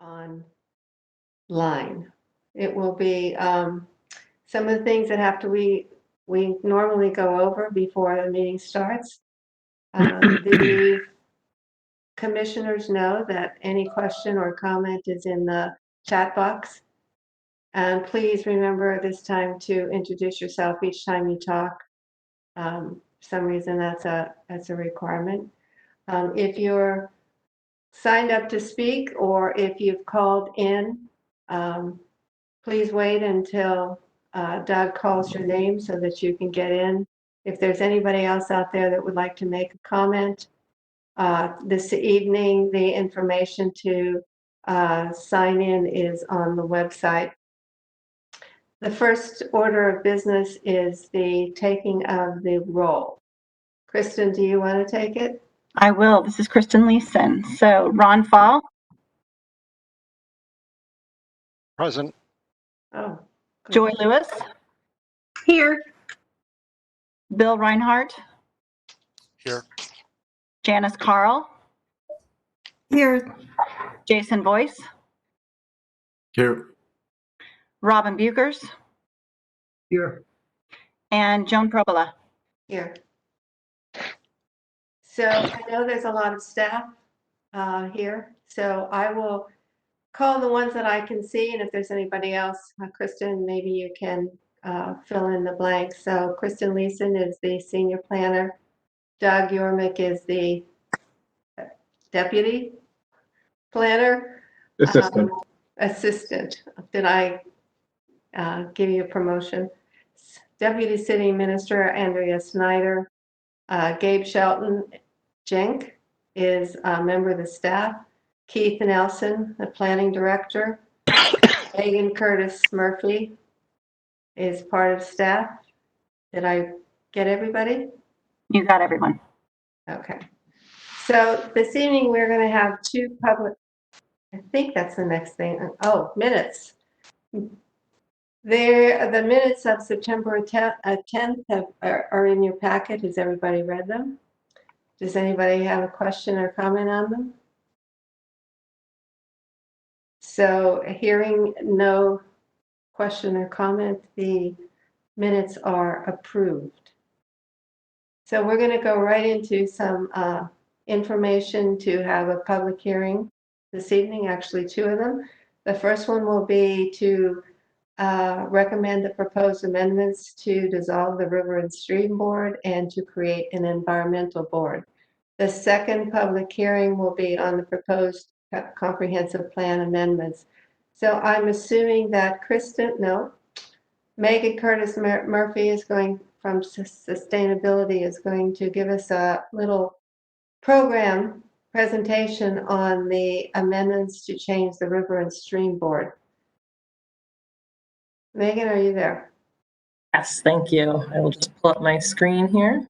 online. It will be some of the things that we normally go over before the meeting starts. The commissioners know that any question or comment is in the chat box. And please remember this time to introduce yourself each time you talk. For some reason that's a requirement. If you're signed up to speak or if you've called in, please wait until Doug calls your name so that you can get in. If there's anybody else out there that would like to make a comment, this evening, the information to sign in is on the website. The first order of business is the taking of the roll. Kristen, do you want to take it? I will. This is Kristen Leeson. So Ron Fall. Present. Oh. Good. Joy Lewis. Here. Bill Reinhardt. Here. Janice Carl. Here. Jason Boyce. Here. Robin Bukers. Here. And Joan Probola. Here. So I know there's a lot of staff here, so I will call the ones that I can see, and if there's anybody else, Kristen, maybe you can fill in the blanks. So Kristen Leeson is the senior planner. Doug Yormick is the deputy planner. Assistant. Assistant. Did I give you a promotion? Deputy City Minister Andrea Snyder. Gabe Shelton Jenk is a member of the staff. Keith Nelson, the planning director. Megan Curtis Murphy is part of staff. Did I get everybody? You got everyone. Okay. So this evening we're going to have two public, I think that's the next thing. Oh, minutes. The minutes of September 10th are in your packet. Has everybody read them? Does anybody have a question or comment on them? So hearing no question or comment, the minutes are approved. So we're going to go right into some information to have a public hearing this evening, actually two of them. The first one will be to recommend the proposed amendments to dissolve the River and Stream Board and to create an environmental board. The second public hearing will be on the proposed comprehensive plan amendments. So I'm assuming that Megan Curtis Murphy is going from Sustainability is going to give us a little program presentation on the amendments to change the River and Stream Board. Megan, are you there? Yes, thank you. I will just pull up my screen here.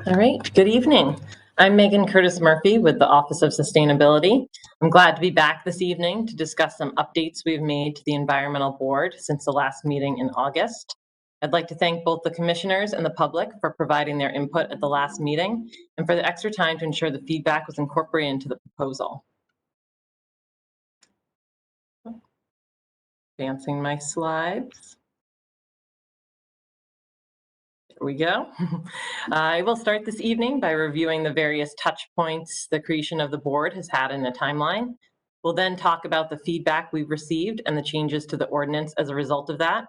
All right, good evening. I'm Megan Curtis Murphy with the Office of Sustainability. I'm glad to be back this evening to discuss some updates we've made to the Environmental Board since the last meeting in August. I'd like to thank both the commissioners and the public for providing their input at the last meeting and for the extra time to ensure the feedback was incorporated into the proposal. Advancing my slides. There we go. I will start this evening by reviewing the various touch points the creation of the board has had in the timeline. We'll then talk about the feedback we've received and the changes to the ordinance as a result of that.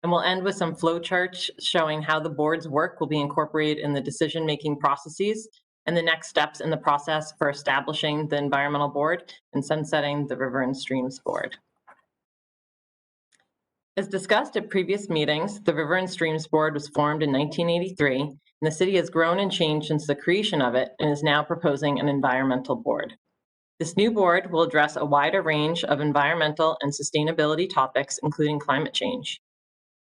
And we'll end with some flowcharts showing how the board's work will be incorporated in the decision-making processes and the next steps in the process for establishing the environmental board and sunsetting the River and Streams Board. As discussed at previous meetings, the River and Streams Board was formed in 1983, and the city has grown and changed since the creation of it and is now proposing an environmental board. This new board will address a wider range of environmental and sustainability topics, including climate change.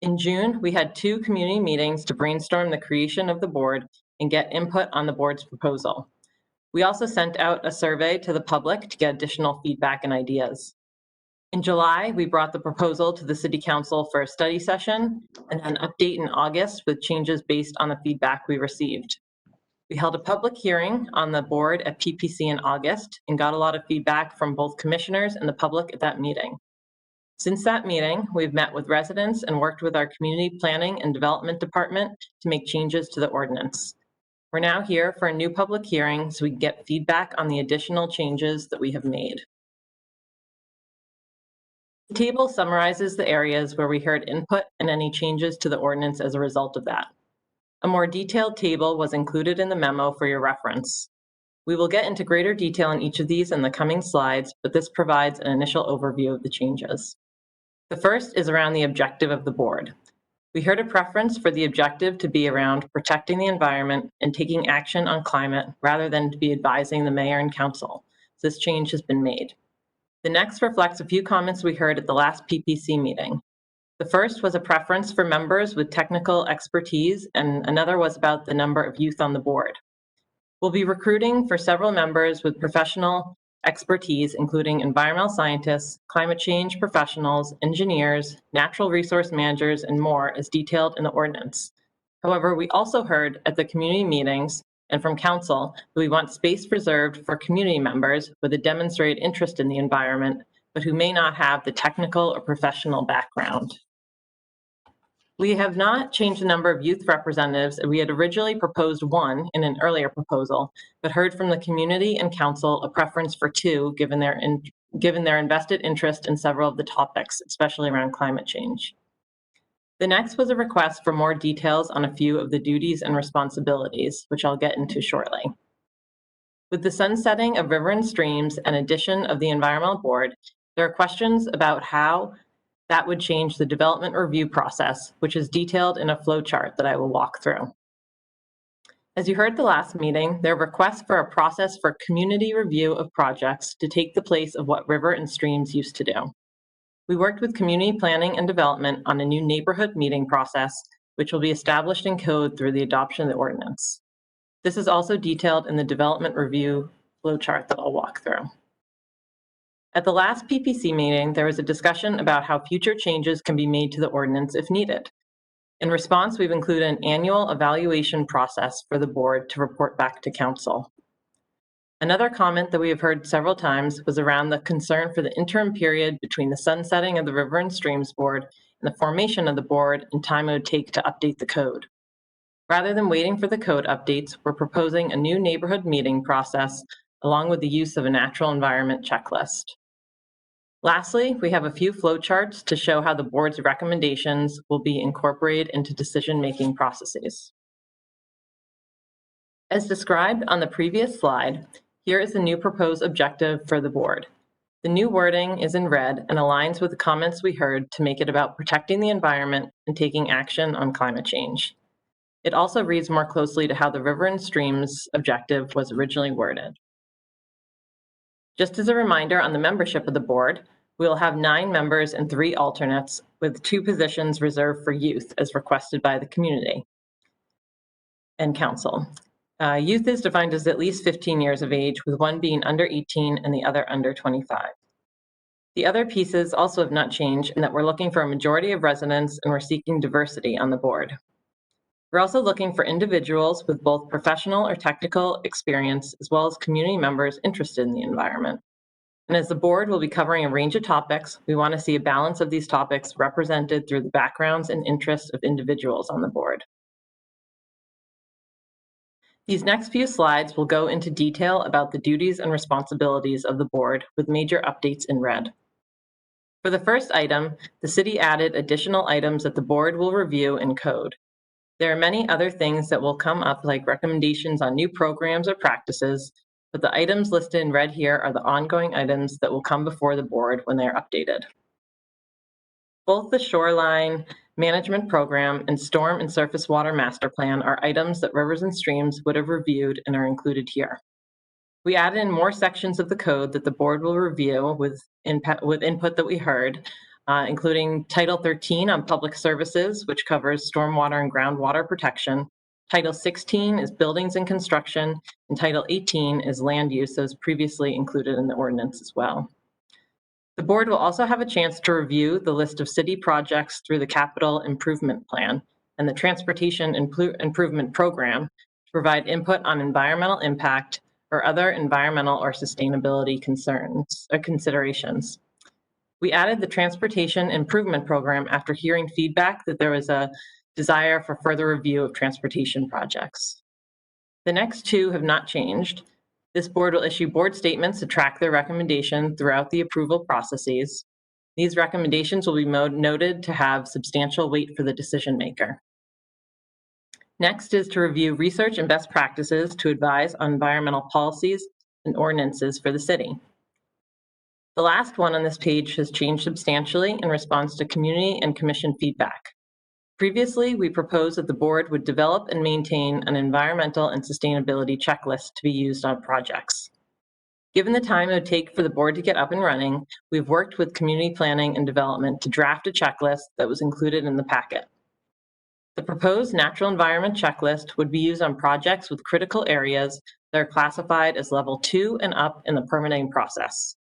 In June, we had 2 community meetings to brainstorm the creation of the board and get input on the board's proposal. We also sent out a survey to the public to get additional feedback and ideas. In July, we brought the proposal to the City Council for a study session and an update in August with changes based on the feedback we received. We held a public hearing on the board at PPC in August and got a lot of feedback from both commissioners and the public at that meeting. Since that meeting, we've met with residents and worked with our community planning and development department to make changes to the ordinance. We're now here for a new public hearing so we can get feedback on the additional changes that we have made. The table summarizes the areas where we heard input and any changes to the ordinance as a result of that. A more detailed table was included in the memo for your reference. We will get into greater detail in each of these in the coming slides, but this provides an initial overview of the changes. The first is around the objective of the board. We heard a preference for the objective to be around protecting the environment and taking action on climate rather than to be advising the mayor and council. This change has been made. The next reflects a few comments we heard at the last PPC meeting. The first was a preference for members with technical expertise, and another was about the number of youth on the board. We'll be recruiting for several members with professional expertise, including environmental scientists, climate change professionals, engineers, natural resource managers, and more, as detailed in the ordinance. However, we also heard at the community meetings and from council that we want space reserved for community members with a demonstrated interest in the environment, but who may not have the technical or professional background. We have not changed the number of youth representatives. We had originally proposed 1 in an earlier proposal, but heard from the community and council a preference for 2, given their invested interest in several of the topics, especially around climate change. The next was a request for more details on a few of the duties and responsibilities, which I'll get into shortly. With the sunsetting of river and streams and addition of the environmental board, there are questions about how that would change the development review process, which is detailed in a flow chart that I will walk through. As you heard the last meeting, there are requests for a process for community review of projects to take the place of what river and streams used to do. We worked with community planning and development on a new neighborhood meeting process, which will be established in code through the adoption of the ordinance. This is also detailed in the development review flow chart that I'll walk through. At the last PPC meeting, there was a discussion about how future changes can be made to the ordinance if needed. In response, we've included an annual evaluation process for the board to report back to council. Another comment that we have heard several times was around the concern for the interim period between the sunsetting of the River and Streams Board and the formation of the board and time it would take to update the code. Rather than waiting for the code updates, we're proposing a new neighborhood meeting process along with the use of a natural environment checklist. Lastly, we have a few flowcharts to show how the board's recommendations will be incorporated into decision-making processes. As described on the previous slide, here is the new proposed objective for the board. The new wording is in red and aligns with the comments we heard to make it about protecting the environment and taking action on climate change. It also reads more closely to how the River and Streams objective was originally worded. Just as a reminder on the membership of the board, we will have 9 members and 3 alternates, with 2 positions reserved for youth as requested by the community and council. Youth is defined as at least 15 years of age, with 1 being under 18 and the other under 25. The other pieces also have not changed in that we're looking for a majority of residents and we're seeking diversity on the board. We're also looking for individuals with both professional or technical experience, as well as community members interested in the environment. And as the board will be covering a range of topics, we want to see a balance of these topics represented through the backgrounds and interests of individuals on the board. These next few slides will go into detail about the duties and responsibilities of the board, with major updates in red. For the first item, the city added additional items that the board will review in code. There are many other things that will come up, like recommendations on new programs or practices, but the items listed in red here are the ongoing items that will come before the board when they are updated. Both the Shoreline Management Program and Storm and Surface Water Master Plan are items that Rivers and Streams would have reviewed and are included here. We added in more sections of the code that the board will review with input that we heard, including Title 13 on Public Services, which covers stormwater and groundwater protection. Title 16 is Buildings and Construction, and Title 18 is Land Use, as previously included in the ordinance as well. The board will also have a chance to review the list of city projects through the Capital Improvement Plan and the Transportation Improvement Program to provide input on environmental impact or other environmental or sustainability concerns or considerations. We added the Transportation Improvement Program after hearing feedback that there was a desire for further review of transportation projects. The next two have not changed. This board will issue board statements to track their recommendation throughout the approval processes. These recommendations will be noted to have substantial weight for the decision maker. Next is to review research and best practices to advise on environmental policies and ordinances for the city. The last one on this page has changed substantially in response to community and commission feedback. Previously, we proposed that the board would develop and maintain an environmental and sustainability checklist to be used on projects. Given the time it would take for the board to get up and running, we've worked with community planning and development to draft a checklist that was included in the packet. The proposed natural environment checklist would be used on projects with critical areas that are classified as level 2 and up in the permitting process.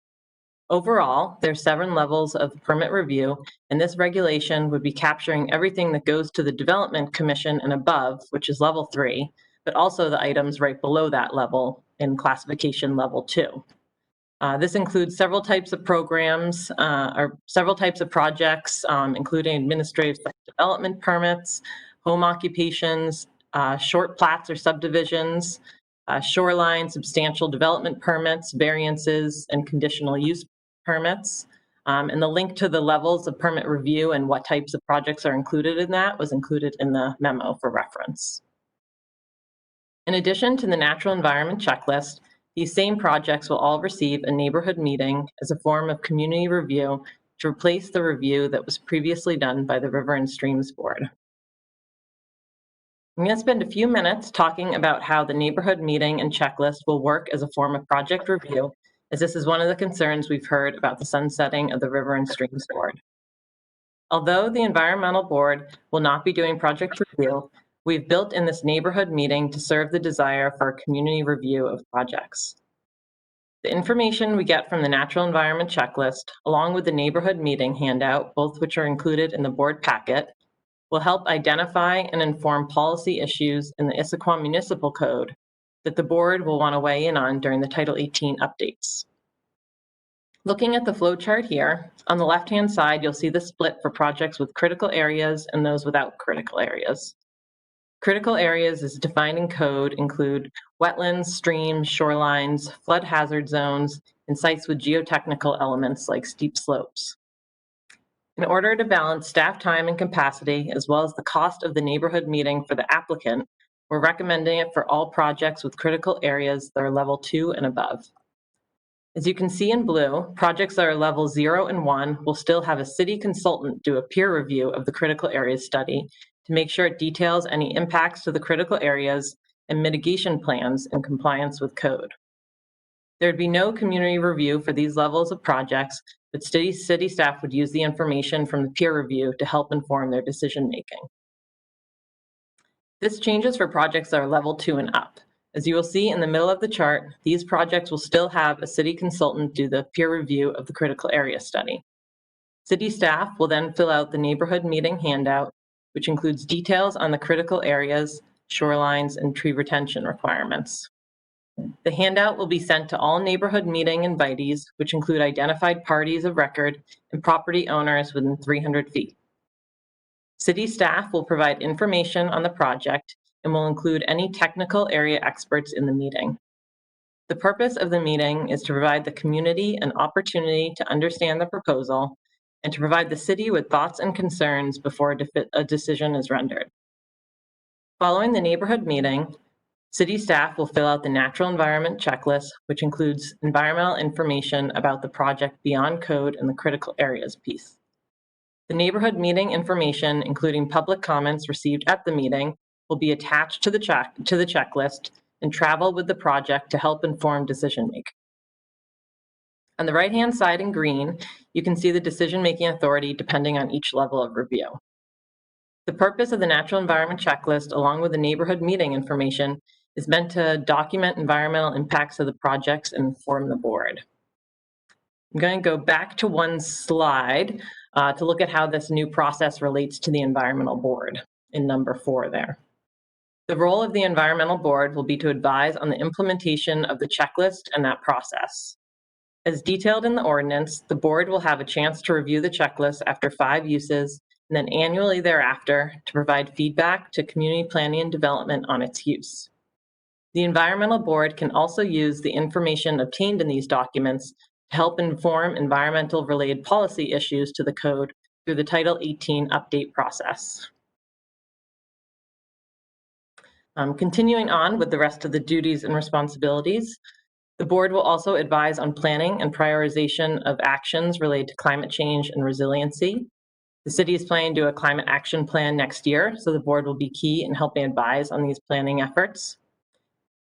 Overall, there are 7 levels of permit review, and this regulation would be capturing everything that goes to the Development Commission and above, which is level 3, but also the items right below that level in classification level 2. This includes several types of programs or several types of projects, including administrative development permits, home occupations, short plats or subdivisions, shoreline substantial development permits, variances, and conditional use permits. And the link to the levels of permit review and what types of projects are included in that was included in the memo for reference. In addition to the natural environment checklist, these same projects will all receive a neighborhood meeting as a form of community review to replace the review that was previously done by the River and Streams Board. I'm going to spend a few minutes talking about how the neighborhood meeting and checklist will work as a form of project review, as this is one of the concerns we've heard about the sunsetting of the River and Streams Board. Although the Environmental Board will not be doing project review, we've built in this neighborhood meeting to serve the desire for a community review of projects. The information we get from the natural environment checklist, along with the neighborhood meeting handout, both which are included in the board packet, will help identify and inform policy issues in the Issaquah Municipal Code that the board will want to weigh in on during the Title 18 updates. Looking at the flow chart here, on the left-hand side, you'll see the split for projects with critical areas and those without critical areas. Critical areas as defined in code include wetlands, streams, shorelines, flood hazard zones, and sites with geotechnical elements like steep slopes. In order to balance staff time and capacity, as well as the cost of the neighborhood meeting for the applicant, we're recommending it for all projects with critical areas that are level 2 and above. As you can see in blue, projects that are level 0 and 1 will still have a city consultant do a peer review of the critical areas study to make sure it details any impacts to the critical areas and mitigation plans in compliance with code. There'd be no community review for these levels of projects, but city staff would use the information from the peer review to help inform their decision making. This changes for projects that are level 2 and up. As you will see in the middle of the chart, these projects will still have a city consultant do the peer review of the critical area study. City staff will then fill out the neighborhood meeting handout, which includes details on the critical areas, shorelines, and tree retention requirements. The handout will be sent to all neighborhood meeting invitees, which include identified parties of record and property owners within 300 feet. City staff will provide information on the project and will include any technical area experts in the meeting. The purpose of the meeting is to provide the community an opportunity to understand the proposal and to provide the city with thoughts and concerns before a decision is rendered. Following the neighborhood meeting, city staff will fill out the natural environment checklist, which includes environmental information about the project beyond code and the critical areas piece. The neighborhood meeting information, including public comments received at the meeting, will be attached to the checklist and travel with the project to help inform decision making. On the right-hand side in green, you can see the decision-making authority depending on each level of review. The purpose of the natural environment checklist, along with the neighborhood meeting information, is meant to document environmental impacts of the projects and inform the board. I'm going to go back to one slide to look at how this new process relates to the Environmental Board in number 4 there. The role of the Environmental Board will be to advise on the implementation of the checklist and that process. As detailed in the ordinance, the board will have a chance to review the checklist after 5 uses and then annually thereafter to provide feedback to community planning and development on its use. The Environmental Board can also use the information obtained in these documents to help inform environmental related policy issues to the code through the Title 18 update process. Continuing on with the rest of the duties and responsibilities, the board will also advise on planning and prioritization of actions related to climate change and resiliency. The city is planning to do a climate action plan next year, so the board will be key in helping advise on these planning efforts.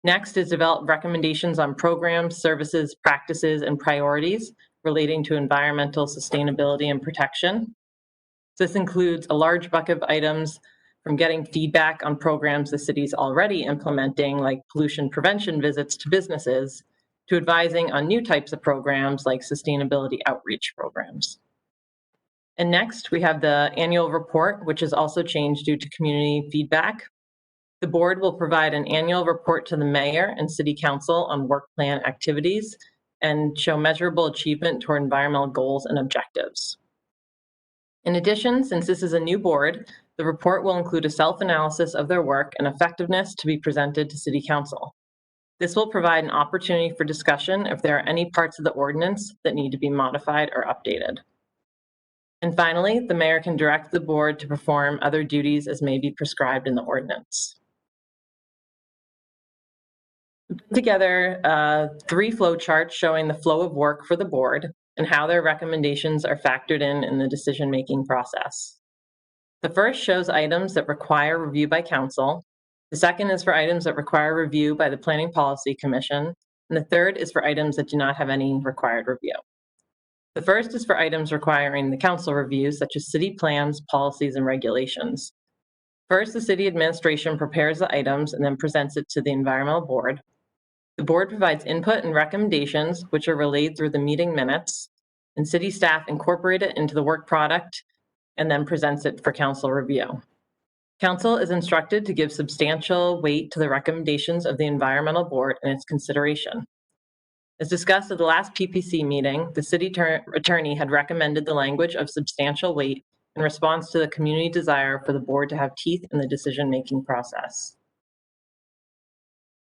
Next is develop recommendations on programs, services, practices, and priorities relating to environmental sustainability and protection. This includes a large bucket of items from getting feedback on programs the city's already implementing, like pollution prevention visits to businesses, to advising on new types of programs like sustainability outreach programs. And next, we have the annual report, which has also changed due to community feedback. The board will provide an annual report to the mayor and city council on work plan activities and show measurable achievement toward environmental goals and objectives. In addition, since this is a new board, the report will include a self-analysis of their work and effectiveness to be presented to City Council. This will provide an opportunity for discussion if there are any parts of the ordinance that need to be modified or updated. And finally, the mayor can direct the board to perform other duties as may be prescribed in the ordinance. We put together 3 flow charts showing the flow of work for the board and how their recommendations are factored in the decision-making process. The first shows items that require review by council. The second is for items that require review by the Planning Policy Commission. And the third is for items that do not have any required review. The first is for items requiring the council review, such as city plans, policies, and regulations. First, the city administration prepares the items and then presents it to the Environmental Board. The board provides input and recommendations, which are relayed through the meeting minutes, and city staff incorporate it into the work product and then presents it for council review. Council is instructed to give substantial weight to the recommendations of the Environmental Board and its consideration. As discussed at the last PPC meeting, the city attorney had recommended the language of substantial weight in response to the community desire for the board to have teeth in the decision-making process.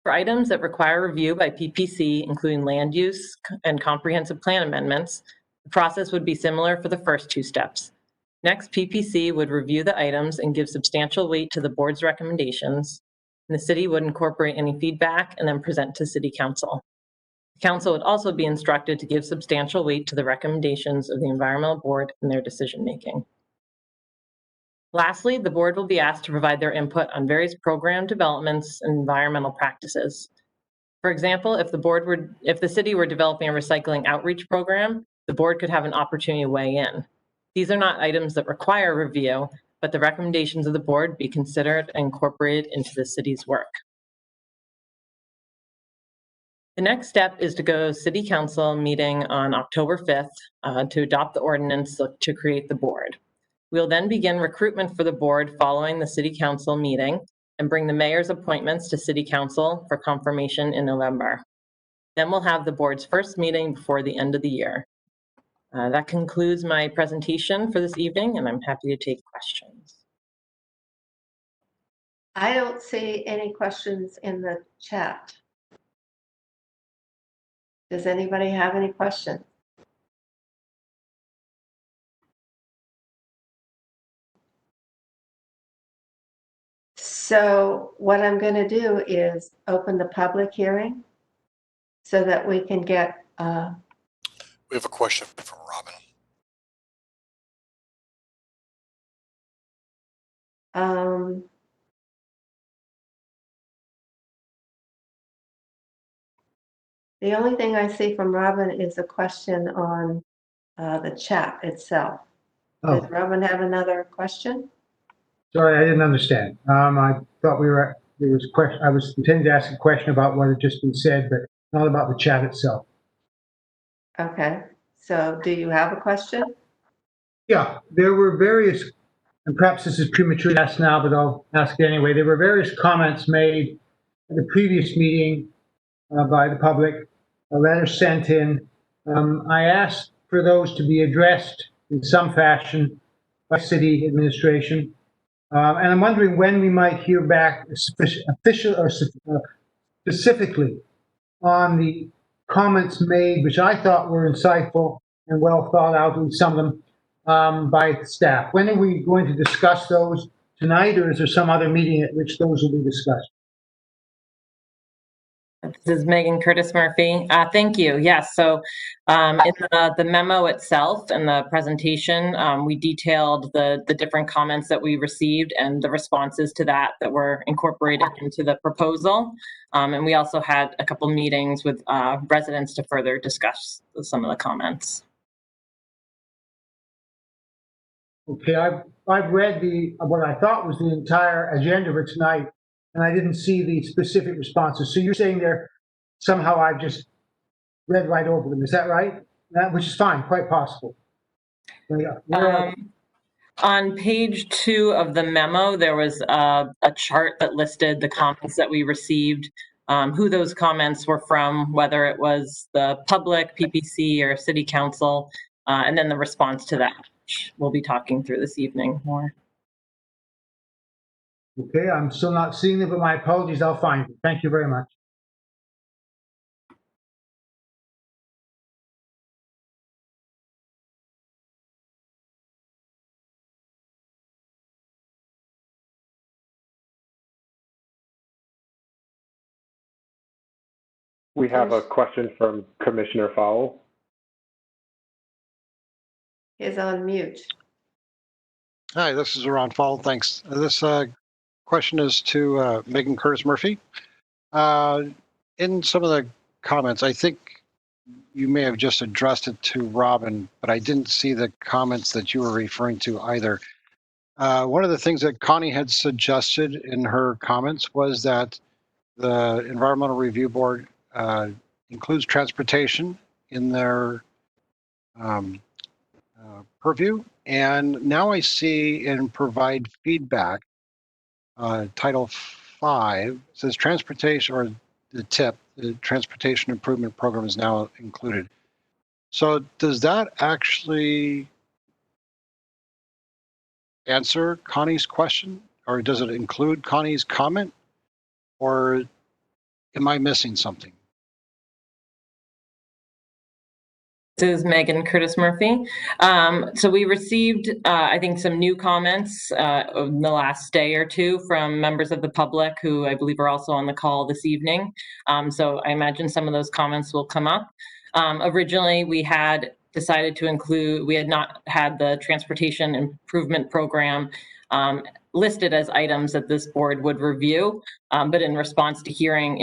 For items that require review by PPC, including land use and comprehensive plan amendments, the process would be similar for the first 2 steps. Next, PPC would review the items and give substantial weight to the board's recommendations, and the city would incorporate any feedback and then present to City Council. The council would also be instructed to give substantial weight to the recommendations of the Environmental Board in their decision-making. Lastly, the board will be asked to provide their input on various program developments and environmental practices. For example, if the city were developing a recycling outreach program, the board could have an opportunity to weigh in. These are not items that require review, but the recommendations of the board be considered and incorporated into the city's work. The next step is to go to City Council meeting on October 5th to adopt the ordinance to create the board. We'll then begin recruitment for the board following the City Council meeting and bring the mayor's appointments to City Council for confirmation in November. Then we'll have the board's first meeting before the end of the year. That concludes my presentation for this evening, and I'm happy to take questions. I don't see any questions in the chat. Does anybody have any questions? So what I'm going to do is open the public hearing so that we can get We have a question from Robin. the only thing I see from Robin is a question on the chat itself. Oh, Does Robin have another question? sorry, I didn't understand. I thought there was a question. I was intending to ask a question about what had just been said, but not about the chat itself. Okay, So do you have a question? Yeah, there were various, and perhaps this is premature to ask now, but I'll ask it anyway. There were various comments made at the previous meeting by the public, a letter sent in. I asked for those to be addressed in some fashion by city administration. And I'm wondering when we might hear back official or specifically on the comments made, which I thought were insightful and well thought out, and some of them by staff. When are we going to discuss those tonight, or is there some other meeting at which those will be discussed? This is Megan Curtis Murphy. Thank you. Yes, so in the memo itself and the presentation, we detailed the different comments that we received and the responses to that were incorporated into the proposal. And we also had a couple meetings with residents to further discuss some of the comments. Okay, I've read what I thought was the entire agenda for tonight, and I didn't see the specific responses. So you're saying there somehow I've just read right over them. Is that right? Which is fine, quite possible. So, yeah, on page 2 of the memo, there was a chart that listed the comments that we received, who those comments were from, whether it was the public, PPC, or city council, and then the response to that, which we'll be talking through this evening more. Okay, I'm still not seeing it, but my apologies. I'll find it. Thank you very much. We have a question from Commissioner Fowle. Is on mute. Hi, this is Ron Fall. Thanks. This question is to Megan Curtis Murphy. In some of the comments, I think you may have just addressed it to Robin, but I didn't see the comments that you were referring to either. One of the things that Connie had suggested in her comments was that the Environmental Review Board includes transportation in their purview. And now I see in provide feedback, Title 5 says transportation, or the TIP, the Transportation Improvement Program, is now included. So does that actually answer Connie's question, or does it include Connie's comment, or am I missing something? This is Megan Curtis Murphy. So we received, I think, some new comments in the last day or two from members of the public who I believe are also on the call this evening. So I imagine some of those comments will come up. Originally, we had decided to include, we had not had the Transportation Improvement Program listed as items that this board would review, but in response to hearing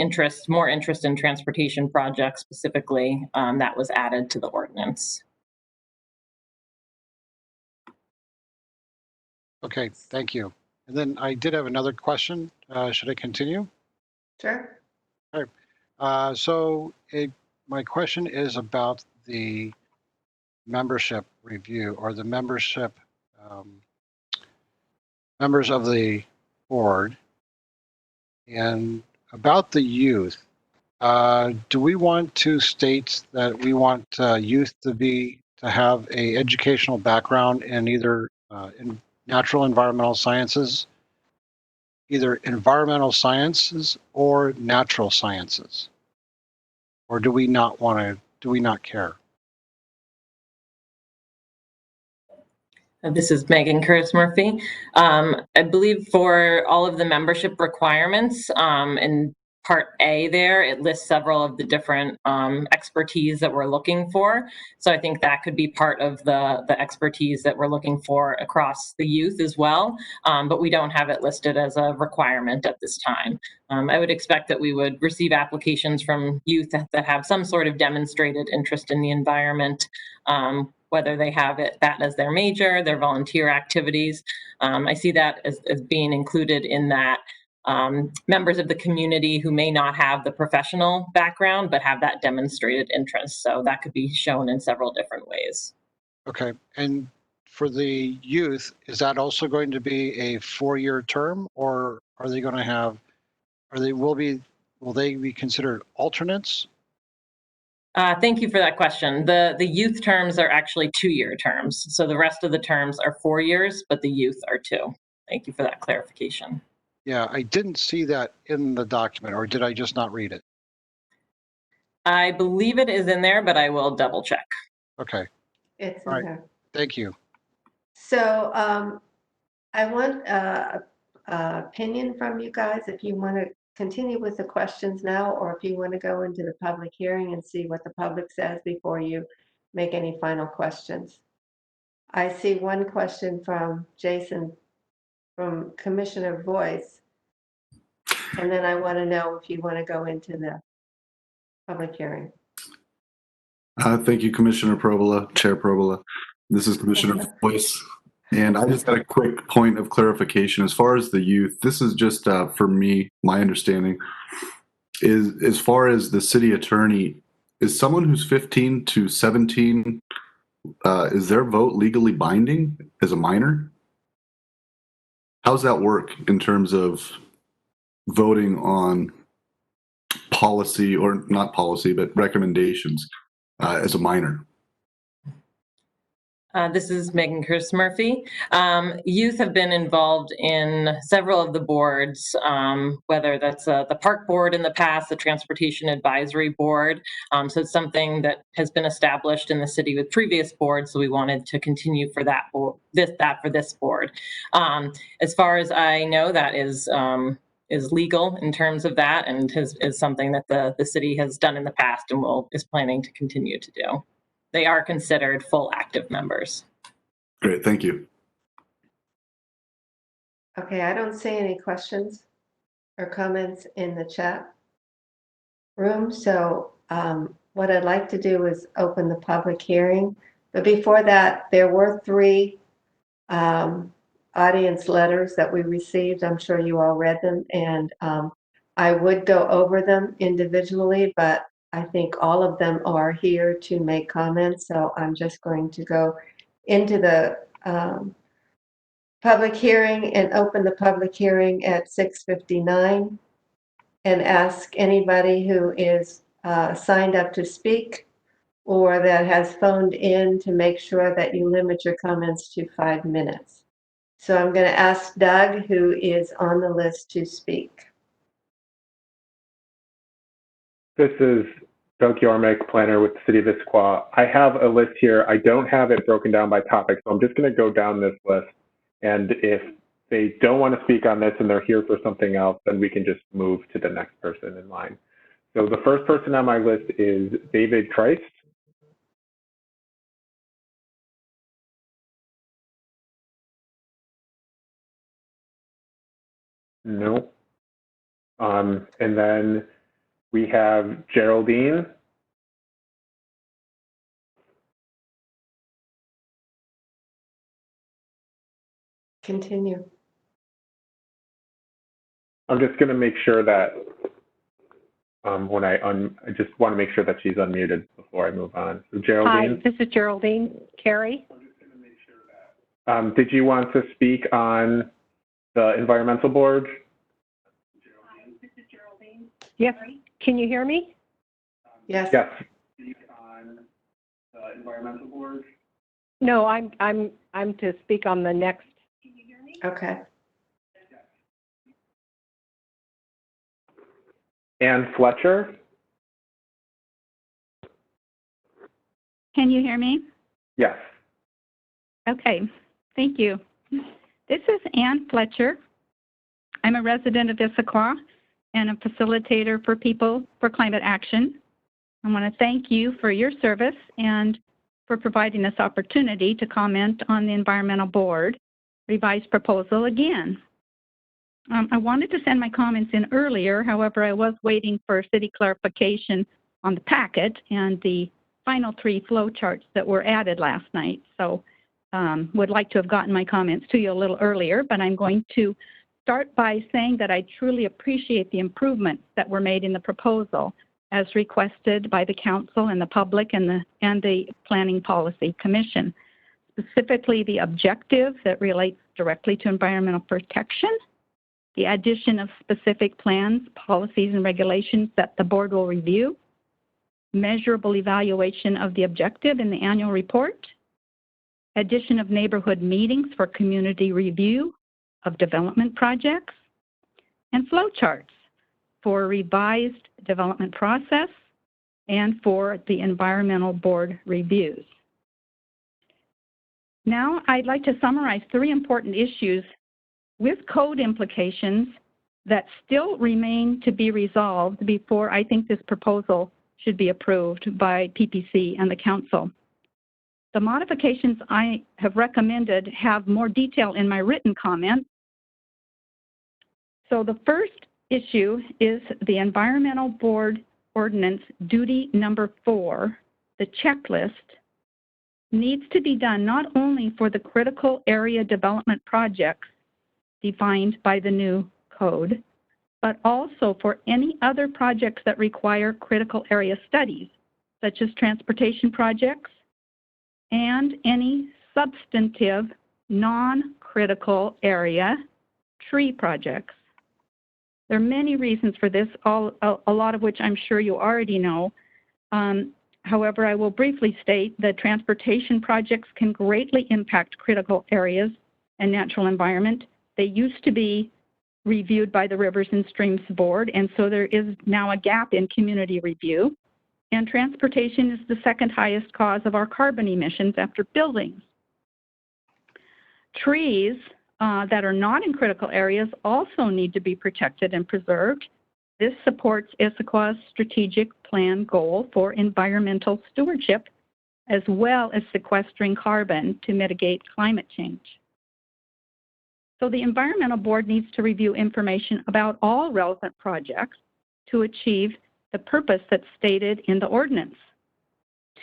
more interest in transportation projects specifically, that was added to the ordinance. Okay, thank you. And then I did have another question. Should I continue? Sure. All right. My question is about the membership review, or the membership members of the board, and about the youth. Do we want to state that we want youth to have a educational background in either in natural environmental sciences, either environmental sciences or natural sciences? Or do we not care? This is Megan Curtis Murphy. I believe for all of the membership requirements in Part A there, it lists several of the different expertise that we're looking for. So I think that could be part of the expertise that we're looking for across the youth as well. But we don't have it listed as a requirement at this time. I would expect that we would receive applications from youth that have some sort of demonstrated interest in the environment, whether they have that as their major, their volunteer activities. I see that as being included in that members of the community who may not have the professional background but have that demonstrated interest. So that could be shown in several different ways. Okay. And for the youth, is that also going to be a 4-year term, or are they going to have, will they be considered alternates? Thank you for that question. The youth terms are actually 2-year terms. So the rest of the terms are 4 years, but the youth are 2. Thank you for that clarification. Yeah, I didn't see that in the document, or did I just not read it? I believe it is in there, but I will double check. Okay. It's All in right. there. Thank you. So I want a opinion from you guys if you want to continue with the questions now, or if you want to go into the public hearing and see what the public says before you make any final questions. I see one question from Jason from Commissioner Voice. And then I want to know if you want to go into the public hearing. Thank you, Commissioner Provola, Chair Provola. This is Commissioner Voice. And I just got a quick point of clarification. As far as the youth, this is just for me, my understanding is as far as the city attorney, is someone who's 15 to 17, is their vote legally binding as a minor? How's that work in terms of voting on policy, or not policy, but recommendations as a minor? This is Megan Chris Murphy. Youth have been involved in several of the boards, whether that's the Park Board in the past, the Transportation Advisory Board. So it's something that has been established in the city with previous boards, so we wanted to continue for that for this board. As far as I know, that is legal in terms of that, and is something that the city has done in the past and is planning to continue to do. They are considered full active members. Great, thank you. Okay, I don't see any questions or comments in the chat room. So what I'd like to do is open the public hearing. But before that, there were 3 audience letters that we received. I'm sure you all read them, and I would go over them individually, but I think all of them are here to make comments, so I'm just going to go into the public hearing and open the public hearing at 6:59 and ask anybody who is signed up to speak or that has phoned in to make sure that you limit your comments to 5 minutes. So I'm going to ask Doug, who is on the list, to speak. This is Doug Yormick, planner with the City of Issaquah. I have a list here. I don't have it broken down by topic, so I'm just going to go down this list. And if they don't want to speak on this and they're here for something else, then we can just move to the next person in line. So the first person on my list is David Christ. No. And then we have Geraldine. Continue. I'm just going to make sure that I just want to make sure that she's unmuted before I move on. So Geraldine. Hi, this is Geraldine Carey. Did you want to speak on the environmental board? Hi, this is Geraldine. Yes. Can you hear me? Yes. Yes. Speak on the environmental board? No, I'm to speak on the next. Can you hear me? Okay. Ann Fletcher. Can you hear me? Yes. Okay, thank you. This is Ann Fletcher. I'm a resident of Issaquah and a facilitator for People for Climate Action. I want to thank you for your service and for providing this opportunity to comment on the Environmental Board revised proposal again. I wanted to send my comments in earlier, however, I was waiting for city clarification on the packet and the final 3 flow charts that were added last night. So would like to have gotten my comments to you a little earlier, but I'm going to start by saying that I truly appreciate the improvements that were made in the proposal as requested by the council and the public and the Planning Policy Commission, specifically the objective that relates directly to environmental protection, the addition of specific plans, policies, and regulations that the board will review, measurable evaluation of the objective in the annual report, addition of neighborhood meetings for community review of development projects, and flow charts for revised development process and for the environmental board reviews. Now, I'd like to summarize 3 important issues with code implications that still remain to be resolved before I think this proposal should be approved by PPC and the council. The modifications I have recommended have more detail in my written comment. So the first issue is the Environmental Board Ordinance Duty Number 4, the checklist, needs to be done not only for the critical area development projects defined by the new code, but also for any other projects that require critical area studies, such as transportation projects and any substantive non-critical area tree projects. There are many reasons for this, a lot of which I'm sure you already know. However, I will briefly state that transportation projects can greatly impact critical areas and natural environment. They used to be reviewed by the Rivers and Streams Board, and so there is now a gap in community review. And transportation is the second highest cause of our carbon emissions after buildings. Trees that are not in critical areas also need to be protected and preserved. This supports Issaquah's strategic plan goal for environmental stewardship, as well as sequestering carbon to mitigate climate change. So the Environmental Board needs to review information about all relevant projects to achieve the purpose that's stated in the ordinance,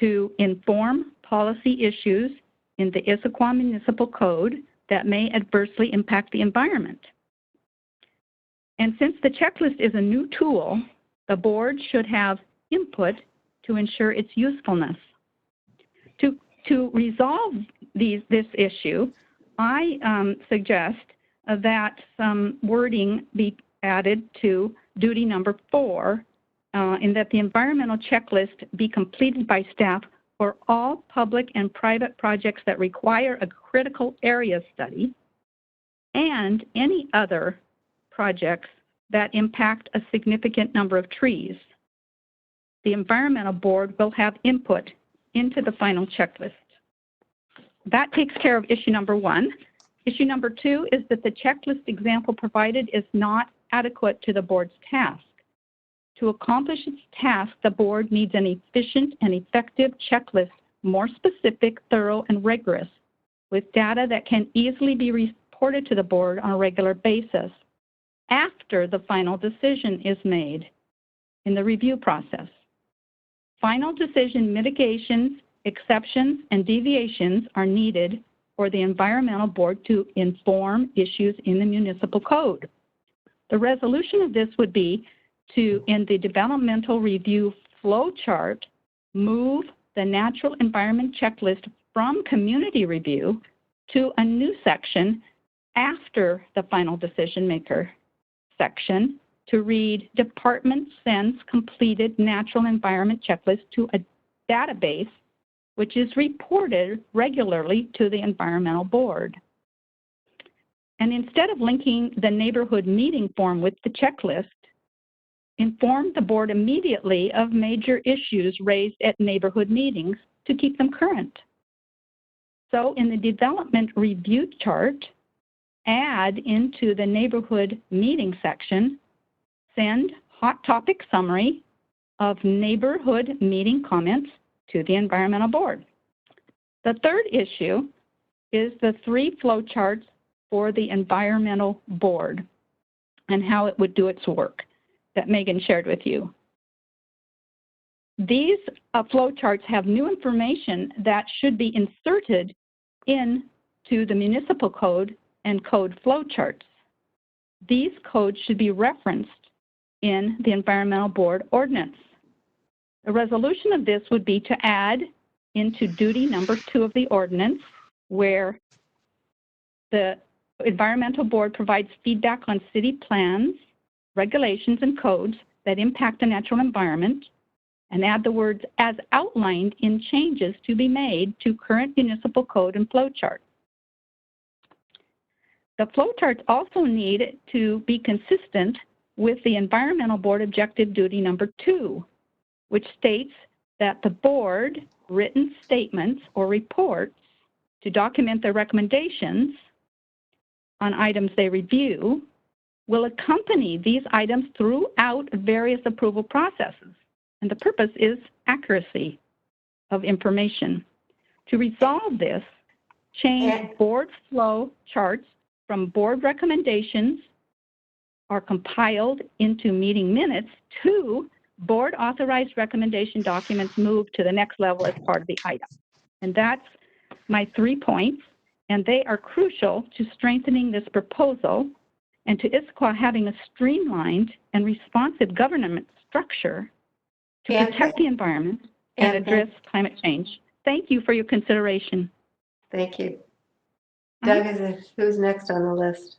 to inform policy issues in the Issaquah Municipal Code that may adversely impact the environment. And since the checklist is a new tool, the board should have input to ensure its usefulness. To resolve this issue, I suggest that some wording be added to duty number 4, in that the environmental checklist be completed by staff for all public and private projects that require a critical area study and any other projects that impact a significant number of trees. The Environmental Board will have input into the final checklist. That takes care of issue number 1. Issue number 2 is that the checklist example provided is not adequate to the board's task. To accomplish its task, the board needs an efficient and effective checklist, more specific, thorough, and rigorous, with data that can easily be reported to the board on a regular basis after the final decision is made in the review process. Final decision mitigations, exceptions, and deviations are needed for the Environmental Board to inform issues in the municipal code. The resolution of this would be to, in the developmental review flow chart, move the natural environment checklist from community review to a new section after the final decision maker section to read department sends completed natural environment checklist to a database which is reported regularly to the Environmental Board. And instead of linking the neighborhood meeting form with the checklist, inform the board immediately of major issues raised at neighborhood meetings to keep them current. So in the development review chart, add into the neighborhood meeting section, send hot topic summary of neighborhood meeting comments to the Environmental Board. The third issue is the 3 flow charts for the Environmental Board and how it would do its work that Megan shared with you. These flow charts have new information that should be inserted into the municipal code and code flow charts. these codes should be referenced in the Environmental Board ordinance. The resolution of this would be to add into duty number 2 of the ordinance, where the Environmental Board provides feedback on city plans, regulations, and codes that impact the natural environment, and add the words as outlined in changes to be made to current municipal code and flowchart. The flowcharts also need to be consistent with the Environmental Board Objective Duty number 2, which states that the board written statements or reports to document their recommendations on items they review will accompany these items throughout various approval processes. And the purpose is accuracy of information. To resolve this, change board flow charts from board recommendations are compiled into meeting minutes to board authorized recommendation documents move to the next level as part of the item. And that's my 3 points, and they are crucial to strengthening this proposal and to Issaquah having a streamlined and responsive government structure to protect the environment and address climate change. Thank you for your consideration. Thank you. Doug, who's next on the list?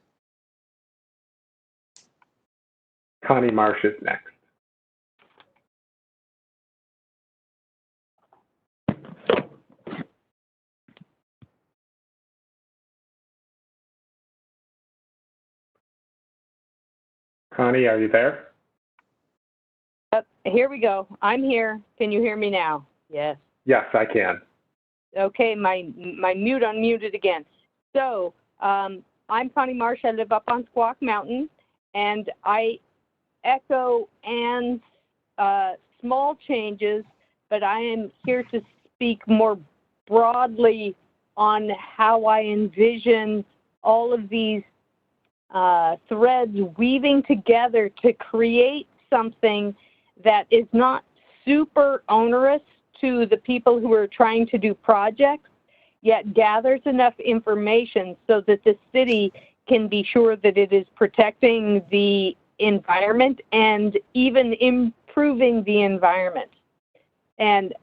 Connie Marsh is next. Connie, are you there? Here we go. I'm here. Can you hear me now? Yes. Yes, I can. Okay, my mute unmuted again. So I'm Connie Marsh. I live up on Squawk Mountain, and I echo Ann's small changes, but I am here to speak more broadly on how I envision all of these threads weaving together to create something that is not super onerous to the people who are trying to do projects, yet gathers enough information so that the city can be sure that it is protecting the environment and even improving the environment. And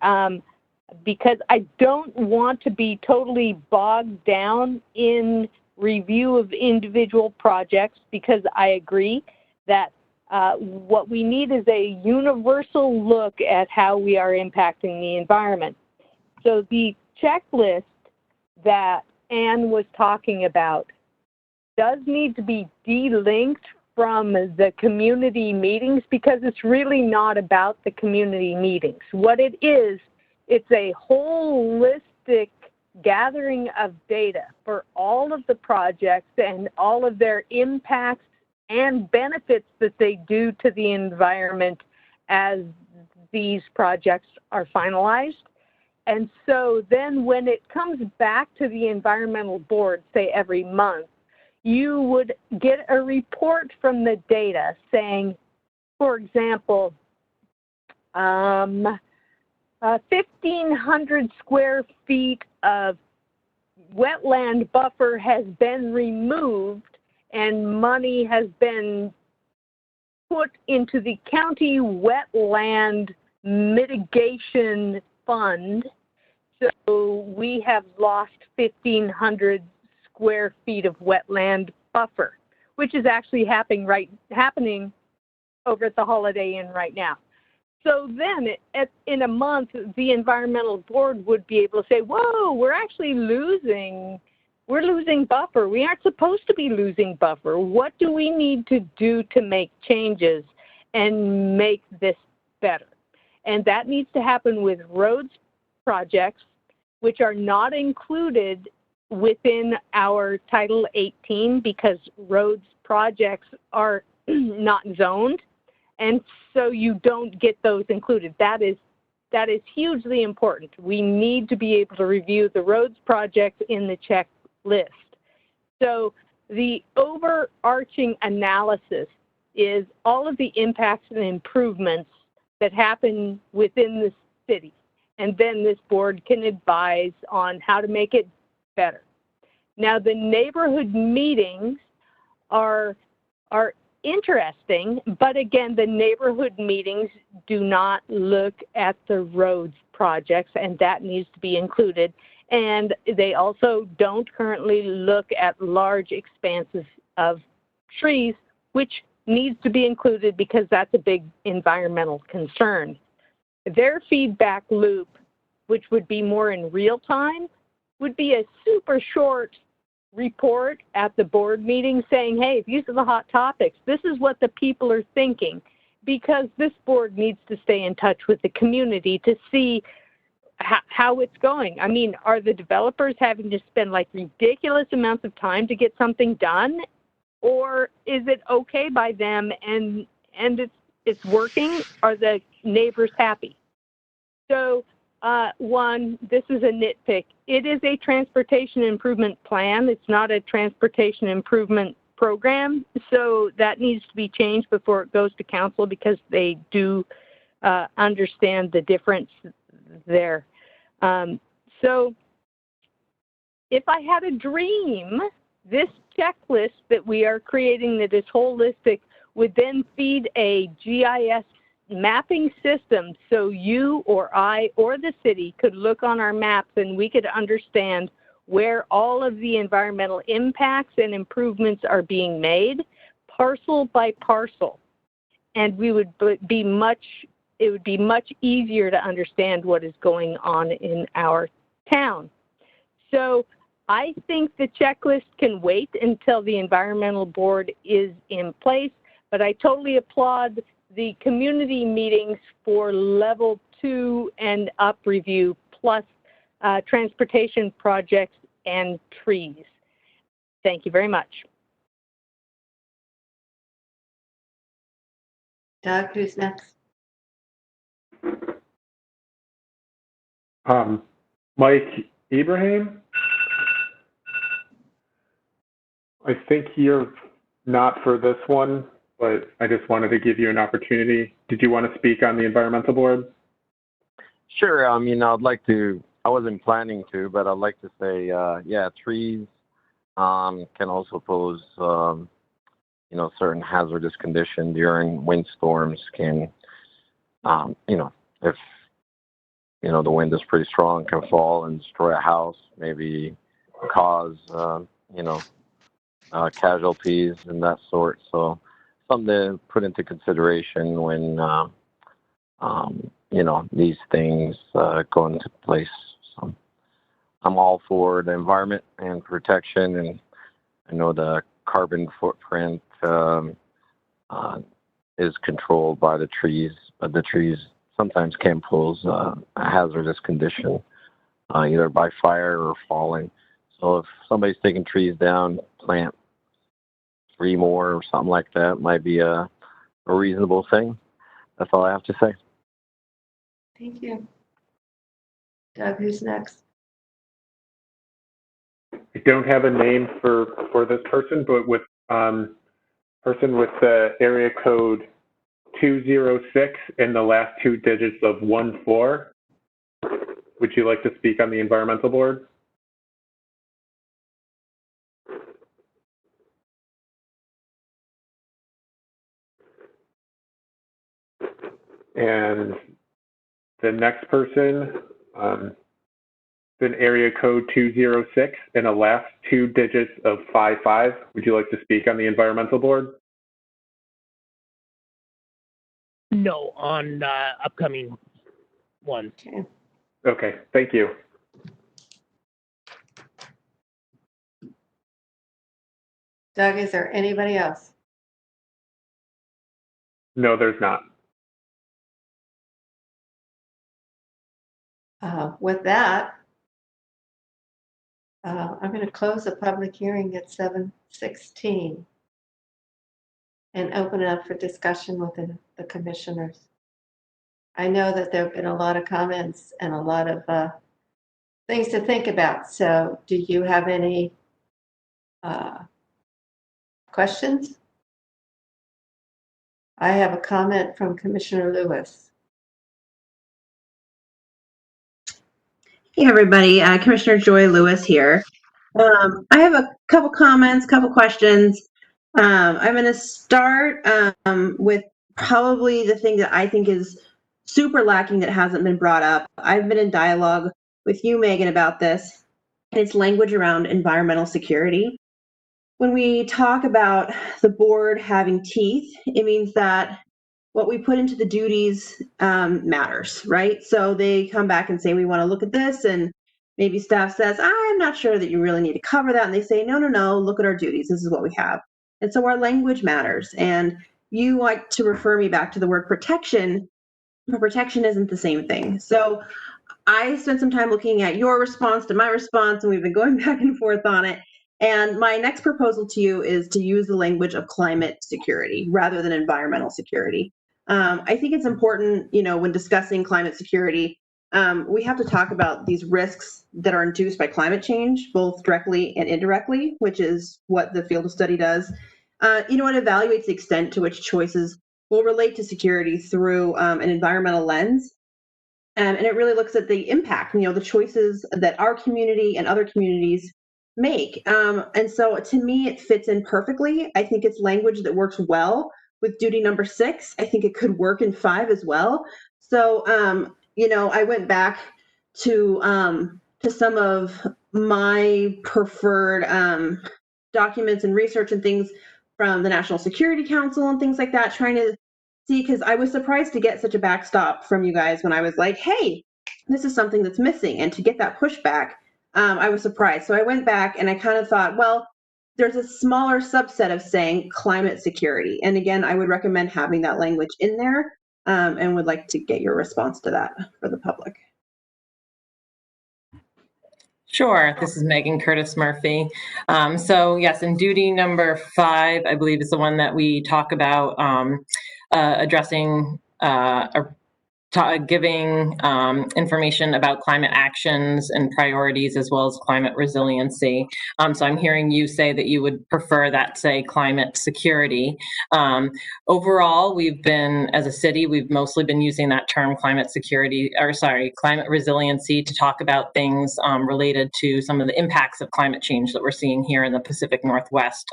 because I don't want to be totally bogged down in review of individual projects, because I agree that what we need is a universal look at how we are impacting the environment. So the checklist that Ann was talking about does need to be de-linked from the community meetings, because it's really not about the community meetings. What it is, it's a holistic gathering of data for all of the projects and all of their impacts and benefits that they do to the environment as these projects are finalized. And so then when it comes back to the environmental board, say every month, you would get a report from the data saying, for example, 1,500 square feet of wetland buffer has been removed and money has been put into the county wetland mitigation fund. So we have lost 1,500 square feet of wetland buffer, which is actually happening over at the Holiday Inn right now. So then in a month, the environmental board would be able to say, whoa, we're actually losing buffer. We aren't supposed to be losing buffer. What do we need to do to make changes and make this better? And that needs to happen with roads projects, which are not included within our Title 18 because roads projects are not zoned. And so you don't get those included. That is hugely important. We need to be able to review the roads projects in the checklist. So the overarching analysis is all of the impacts and improvements that happen within the city. And then this board can advise on how to make it better. Now, the neighborhood meetings are are interesting, but again, the neighborhood meetings do not look at the roads projects, and that needs to be included. And they also don't currently look at large expanses of trees, which needs to be included because that's a big environmental concern. Their feedback loop, which would be more in real time, would be a super short report at the board meeting saying, hey, these are the hot topics. This is what the people are thinking, because this board needs to stay in touch with the community to see how it's going. I mean, are the developers having to spend like ridiculous amounts of time to get something done? Or is it okay by them and it's working? Are the neighbors happy? So one, this is a nitpick. It is a transportation improvement plan. It's not a transportation improvement program. So that needs to be changed before it goes to council, because they do understand the difference there. So if I had a dream, this checklist that we are creating that is holistic would then feed a GIS mapping system, so you or I or the city could look on our maps and we could understand where all of the environmental impacts and improvements are being made, parcel by parcel. And we would be it would be much easier to understand what is going on in our town. So I think the checklist can wait until the environmental board is in place, but I totally applaud the community meetings for level 2 and up review, plus transportation projects and trees. Thank you very much. Doug, who's next? Mike Ibrahim? I think you're not for this one, but I just wanted to give you an opportunity. Did you want to speak on the environmental board? Sure. I mean, I'd like to, I wasn't planning to, but I'd like to say, yeah, trees can also pose, you know, certain hazardous conditions during windstorms can, you know, if, you know, the wind is pretty strong, can fall and destroy a house, maybe cause, you know, casualties and that sort. So something to put into consideration when, you know, these things go into place. So I'm all for the environment and protection, and I know the carbon footprint is controlled by the trees, but the trees sometimes can pose a hazardous condition, either by fire or falling. So if somebody's taking trees down, plant 3 more or something like that might be a reasonable thing. That's all I have to say. Thank you. Doug, who's next? I don't have a name for this person, but with person with the area code 206 and the last 2 digits of 14. Would you like to speak on the environmental board? And the next person, an area code 206 and the last 2 digits of 55. Would you like to speak on the environmental board? No, on upcoming ones. Okay. Okay, thank you. Doug, is there anybody else? No, there's not. With that, I'm going to close the public hearing at 7:16 and open it up for discussion with the commissioners. I know that there have been a lot of comments and a lot of things to think about. So do you have any questions? I have a comment from Commissioner Lewis. Hey everybody, Commissioner Joy Lewis here. I have a couple comments, couple questions. I'm going to start with probably the thing that I think is super lacking that hasn't been brought up. I've been in dialogue with you, Megan, about this, and it's language around environmental security. When we talk about the board having teeth, it means that what we put into the duties matters, right? So they come back and say, we want to look at this, and maybe staff says, I'm not sure that you really need to cover that. And they say, no, no, no, look at our duties. This is what we have. And so our language matters. And you like to refer me back to the word protection, but protection isn't the same thing. So I spent some time looking at your response to my response, and we've been going back and forth on it. And my next proposal to you is to use the language of climate security rather than environmental security. I think it's important, when discussing climate security, we have to talk about these risks that are induced by climate change, both directly and indirectly, which is what the field of study does. It evaluates the extent to which choices will relate to security through an environmental lens. And it really looks at the impact, the choices that our community and other communities make. And so to me, it fits in perfectly. I think it's language that works well with duty number 6. I think it could work in 5 as well. So, I went back to some of my preferred documents and research and things from the National Security Council and things like that, trying to see, because I was surprised to get such a backstop from you guys when I was like, hey, this is something that's missing. And to get that pushback, I was surprised. So I went back and I kind of thought, well, there's a smaller subset of saying climate security. And again, I would recommend having that language in there, and would like to get your response to that for the public. Sure. This is Megan Curtis Murphy. So yes, in duty number 5, I believe is the one that we talk about addressing giving information about climate actions and priorities as well as climate resiliency. So I'm hearing you say that you would prefer that say climate security. Overall, we've been, as a city, we've mostly been using that term climate resiliency to talk about things related to some of the impacts of climate change that we're seeing here in the Pacific Northwest.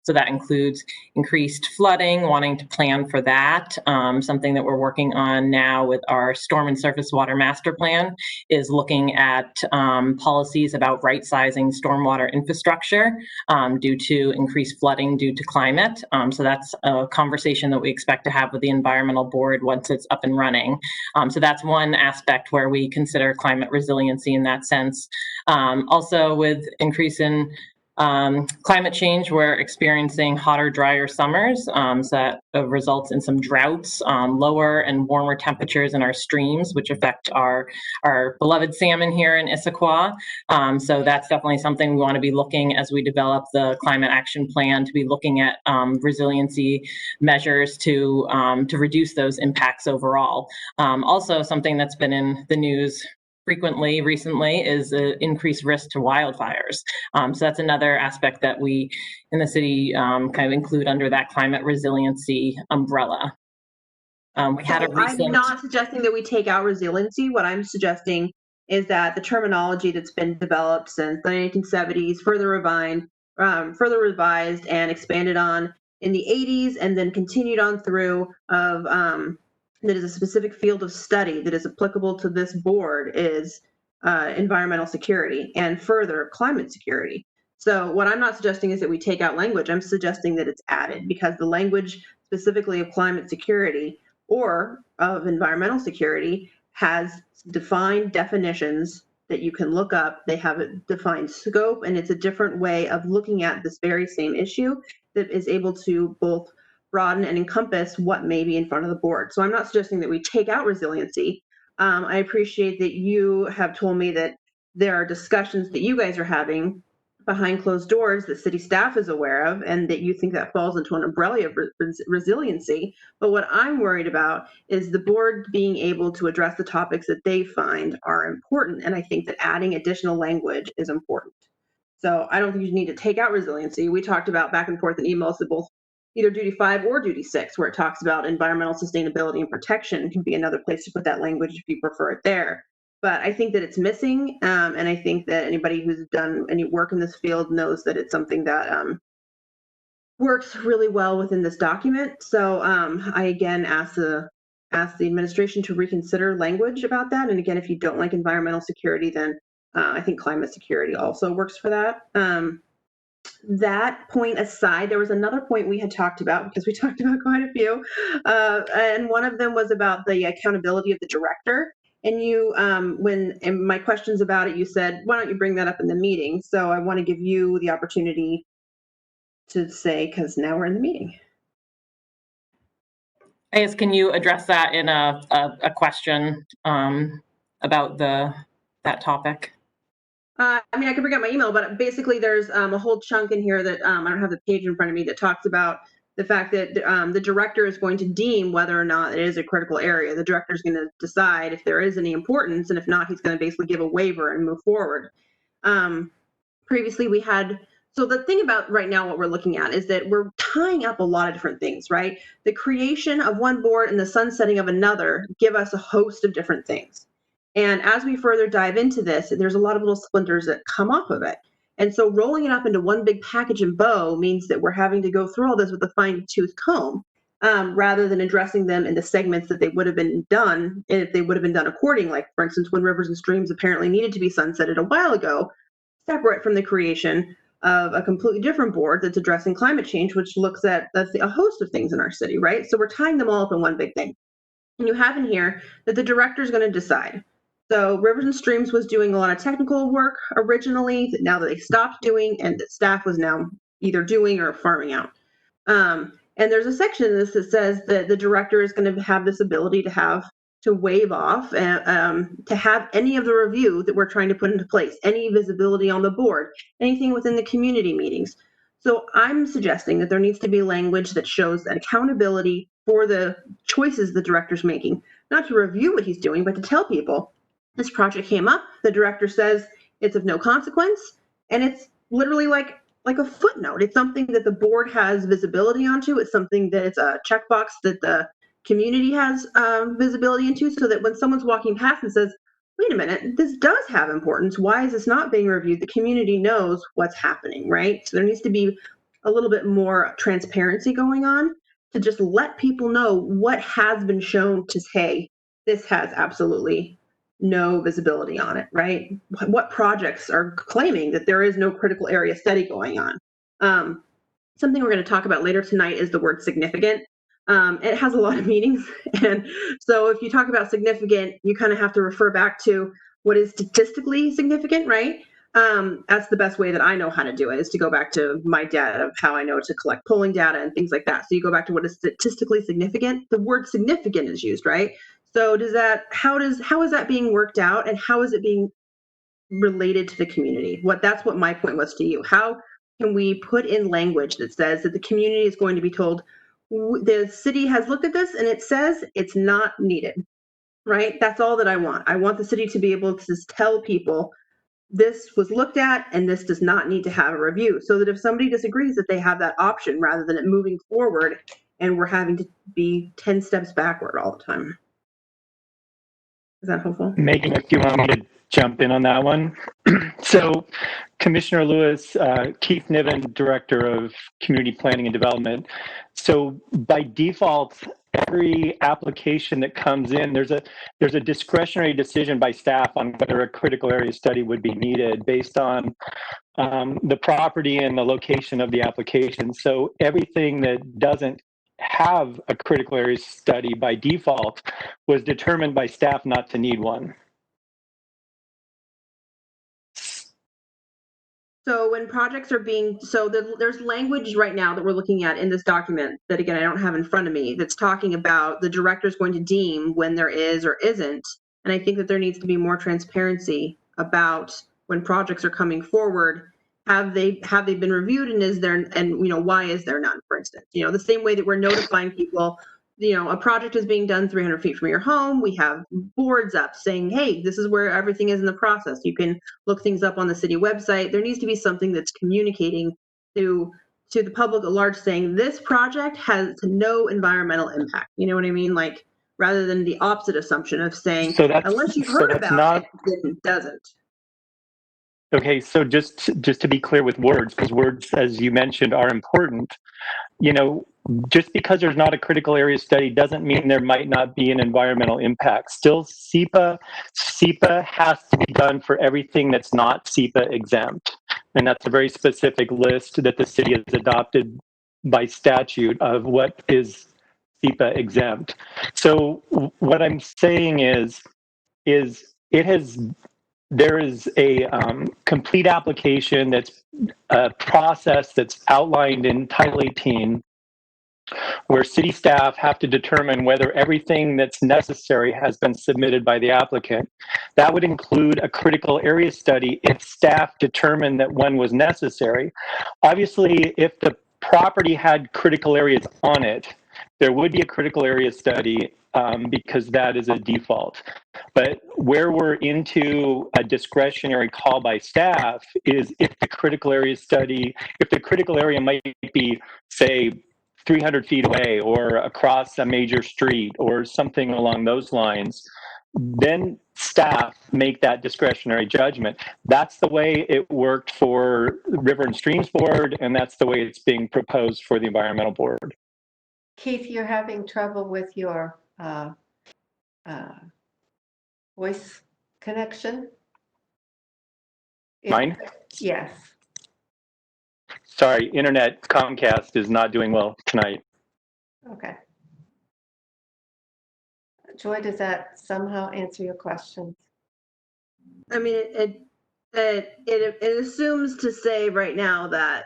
So that includes increased flooding, wanting to plan for that. Something that we're working on now with our Storm and Surface Water Master Plan is looking at policies about right-sizing stormwater infrastructure due to increased flooding due to climate. So that's a conversation that we expect to have with the Environmental Board once it's up and running. So that's one aspect where we consider climate resiliency in that sense. Also, with increase in climate change, we're experiencing hotter, drier summers, so that results in some droughts, lower and warmer temperatures in our streams, which affect our beloved salmon here in Issaquah. So that's definitely something we want to be looking as we develop the climate action plan, to be looking at resiliency measures to reduce those impacts overall. Also, something that's been in the news frequently recently is increased risk to wildfires. So that's another aspect that we in the city kind of include under that climate resiliency umbrella. We had a recent... I'm not suggesting that we take out resiliency. What I'm suggesting is that the terminology that's been developed since the 1970s, further revised and expanded on in the 80s, and then continued on through of that is a specific field of study that is applicable to this board is environmental security and further climate security. So what I'm not suggesting is that we take out language. I'm suggesting that it's added, because the language specifically of climate security or of environmental security has defined definitions that you can look up. They have a defined scope, and it's a different way of looking at this very same issue that is able to both broaden and encompass what may be in front of the board. So I'm not suggesting that we take out resiliency. I appreciate that you have told me that there are discussions that you guys are having behind closed doors that city staff is aware of, and that you think that falls into an umbrella of resiliency. But what I'm worried about is the board being able to address the topics that they find are important. And I think that adding additional language is important. So I don't think you need to take out resiliency. We talked about back and forth in emails that both either duty 5 or duty 6, where it talks about environmental sustainability and protection, can be another place to put that language if you prefer it there. But I think that it's missing, and I think that anybody who's done any work in this field knows that it's something that works really well within this document. So I again ask the administration to reconsider language about that. And again, if you don't like environmental security, then I think climate security also works for that. That point aside, there was another point we had talked about, because we talked about quite a few, and one of them was about the accountability of the director. And you, when in my questions about it, you said, why don't you bring that up in the meeting? So I want to give you the opportunity to say, because now we're in the meeting. I guess, can you address that in a question about that topic? I mean, I can bring up my email, but basically there's a whole chunk in here that I don't have the page in front of me that talks about the fact that the director is going to deem whether or not it is a critical area. The director is going to decide if there is any importance, and if not, he's going to basically give a waiver and move forward. Previously, we had, so the thing about right now what we're looking at is that we're tying up a lot of different things, right? The creation of one board and the sunsetting of another give us a host of different things. And as we further dive into this, there's a lot of little splinters that come off of it. And so rolling it up into one big package and bow means that we're having to go through all this with a fine-tooth comb, rather than addressing them in the segments that they would have been done if they would have been done according. Like, for instance, when rivers and streams apparently needed to be sunsetted a while ago, separate from the creation of a completely different board that's addressing climate change, which looks at a host of things in our city, right? So we're tying them all up in one big thing. And you have in here that the director is going to decide. So Rivers and Streams was doing a lot of technical work originally, that now that they stopped doing, and that staff was now either doing or farming out. And there's a section in this that says that the director is going to have this ability to waive off and to have any of the review that we're trying to put into place, any visibility on the board, anything within the community meetings. So I'm suggesting that there needs to be language that shows that accountability for the choices the director's making, not to review what he's doing, but to tell people, this project came up, the director says it's of no consequence, and it's literally like a footnote. It's something that the board has visibility onto. It's something that it's a checkbox that the community has visibility into, so that when someone's walking past and says, wait a minute, this does have importance, why is this not being reviewed? The community knows what's happening, right? So there needs to be a little bit more transparency going on to just let people know what has been shown to say, this has absolutely no visibility on it, right? What projects are claiming that there is no critical area study going on? Something we're going to talk about later tonight is the word significant. It has a lot of meanings. And so if you talk about significant, you kind of have to refer back to what is statistically significant, right? That's the best way that I know how to do it, is to go back to my data of how I know to collect polling data and things like that. So you go back to what is statistically significant. The word significant is used, right? So how is that being worked out, and how is it being related to the community? That's what my point was to you. How can we put in language that says that the community is going to be told, the city has looked at this and it says it's not needed, right? That's all that I want. I want the city to be able to tell people this was looked at and this does not need to have a review, so that if somebody disagrees, that they have that option, rather than it moving forward and we're having to be 10 steps backward all the time. Is that helpful? Megan, if you want me to jump in on that one. So Commissioner Lewis, Keith Niven, Director of Community Planning and Development. So by default, every application that comes in, there's a discretionary decision by staff on whether a critical area study would be needed based on the property and the location of the application. So everything that doesn't have a critical area study by default was determined by staff not to need one. So when projects are there's language right now that we're looking at in this document that, again, I don't have in front of me, that's talking about the director's going to deem when there is or isn't. And I think that there needs to be more transparency about when projects are coming forward. Have they been reviewed, and why is there none, for instance? The same way that we're notifying people, a project is being done 300 feet from your home. We have boards up saying, hey, this is where everything is in the process. You can look things up on the city website. There needs to be something that's communicating to the public at large, saying this project has no environmental impact. You know what I mean? Like, rather than the opposite assumption of saying, unless you've heard about it, it doesn't. Okay, so just to be clear with words, because words, as you mentioned, are important. you know, just because there's not a critical area study doesn't mean there might not be an environmental impact. Still, SEPA has to be done for everything that's not SEPA exempt. And that's a very specific list that the city has adopted by statute of what is SEPA exempt. So what I'm saying is there is a complete application that's a process that's outlined in Title 18 where city staff have to determine whether everything that's necessary has been submitted by the applicant. That would include a critical area study if staff determined that one was necessary. Obviously, if the property had critical areas on it, there would be a critical area study because that is a default. But where we're into a discretionary call by staff is if the critical area might be, say, 300 feet away or across a major street or something along those lines, then staff make that discretionary judgment. That's the way it worked for the River and Streams Board, and that's the way it's being proposed for the Environmental Board. Keith, you're having trouble with your voice connection? Mine? Yes. Sorry, internet Comcast is not doing well tonight. Okay. Joy, does that somehow answer your question? I mean, it assumes to say right now that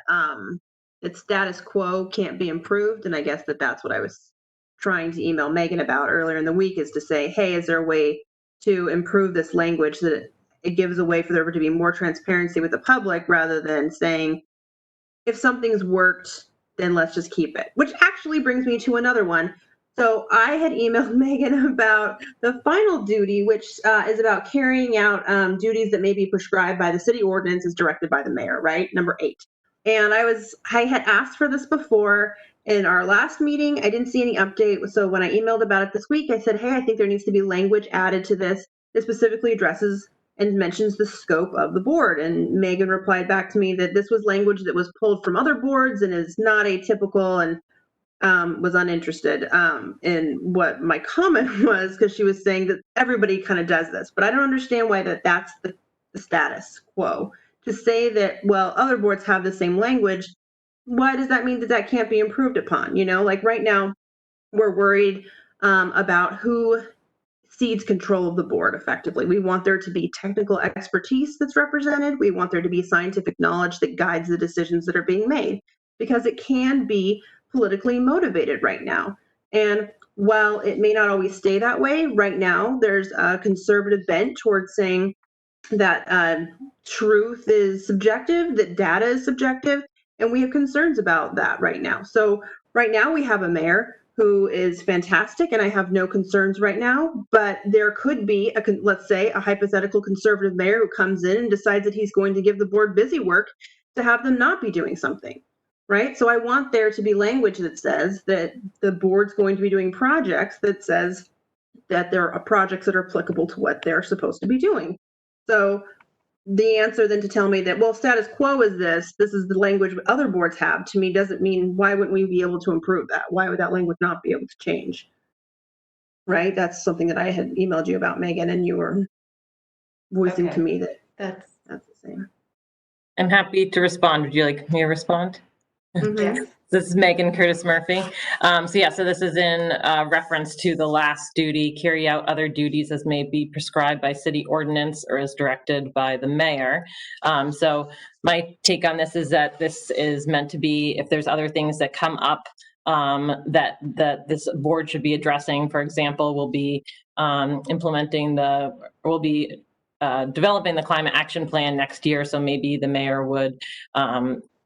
its status quo can't be improved, and I guess that's what I was trying to email Megan about earlier in the week, is to say, hey, is there a way to improve this language so that it gives a way for there to be more transparency with the public rather than saying, if something's worked, then let's just keep it. Which actually brings me to another one. So I had emailed Megan about the final duty, which is about carrying out duties that may be prescribed by the city ordinance as directed by the mayor, right? Number 8. And I had asked for this before in our last meeting. I didn't see any update. So when I emailed about it this week, I said, hey, I think there needs to be language added to this that specifically addresses and mentions the scope of the board. And Megan replied back to me that this was language that was pulled from other boards and is not atypical, and was uninterested in what my comment was, because she was saying that everybody kind of does this. But I don't understand why that's the status quo. To say that, well, other boards have the same language, why does that mean that can't be improved upon? You know, like right now, we're worried about who cedes control of the board effectively. We want there to be technical expertise that's represented. We want there to be scientific knowledge that guides the decisions that are being made, because it can be politically motivated right now. And while it may not always stay that way, right now there's a conservative bent towards saying that truth is subjective, that data is subjective, and we have concerns about that right now. So right now we have a mayor who is fantastic, and I have no concerns right now, but there could be, let's say, a hypothetical conservative mayor who comes in and decides that he's going to give the board busy work to have them not be doing something, right? So I want there to be language that says that the board's going to be doing projects that says that there are projects that are applicable to what they're supposed to be doing. So the answer then to tell me that, well, status quo is this is the language other boards have, to me doesn't mean, why wouldn't we be able to improve that? Why would that language not be able to change? Right? That's something that I had emailed you about, Megan, and you were voicing to me that that's the same. I'm happy to respond. Would you like me to respond? Yes. This is Megan Curtis Murphy. So this is in reference to the last duty: carry out other duties as may be prescribed by city ordinance or as directed by the mayor. So my take on this is that this is meant to be, if there's other things that come up that this board should be addressing. For example, we'll be developing the climate action plan next year. So maybe the mayor would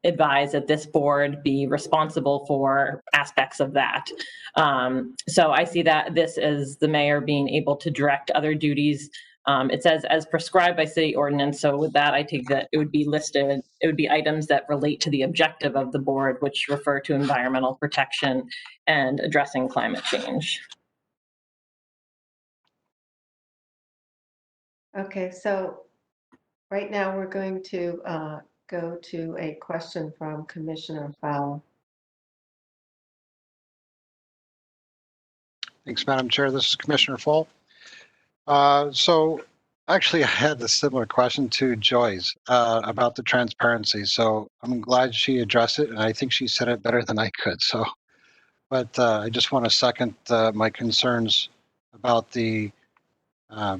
advise that this board be responsible for aspects of that. So I see that this as the mayor being able to direct other duties. It says as prescribed by city ordinance. So with that, I take that it would be listed, it would be items that relate to the objective of the board, which refer to environmental protection and addressing climate change. Okay, so right now we're going to go to a question from Commissioner Fowle. Thanks, Madam Chair. This is Commissioner Fall. So actually, I had a similar question to Joy's about the transparency. So I'm glad she addressed it, and I think she said it better than I could. So, but I just want to second my concerns about the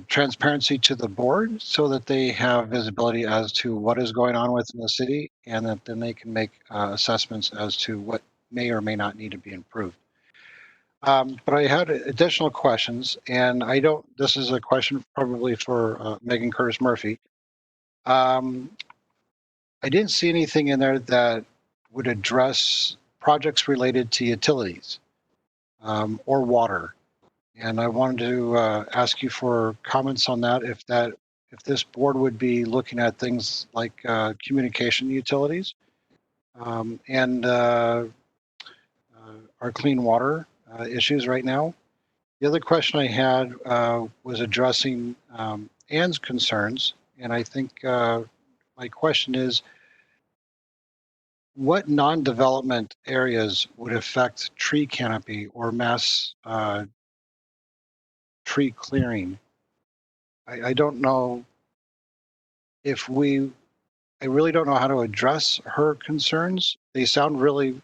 transparency to the board so that they have visibility as to what is going on within the city, and that then they can make assessments as to what may or may not need to be improved. But I had additional questions, and this is a question probably for Megan Curtis Murphy. I didn't see anything in there that would address projects related to utilities or water. And I wanted to ask you for comments on that, if this board would be looking at things like communication utilities and our clean water issues right now. The other question I had was addressing Ann's concerns, and I think my question is, what non-development areas would affect tree canopy or mass tree clearing? I don't know if I really don't know how to address her concerns. They sound really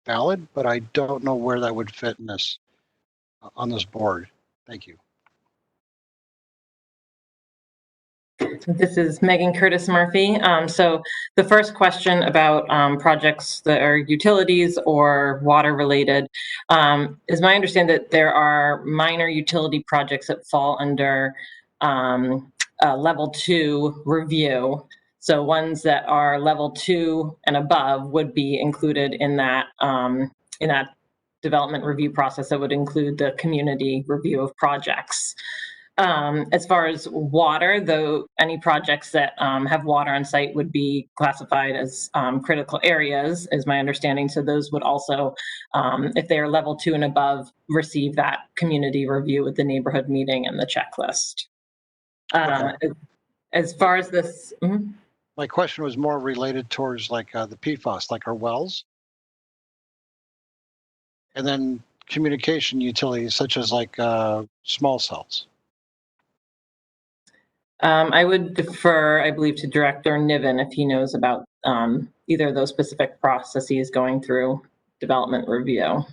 valid, but I don't know where that would fit in this on this board. Thank you. This is Megan Curtis Murphy. So the first question about projects that are utilities or water related is my understanding that there are minor utility projects that fall under level 2 review. So ones that are level 2 and above would be included in that development review process that would include the community review of projects. As far as water, though, any projects that have water on site would be classified as critical areas, is my understanding. So those would also, if they are level 2 and above, receive that community review with the neighborhood meeting and the checklist. Okay. As far as this, My question was more related towards like the PFAS, like our wells, and then communication utilities such as like small cells. I would defer, I believe, to Director Niven if he knows about either of those specific processes going through development review.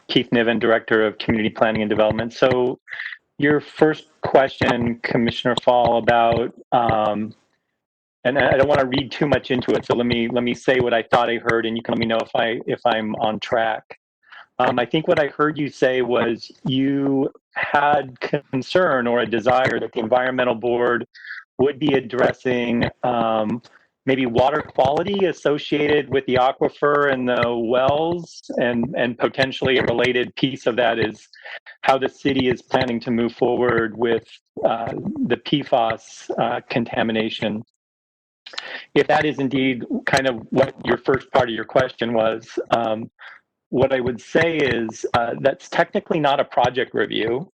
Keith Niven, Director of Community Planning and Development. So your first question, Commissioner Fall, about, and I don't want to read too much into it, so let me say what I thought I heard, and you can let me know if I'm on track. I think what I heard you say was you had concern or a desire that the environmental board would be addressing maybe water quality associated with the aquifer and the wells, and potentially a related piece of that is how the city is planning to move forward with the PFAS contamination. If that is indeed kind of what your first part of your question was, what I would say is that's technically not a project review.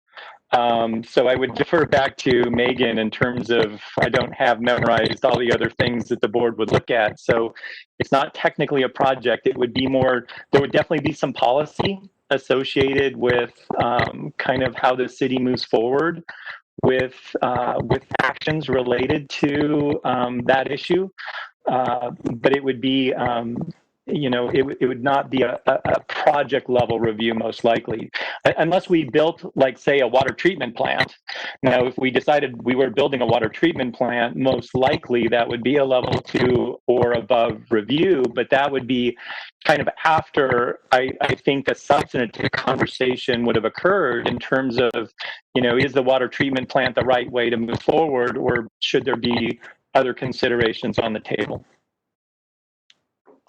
So I would defer back to Megan in terms of, I don't have memorized all the other things that the board would look at. So it's not technically a project. It would be more, there would definitely be some policy associated with kind of how the city moves forward with actions related to that issue. But it would be, it would not be a project level review, most likely, unless we built, like, say, a water treatment plant. Now, if we decided we were building a water treatment plant, most likely that would be a level 2 or above review, but that would be kind of after I think a substantive conversation would have occurred in terms of, is the water treatment plant the right way to move forward, or should there be other considerations on the table?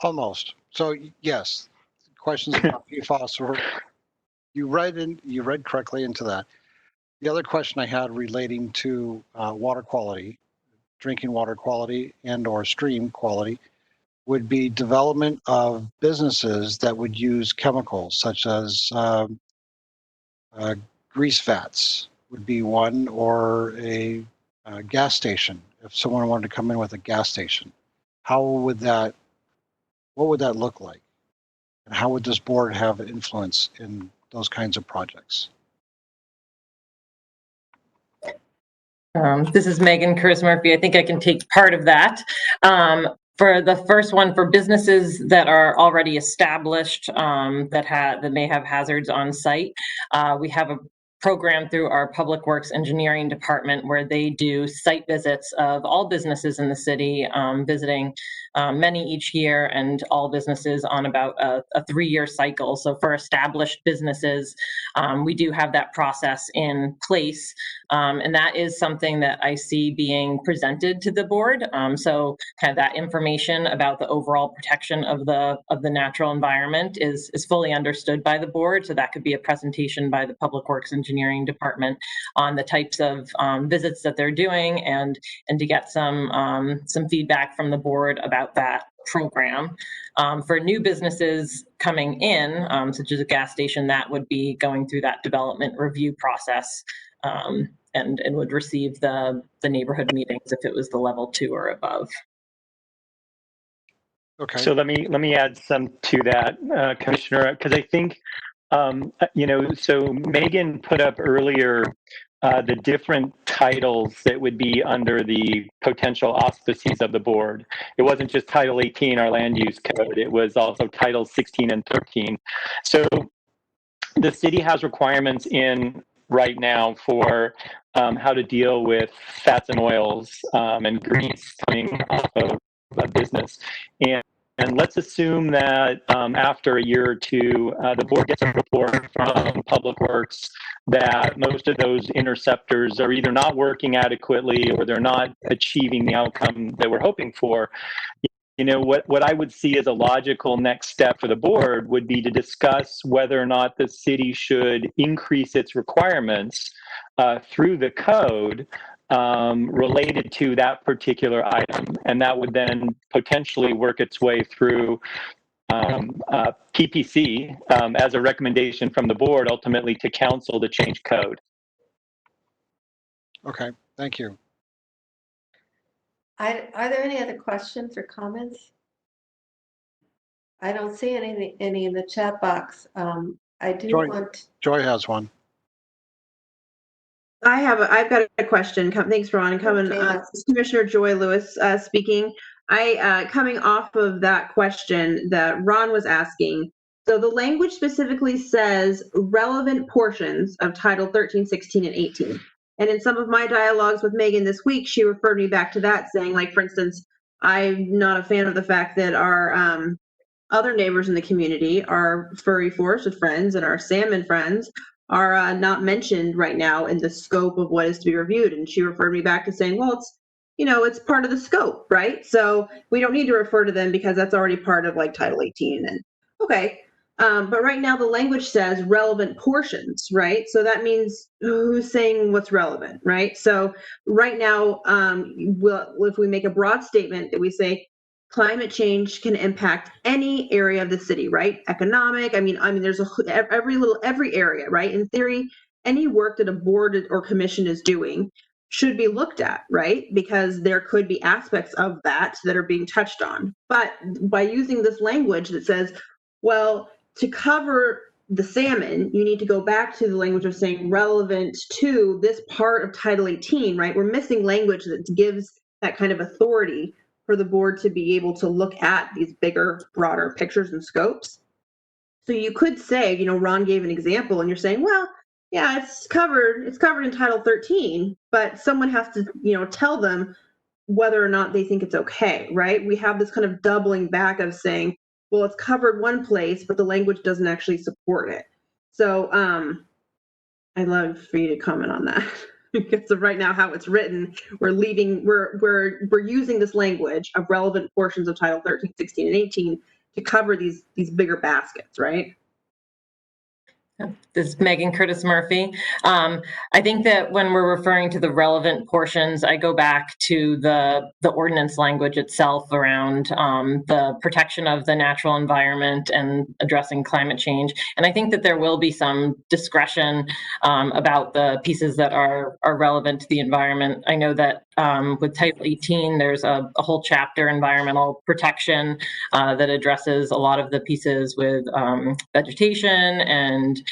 Almost. So yes, questions about PFAS were, you read correctly into that. The other question I had relating to water quality, drinking water quality and or stream quality, would be development of businesses that would use chemicals such as grease fats would be one, or a gas station. If someone wanted to come in with a gas station, how would that what would that look like? And how would this board have influence in those kinds of projects? This is Megan Curtis Murphy. I think I can take part of that. For the first one, for businesses that are already established, that may have hazards on site, we have a program through our Public Works Engineering Department where they do site visits of all businesses in the city, visiting many each year, and all businesses on about a 3-year cycle. So for established businesses, we do have that process in place, and that is something that I see being presented to the board. So kind of that information about the overall protection of the natural environment is fully understood by the board. So that could be a presentation by the Public Works Engineering Department on the types of visits that they're doing, and to get some feedback from the board about that program. For new businesses coming in, such as a gas station, that would be going through that development review process, and would receive the neighborhood meetings if it was the level 2 or above. Okay. So let me add some to that, Commissioner, because I think, so Megan put up earlier the different titles that would be under the potential auspices of the board. It wasn't just Title 18, our land use code, it was also Titles 16 and 13. So the city has requirements in right now for how to deal with fats and oils and grease coming off of a business. And let's assume that after a year or two, the board gets a report from Public Works that most of those interceptors are either not working adequately or they're not achieving the outcome that we're hoping for. You know, what I would see as a logical next step for the board would be to discuss whether or not the city should increase its requirements through the code related to that particular item. And that would then potentially work its way through PPC as a recommendation from the board, ultimately to council to change code. Okay, thank you. Are there any other questions or comments? I don't see any in the chat box. I do want. Joy has one. I've got a question. Thanks, Ron. Commissioner Joy Lewis speaking. Coming off of that question that Ron was asking. So the language specifically says relevant portions of Title 13, 16, and 18. And in some of my dialogues with Megan this week, she referred me back to that, saying, like, for instance, I'm not a fan of the fact that our other neighbors in the community, our furry forested friends and our salmon friends, are not mentioned right now in the scope of what is to be reviewed. And she referred me back to saying, well, it's part of the scope, right? So we don't need to refer to them because that's already part of like Title 18. And okay. But right now the language says relevant portions, right? So that means who's saying what's relevant, right? So right now, if we make a broad statement that we say climate change can impact any area of the city, right? Economic, I mean, there's every area, right? In theory, any work that a board or commission is doing should be looked at, right? Because there could be aspects of that are being touched on. But by using this language that says, well, to cover the salmon, you need to go back to the language of saying relevant to this part of Title 18, right? We're missing language that gives that kind of authority for the board to be able to look at these bigger, broader pictures and scopes. So you could say, Ron gave an example and you're saying, well, yeah, it's covered in Title 13, but someone has to, tell them whether or not they think it's okay, right? We have this kind of doubling back of saying, well, it's covered one place, but the language doesn't actually support it. So I'd love for you to comment on that. Because of right now how it's written, we're using this language of relevant portions of Title 13, 16, and 18 to cover these bigger baskets, right? This is Megan Curtis Murphy. I think that when we're referring to the relevant portions, I go back to the ordinance language itself around the protection of the natural environment and addressing climate change. And I think that there will be some discretion about the pieces that are relevant to the environment. I know that with Title 18, there's a whole chapter, environmental protection, that addresses a lot of the pieces with vegetation and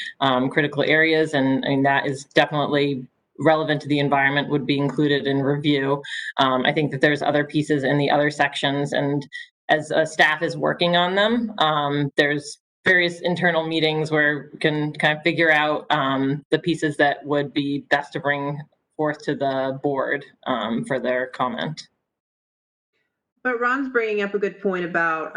critical areas, and that is definitely relevant to the environment, would be included in review. I think that there's other pieces in the other sections, and as staff is working on them, there's various internal meetings where we can kind of figure out the pieces that would be best to bring forth to the board for their comment. But Ron's bringing up a good point about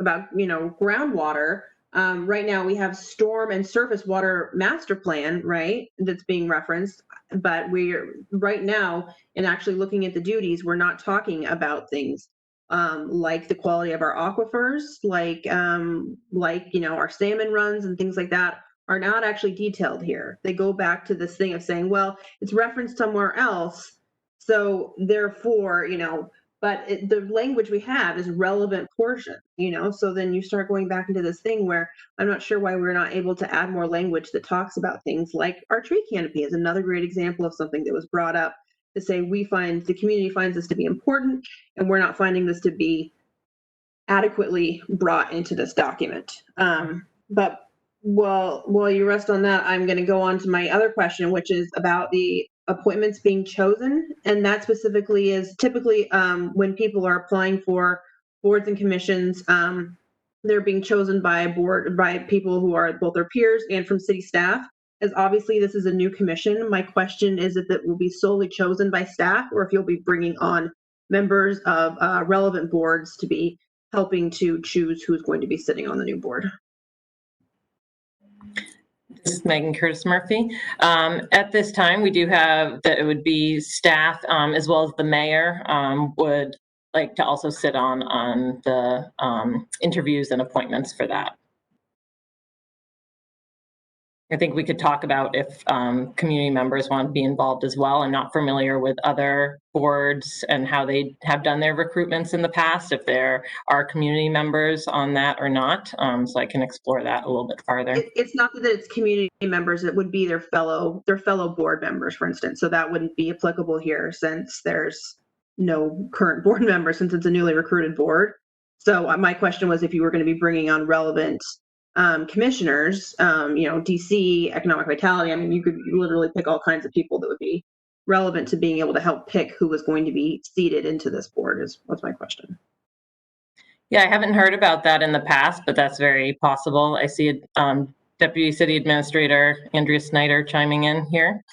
groundwater. Right now we have storm and surface water master plan, right? That's being referenced, but we're right now in actually looking at the duties, we're not talking about things like the quality of our aquifers, like our salmon runs and things like that are not actually detailed here. They go back to this thing of saying, well, it's referenced somewhere else, so therefore, but the language we have is relevant portion, so then you start going back into this thing where I'm not sure why we're not able to add more language that talks about things like our tree canopy is another great example of something that was brought up to say the community finds this to be important and we're not finding this to be adequately brought into this document. But while you rest on that, I'm going to go on to my other question, which is about the appointments being chosen. And that specifically is typically when people are applying for boards and commissions, they're being chosen by people who are both their peers and from city staff. As obviously this is a new commission, my question is if it will be solely chosen by staff or if you'll be bringing on members of relevant boards to be helping to choose who's going to be sitting on the new board. This is Megan Curtis Murphy. At this time, we do have that it would be staff as well as the mayor would like to also sit on the interviews and appointments for that. I think we could talk about if community members want to be involved as well. I'm not familiar with other boards and how they have done their recruitments in the past, if there are community members on that or not. So I can explore that a little bit farther. It's not that it's community members, it would be their fellow board members, for instance. So that wouldn't be applicable here since there's no current board member, since it's a newly recruited board. So my question was if you were going to be bringing on relevant commissioners, DC, economic vitality. I mean, you could literally pick all kinds of people that would be relevant to being able to help pick who was going to be seated into this board was my question. Yeah, I haven't heard about that in the past, but that's very possible. I see Deputy City Administrator Andrea Snyder chiming in here.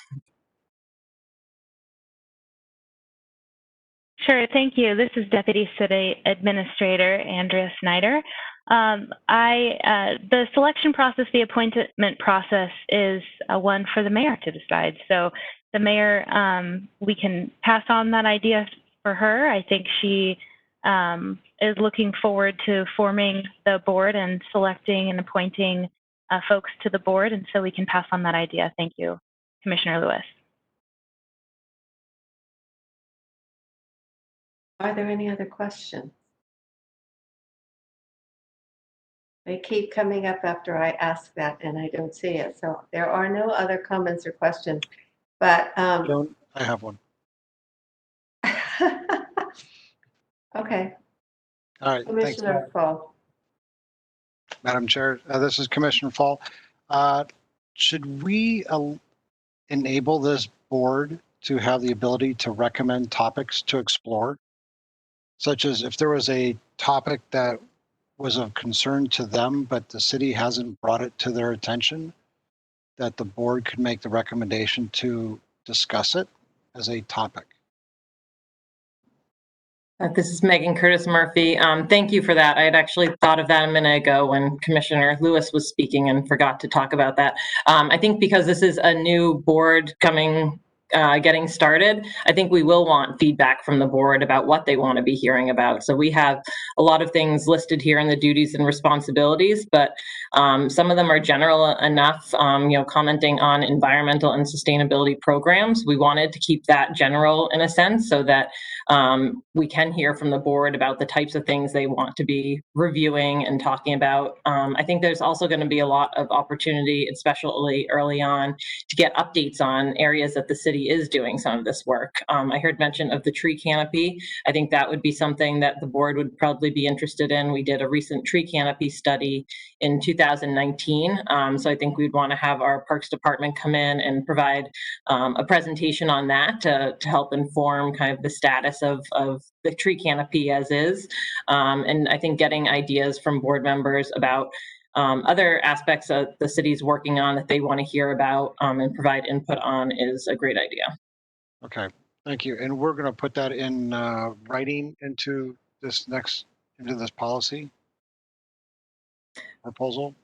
Sure, thank you. This is Deputy City Administrator Andrea Snyder. The selection process, the appointment process is one for the mayor to decide. So the mayor, we can pass on that idea for her. I think she is looking forward to forming the board and selecting and appointing folks to the board. And so we can pass on that idea. Thank you, Commissioner Lewis. Are there any other questions? They keep coming up after I ask that and I don't see it. So there are no other comments or questions, but Joan, I have one. Okay. All right. Commissioner Fall. Madam Chair, this is Commissioner Fall. Should we enable this board to have the ability to recommend topics to explore? Such as if there was a topic that was of concern to them, but the city hasn't brought it to their attention, that the board could make the recommendation to discuss it as a topic. This is Megan Curtis Murphy. Thank you for that. I had actually thought of that a minute ago when Commissioner Lewis was speaking and forgot to talk about that. I think because this is a new board getting started, I think we will want feedback from the board about what they want to be hearing about. So we have a lot of things listed here in the duties and responsibilities, but some of them are general enough, commenting on environmental and sustainability programs. We wanted to keep that general in a sense so that we can hear from the board about the types of things they want to be reviewing and talking about. I think there's also going to be a lot of opportunity, especially early on, to get updates on areas that the city city is doing some of this work. I heard mention of the tree canopy. I think that would be something that the board would probably be interested in. We did a recent tree canopy study in 2019. So I think we'd want to have our Parks Department come in and provide a presentation on that to help inform kind of the status of the tree canopy as is. And I think getting ideas from board members about other aspects that the city's working on that they want to hear about and provide input on is a great idea. Okay, thank you. And we're going to put that in writing into this policy proposal.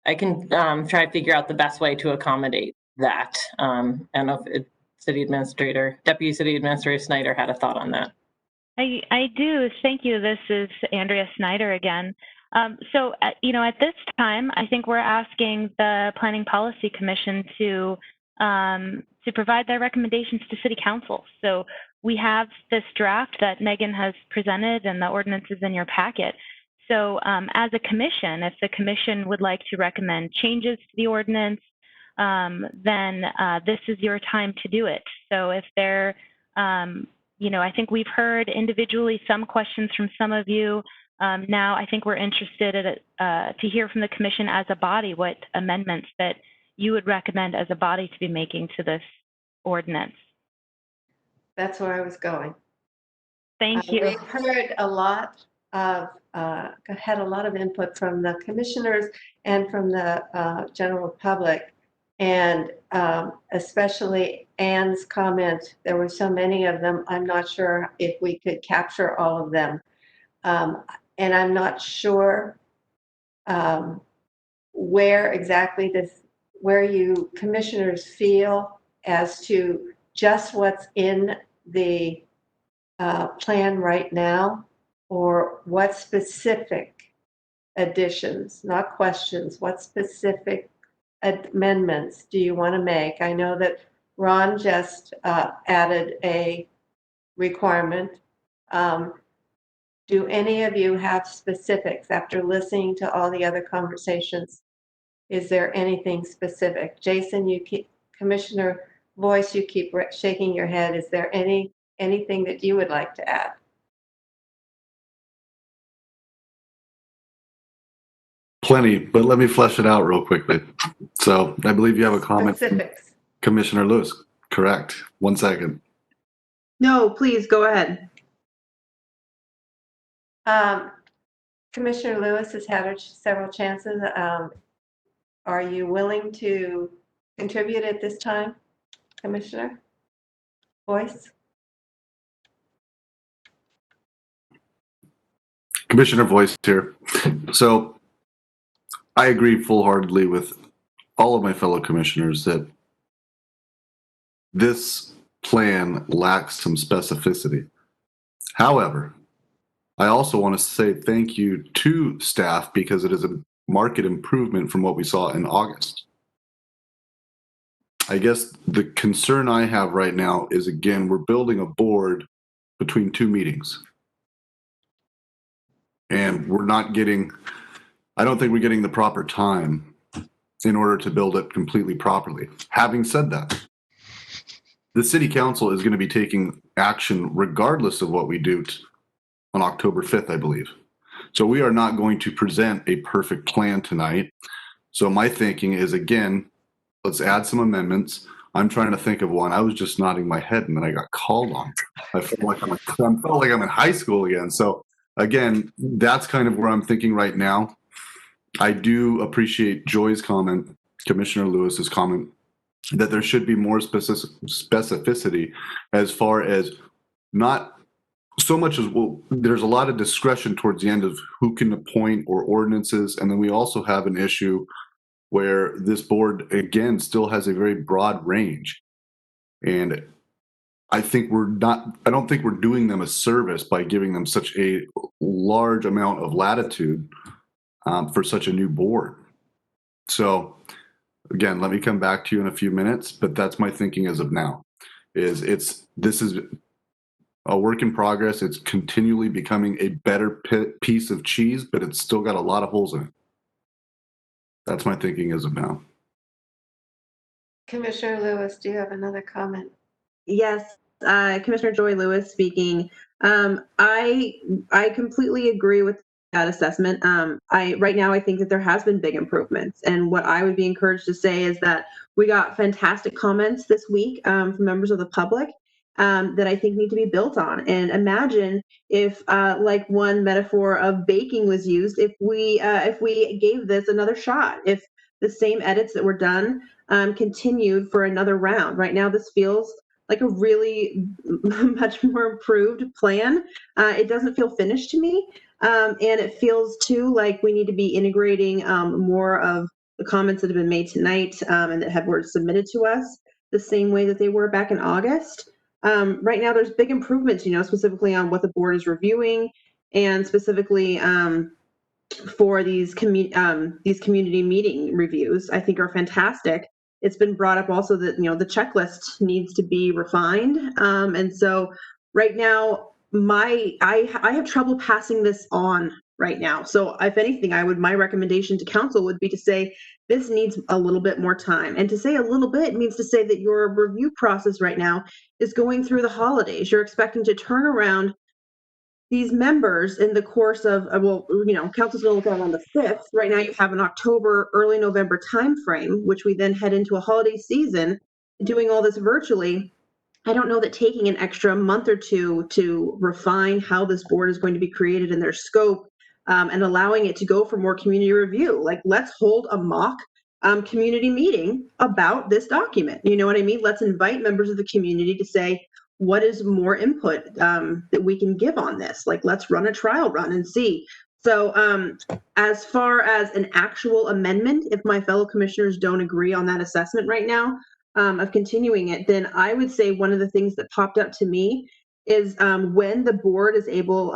I can try to figure out the best way to accommodate that. I don't know if Deputy City Administrator Snyder had a thought on that. I do. Thank you. This is Andrea Snyder again. So, at this time, I think we're asking the Planning Policy Commission to provide their recommendations to City Council. So we have this draft that Megan has presented, and the ordinance is in your packet. So as a commission, if the commission would like to recommend changes to the ordinance, then this is your time to do it. So if there, I think we've heard individually some questions from some of you. Now I think we're interested to hear from the commission as a body what amendments that you would recommend as a body to be making to this ordinance. That's where I was going. Thank you. We've heard a lot of, had a lot of input from the commissioners and from the general public, and especially Anne's comment. There were so many of them. I'm not sure if we could capture all of them. And I'm not sure where exactly where you commissioners feel as to just what's in the plan right now, or what specific additions, not questions, what specific amendments do you want to make? I know that Ron just added a requirement. Do any of you have specifics after listening to all the other conversations? Is there anything specific? Jason, Commissioner Voice, you keep shaking your head. Is there anything that you would like to add? Plenty, but let me flesh it out real quickly. So I believe you have a comment from Specifics. Commissioner Lewis. Correct. 1 second. No, please go ahead. Commissioner Lewis has had several chances. Are you willing to contribute at this time, Commissioner Voice? Commissioner Voice here. So I agree full-heartedly with all of my fellow commissioners that this plan lacks some specificity. However, I also want to say thank you to staff because it is a marked improvement from what we saw in August. I guess the concern I have right now is, again, we're building a board between two meetings. And we're not getting, I don't think we're getting the proper time in order to build it completely properly. Having said that, the city council is going to be taking action regardless of what we do on October 5th, I believe. So we are not going to present a perfect plan tonight. So my thinking is, again, let's add some amendments. I'm trying to think of one. I was just nodding my head and then I got called on. I felt like I'm in high school again. So again, that's kind of where I'm thinking right now. I do appreciate Joy's comment, Commissioner Lewis's comment, that there should be more specificity as far as not so much as, well, there's a lot of discretion towards the end of who can appoint or ordinances. And then we also have an issue where this board, again, still has a very broad range. And I don't think we're doing them a service by giving them such a large amount of latitude for such a new board. So again, let me come back to you in a few minutes, but that's my thinking as of now. This is a work in progress. It's continually becoming a better piece of cheese, but it's still got a lot of holes in it. That's my thinking as of now. Commissioner Lewis, do you have another comment? Yes, Commissioner Joy Lewis speaking. I completely agree with that assessment. Right now I think that there has been big improvements, and what I would be encouraged to say is that we got fantastic comments this week from members of the public that I think need to be built on. And imagine if, like one metaphor of baking was used, if we gave this another shot, if the same edits that were done continued for another round. Right now, this feels like a really much more improved plan. It doesn't feel finished to me. And it feels too like we need to be integrating more of the comments that have been made tonight and that were submitted to us the same way that they were back in August. Right now, there's big improvements, specifically on what the board is reviewing, and specifically for these community meeting reviews, I think are fantastic. It's been brought up also that the checklist needs to be refined, and so right now I have trouble passing this on right now. So if anything, my recommendation to council would be to say this needs a little bit more time, and to say a little bit means to say that your review process right now is going through the holidays. You're expecting to turn around these members in the course of, council's going to look at on the 5th. Right now you have an October, early November timeframe, which we then head into a holiday season, doing all this virtually. I don't know that taking an extra month or two to refine how this board is going to be created in their scope and allowing it to go for more community review. Like, let's hold a mock community meeting about this document. You know what I mean? Let's invite members of the community to say, what is more input that we can give on this? Like, let's run a trial run and see. So as far as an actual amendment, if my fellow commissioners don't agree on that assessment right now of continuing it, then I would say one of the things that popped up to me is when the board is able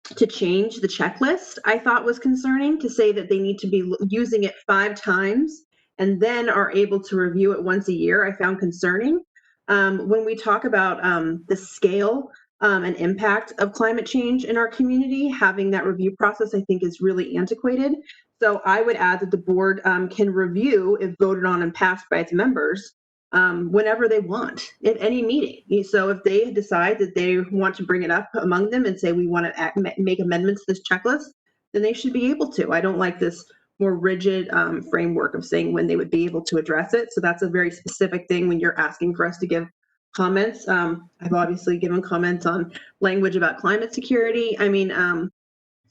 to change the checklist, I thought was concerning, to say that they need to be using it 5 times and then are able to review it once a year. I found concerning. When we talk about the scale and impact of climate change in our community, having that review process, I think, is really antiquated. So I would add that the board can review, if voted on and passed by its members, whenever they want, at any meeting. So if they decide that they want to bring it up among them and say, we want to make amendments to this checklist, then they should be able to. I don't like this more rigid framework of saying when they would be able to address it. So that's a very specific thing when you're asking for us to give comments. I've obviously given comments on language about climate security. I mean,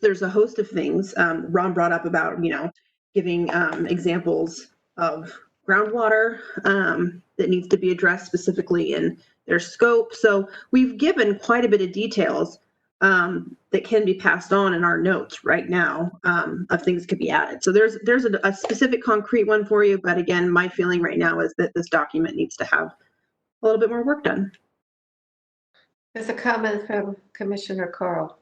there's a host of things. Ron brought up about, giving examples of groundwater that needs to be addressed specifically in their scope. So we've given quite a bit of details that can be passed on in our notes right now of things that could be added. So there's a specific concrete one for you, but again, my feeling right now is that this document needs to have a little bit more work done. There's a comment from Commissioner Carl.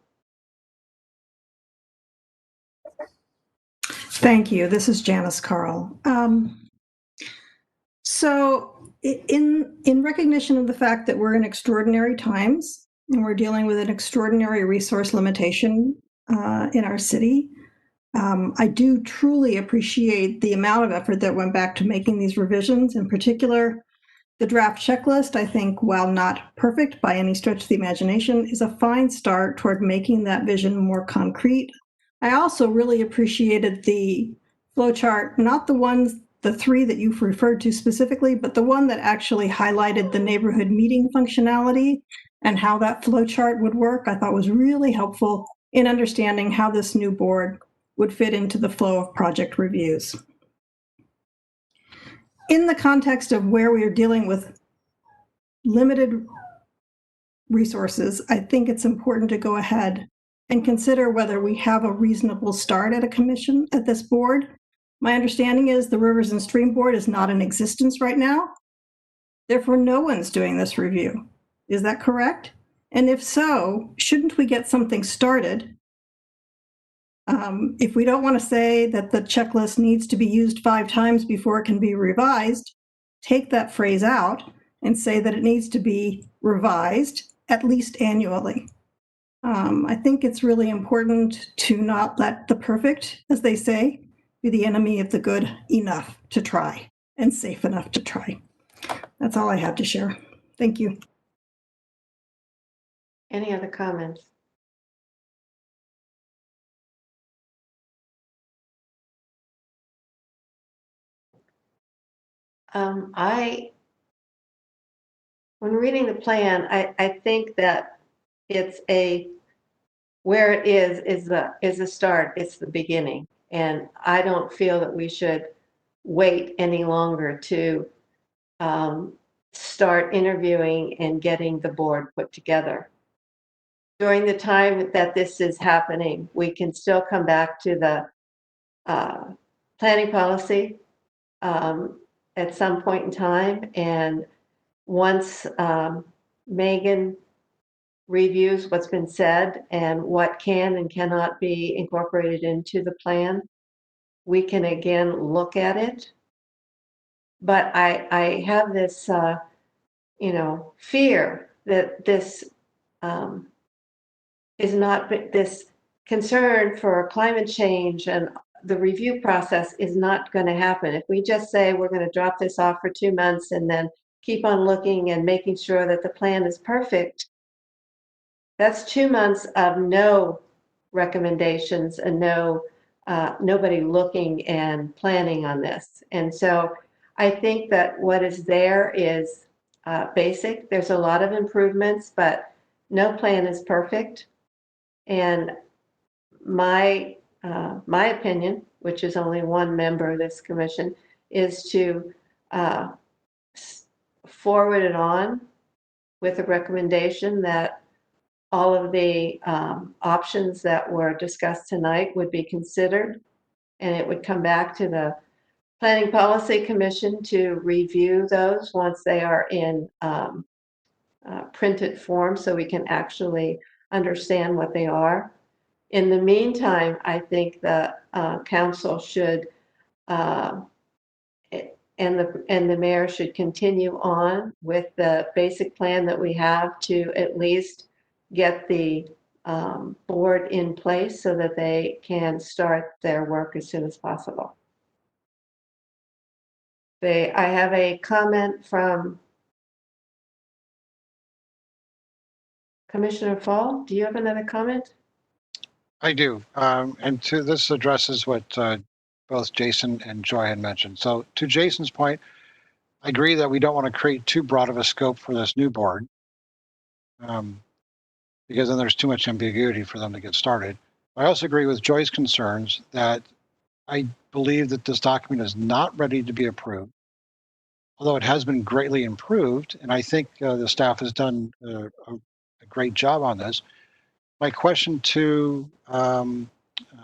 Thank you. This is Janice Carl. So in recognition of the fact that we're in extraordinary times and we're dealing with an extraordinary resource limitation in our city, I do truly appreciate the amount of effort that went back to making these revisions. In particular, the draft checklist, I think, while not perfect by any stretch of the imagination, is a fine start toward making that vision more concrete. I also really appreciated the flowchart, not the 3 that you've referred to specifically, but the one that actually highlighted the neighborhood meeting functionality and how that flowchart would work. I thought was really helpful in understanding how this new board would fit into the flow of project reviews. In the context of where we are dealing with limited resources, I think it's important to go ahead and consider whether we have a reasonable start at this board. My understanding is the Rivers and Stream Board is not in existence right now. Therefore, no one's doing this review. Is that correct? And if so, shouldn't we get something started? If we don't want to say that the checklist needs to be used 5 times before it can be revised, take that phrase out and say that it needs to be revised at least annually. I think it's really important to not let the perfect, as they say, be the enemy of the good enough to try. and safe enough to try. That's all I have to share. Thank you. Any other comments? When reading the plan, I think that it's where it is a start. It's the beginning. And I don't feel that we should wait any longer to start interviewing and getting the board put together. During the time that this is happening, we can still come back to the planning policy at some point in time. And once Megan reviews what's been said and what can and cannot be incorporated into the plan, we can again look at it. But I have this, fear that this is not, this concern for climate change and the review process is not going to happen. If we just say we're going to drop this off for 2 months and then keep on looking and making sure that the plan is perfect, that's 2 months of no recommendations and nobody looking and planning on this. And so I think that what is there is basic. There's a lot of improvements, but no plan is perfect. And my opinion, which is only one member of this commission, is to forward it on with a recommendation that all of the options that were discussed tonight would be considered, and it would come back to the Planning Policy Commission to review those once they are in printed form so we can actually understand what they are. In the meantime, I think the council should and the mayor should continue on with the basic plan that we have to at least get the board in place so that they can start their work as soon as possible. I have a comment from Commissioner Fall. Do you have another comment? I do. And this addresses what both Jason and Joy had mentioned. So to Jason's point, I agree that we don't want to create too broad of a scope for this new board because then there's too much ambiguity for them to get started. I also agree with Joy's concerns that I believe that this document is not ready to be approved, although it has been greatly improved. And I think the staff has done a great job on this. My question to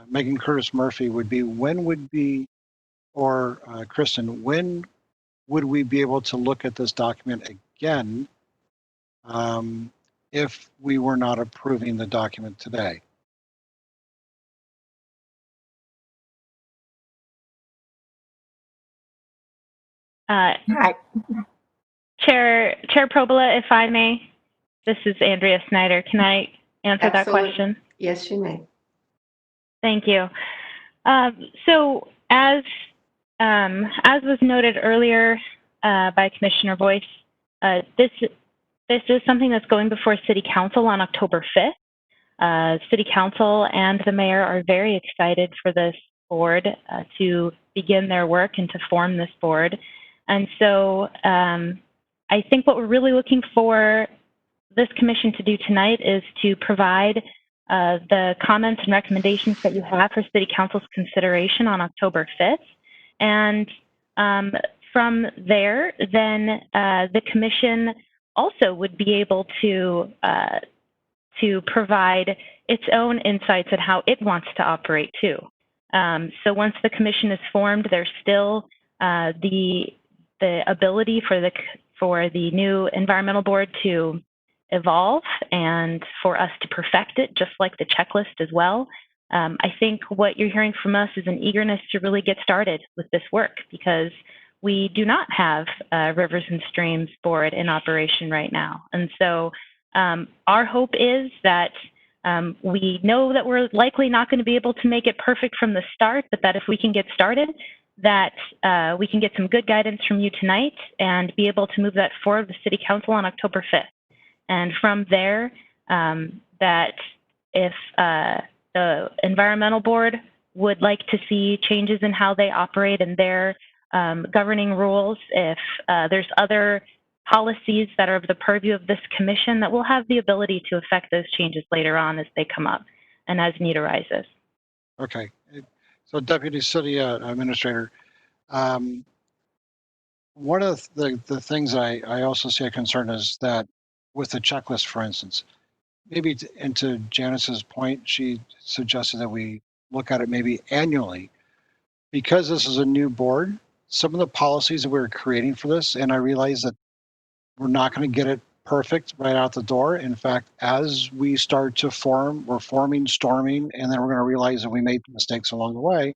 Megan Curtis Murphy would be, Kristen, when would we be able to look at this document again if we were not approving the document today? Chair Probola, if I may, this is Andrea Snyder. Can I answer that question? Yes, you may. Thank you. So as was noted earlier by Commissioner Boyce, this is something that's going before City Council on October 5th. City Council and the mayor are very excited for this board to begin their work and to form this board. And so I think what we're really looking for this commission to do tonight is to provide the comments and recommendations that you have for City Council's consideration on October 5th. And from there, then the commission also would be able to provide its own insights at how it wants to operate too. So once the commission is formed, there's still the ability for the new environmental board to evolve and for us to perfect it, just like the checklist as well. I think what you're hearing from us is an eagerness to really get started with this work because we do not have a Rivers and Streams board in operation right now. And so our hope is that we know that we're likely not going to be able to make it perfect from the start, but that if we can get started, that we can get some good guidance from you tonight and be able to move that forward to City Council on October 5th. And from there, that if the Environmental Board would like to see changes in how they operate and their governing rules, if there's other policies that are of the purview of this commission, that we'll have the ability to affect those changes later on as they come up and as need arises. Okay. So Deputy City Administrator, one of the things I also see a concern is that with the checklist, for instance, maybe and to Janice's point, she suggested that we look at it maybe annually. Because this is a new board, some of the policies that we're creating for this, and I realize that we're not going to get it perfect right out the door. In fact, as we start to form, we're forming, storming, and then we're going to realize that we made mistakes along the way.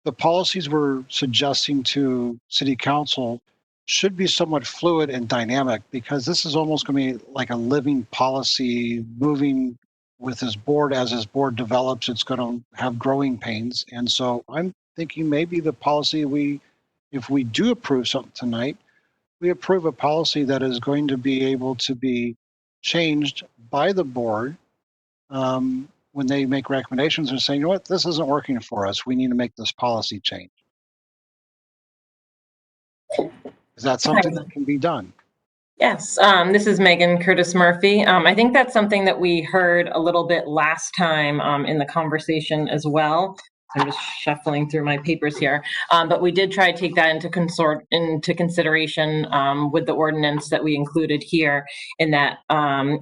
The policies we're suggesting to City Council should be somewhat fluid and dynamic, because this is almost going to be like a living policy moving with his board. As his board develops, it's going to have growing pains. And so I'm thinking maybe the policy if we do approve something tonight, we approve a policy that is going to be able to be changed by the board when they make recommendations and say, you know what, this isn't working for us. We need to make this policy change. Is that something that can be done? Yes, this is Megan Curtis Murphy. I think that's something that we heard a little bit last time in the conversation as well. I'm just shuffling through my papers here, but we did try to take that into consideration with the ordinance that we included here. In that,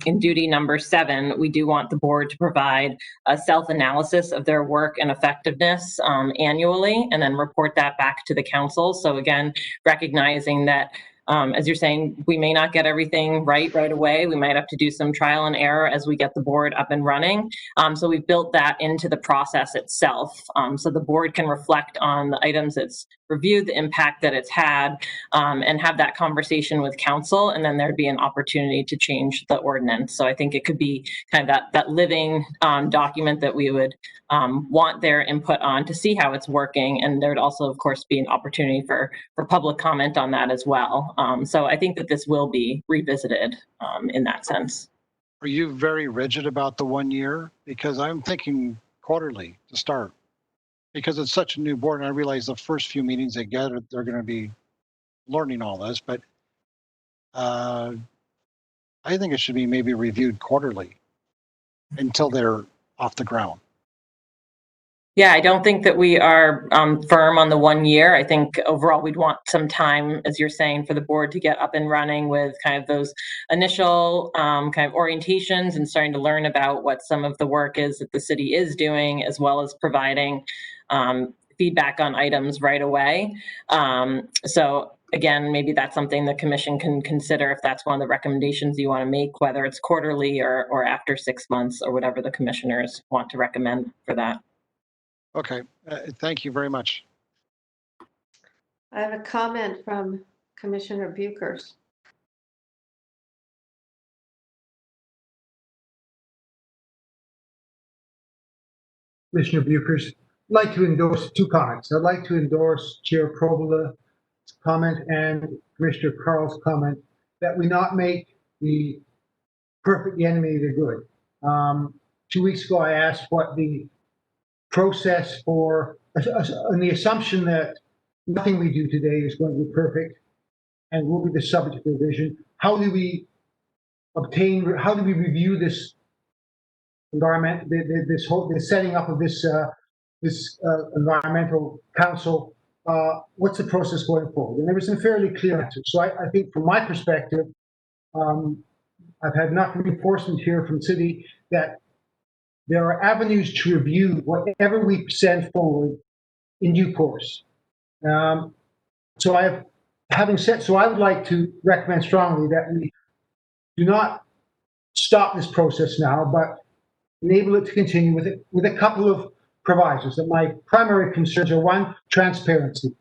in duty number 7, we do want the board to provide a self-analysis of their work and effectiveness annually, and then report that back to the council. So again, recognizing that as you're saying, we may not get everything right away. We might have to do some trial and error as we get the board up and running. So we've built that into the process itself. So the board can reflect on the items it's reviewed, the impact that it's had, and have that conversation with council. And then there'd be an opportunity to change the ordinance. So I think it could be kind of that living document that we would want their input on to see how it's working. And there'd also, of course, be an opportunity for public comment on that as well. So I think that this will be revisited in that sense. Are you very rigid about the 1 year? Because I'm thinking quarterly to start, because it's such a new board. And I realize the first few meetings they get, they're going to be learning all this, but I think it should be maybe reviewed quarterly until they're off the ground. Yeah, I don't think that we are firm on the 1 year. I think overall we'd want some time, as you're saying, for the board to get up and running with kind of those initial kind of orientations and starting to learn about what some of the work is that the city is doing, as well as providing feedback on items right away. So again, maybe that's something the commission can consider if that's one of the recommendations you want to make, whether it's quarterly or after 6 months or whatever the commissioners want to recommend for that. Okay, thank you very much. I have a comment from Commissioner Buchers. Commissioner Buchers, I'd like to endorse 2 comments. I'd like to endorse Chair Probola's comment and Commissioner Carl's comment that we not make the perfect the enemy of the good. 2 weeks ago, I asked what the process for, on the assumption that nothing we do today is going to be perfect and will be the subject of revision. How do we review this environment, the setting up of this environmental council? What's the process going forward? And there was some fairly clear answers. So I think from my perspective, I've had enough reinforcement here from City that there are avenues to review whatever we send forward in due course. So I would like to recommend strongly that we do not stop this process now, but enable it to continue with a couple of provisos. That my primary concerns are: 1, transparency.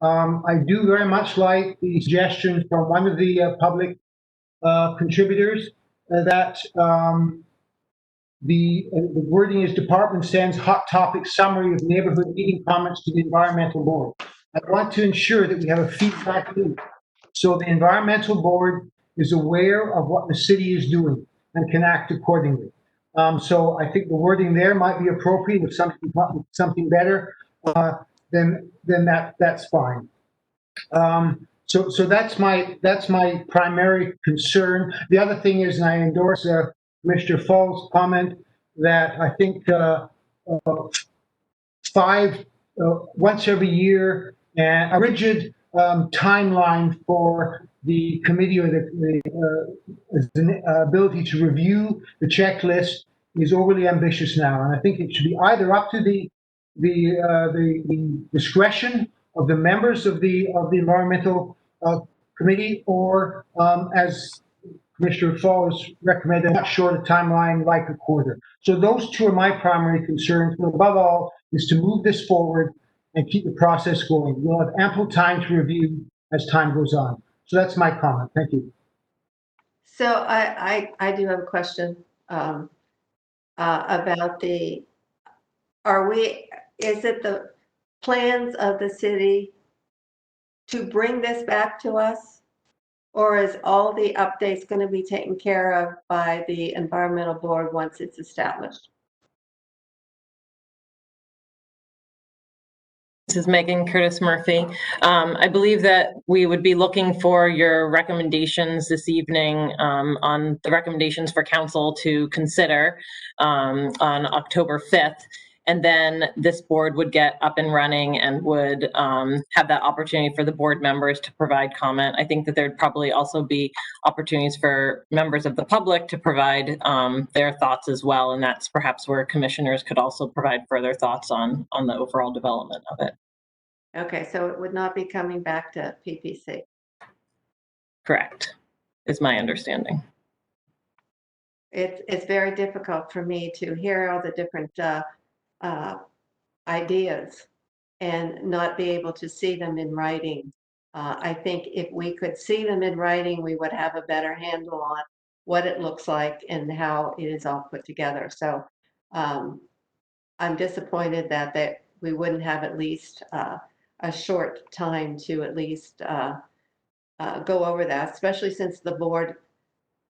I do very much like the suggestion from one of the public contributors that the wording is department sends hot topic summary of neighborhood meeting comments to the environmental board. I want to ensure that we have a feedback loop so the environmental board is aware of what the city is doing and can act accordingly. So I think the wording there might be appropriate. If something better, then that's fine. So that's my primary concern. The other thing is, and I endorse Mr. Fall's comment that I think once every year, and a rigid timeline for the committee or the ability to review the checklist is overly ambitious now, and I think it should be either up to the discretion of the members of the environmental committee, or as Commissioner Fall has recommended, not short a timeline like a quarter. So those two are my primary concerns, but above all is to move this forward and keep the process going. We'll have ample time to review as time goes on. So that's my comment. Thank you. So I do have a question about is it the plans of the city to bring this back to us? Or is all the updates going to be taken care of by the environmental board once it's established? This is Megan Curtis Murphy. I believe that we would be looking for your recommendations this evening on the recommendations for council to consider on October 5th. And then this board would get up and running and would have that opportunity for the board members to provide comment. I think that there'd probably also be opportunities for members of the public to provide their thoughts as well. And that's perhaps where commissioners could also provide further thoughts on the overall development of it. Okay, so it would not be coming back to PPC. Correct, is my understanding. It's very difficult for me to hear all the different ideas and not be able to see them in writing. I think if we could see them in writing, we would have a better handle on what it looks like and how it is all put together. So I'm disappointed that we wouldn't have at least a short time to at least go over that, especially since the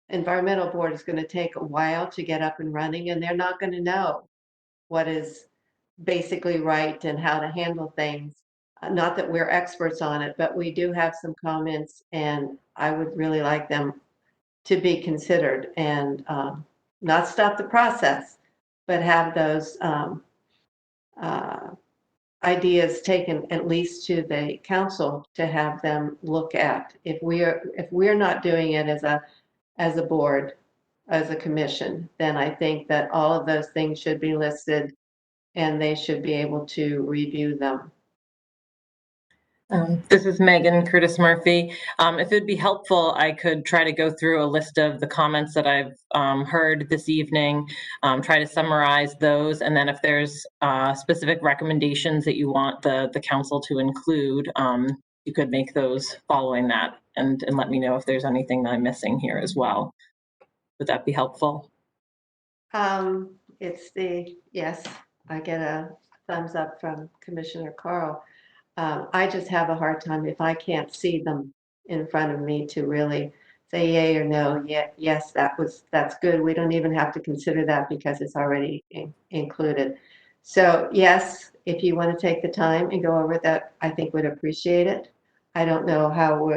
environmental board is going to take a while to get up and running, and they're not going to know what is basically right and how to handle things. Not that we're experts on it, but we do have some comments, and I would really like them to be considered and not stop the process, but have those ideas taken at least to the council to have them look at. If we're not doing it as a board, as a commission, then I think that all of those things should be listed and they should be able to review them. This is Megan Curtis Murphy. If it'd be helpful, I could try to go through a list of the comments that I've heard this evening, try to summarize those, and then if there's specific recommendations that you want the council to include, you could make those following that and let me know if there's anything that I'm missing here as well. Would that be helpful? Yes, I get a thumbs up from Commissioner Carl. I just have a hard time if I can't see them in front of me to really say yay or no. Yeah, yes, that's good. We don't even have to consider that because it's already included. So yes, if you want to take the time and go over that, I think would appreciate it. I don't know how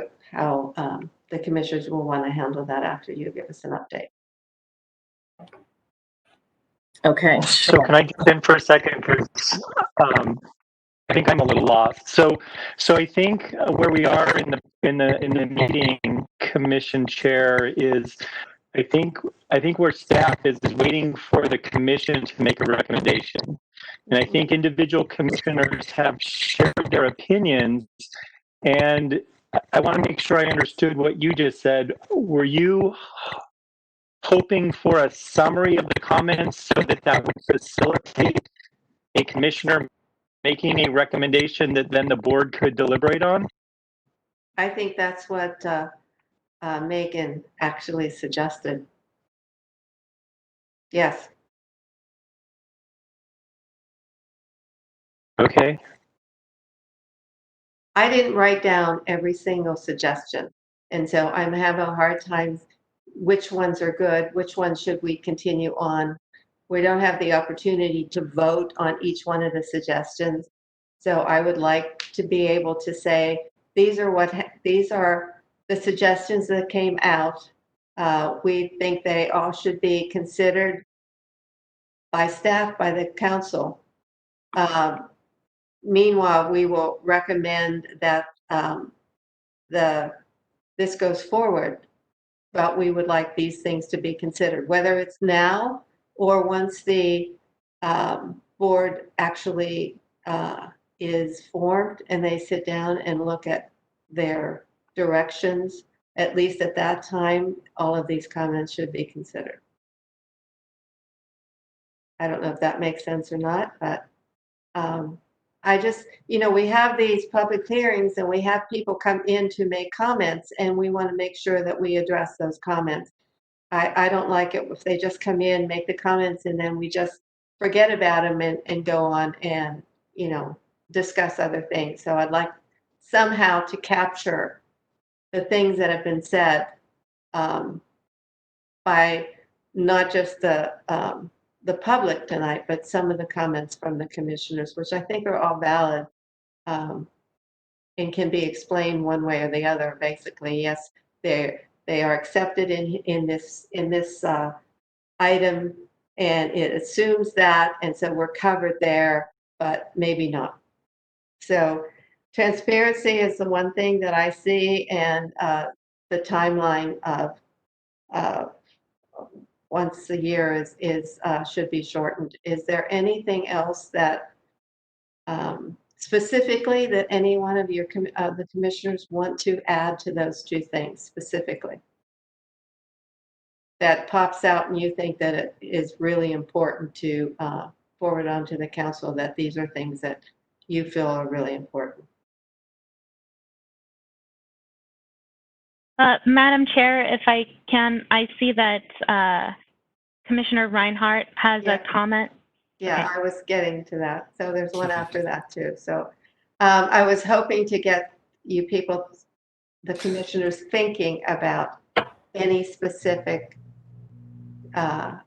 the commissioners will want to handle that after you give us an update. Okay. So can I jump in for a second? Because I think I'm a little lost. So I think where we are in the meeting, Commission Chair, is I think where staff is waiting for the commission to make a recommendation. And I think individual commissioners have shared their opinions, and I want to make sure I understood what you just said. Were you hoping for a summary of the comments so that would facilitate a commissioner making a recommendation that then the board could deliberate on? I think that's what Megan actually suggested. Yes. Okay. I didn't write down every single suggestion. And so I'm having a hard time, which ones are good, which ones should we continue on? We don't have the opportunity to vote on each one of the suggestions. So I would like to be able to say, these are the suggestions that came out. We think they all should be considered by staff, by the council. Meanwhile, we will recommend that this goes forward, but we would like these things to be considered, whether it's now or once the board actually is formed and they sit down and look at their directions. At least at that time, all of these comments should be considered. I don't know if that makes sense or not, but I just, we have these public hearings and we have people come in to make comments, and we want to make sure that we address those comments. I don't like it if they just come in, make the comments, and then we just forget about them and go on and, discuss other things. So I'd like somehow to capture the things that have been said by not just the public tonight, but some of the comments from the commissioners, which I think are all valid and can be explained one way or the other. Basically, yes, they are accepted in this item, and it assumes that, and so we're covered there, but maybe not. So transparency is the one thing that I see, and the timeline of once a year is should be shortened. Is there anything else that specifically that any one of your the commissioners want to add to those two things specifically that pops out and you think that it is really important to forward on to the council, that these are things that you feel are really important? Madam Chair, if I can, I see that Commissioner Reinhardt has a comment. Yeah, Okay. I was getting to that. So there's one after that too. So I was hoping to get you people, the commissioners, thinking about any specific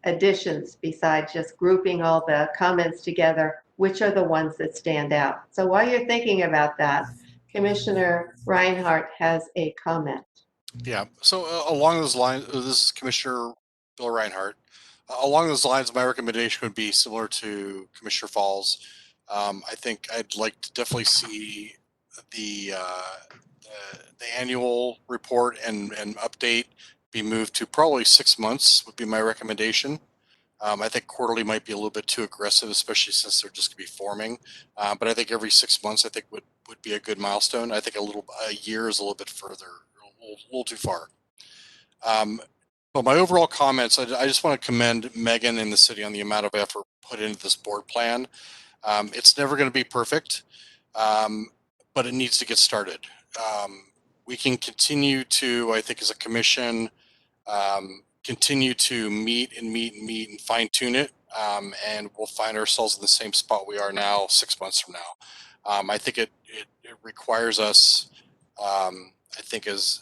additions besides just grouping all the comments together, which are the ones that stand out. So while you're thinking about that, Commissioner Reinhardt has a comment. Yeah. So along those lines, this is Commissioner Bill Reinhardt. Along those lines, my recommendation would be similar to Commissioner Falls. I think I'd like to definitely see the annual report and update be moved to probably 6 months would be my recommendation. I think quarterly might be a little bit too aggressive, especially since they're just going to be forming. But I think every 6 months, I think would be a good milestone. I think a year is a little bit further, a little too far. But my overall comments, I just want to commend Megan and the city on the amount of effort put into this board plan. It's never going to be perfect, but it needs to get started. We can continue to, I think, as a commission, continue to meet and fine tune it, and we'll find ourselves in the same spot we are now 6 months from now. I think it requires us, I think, as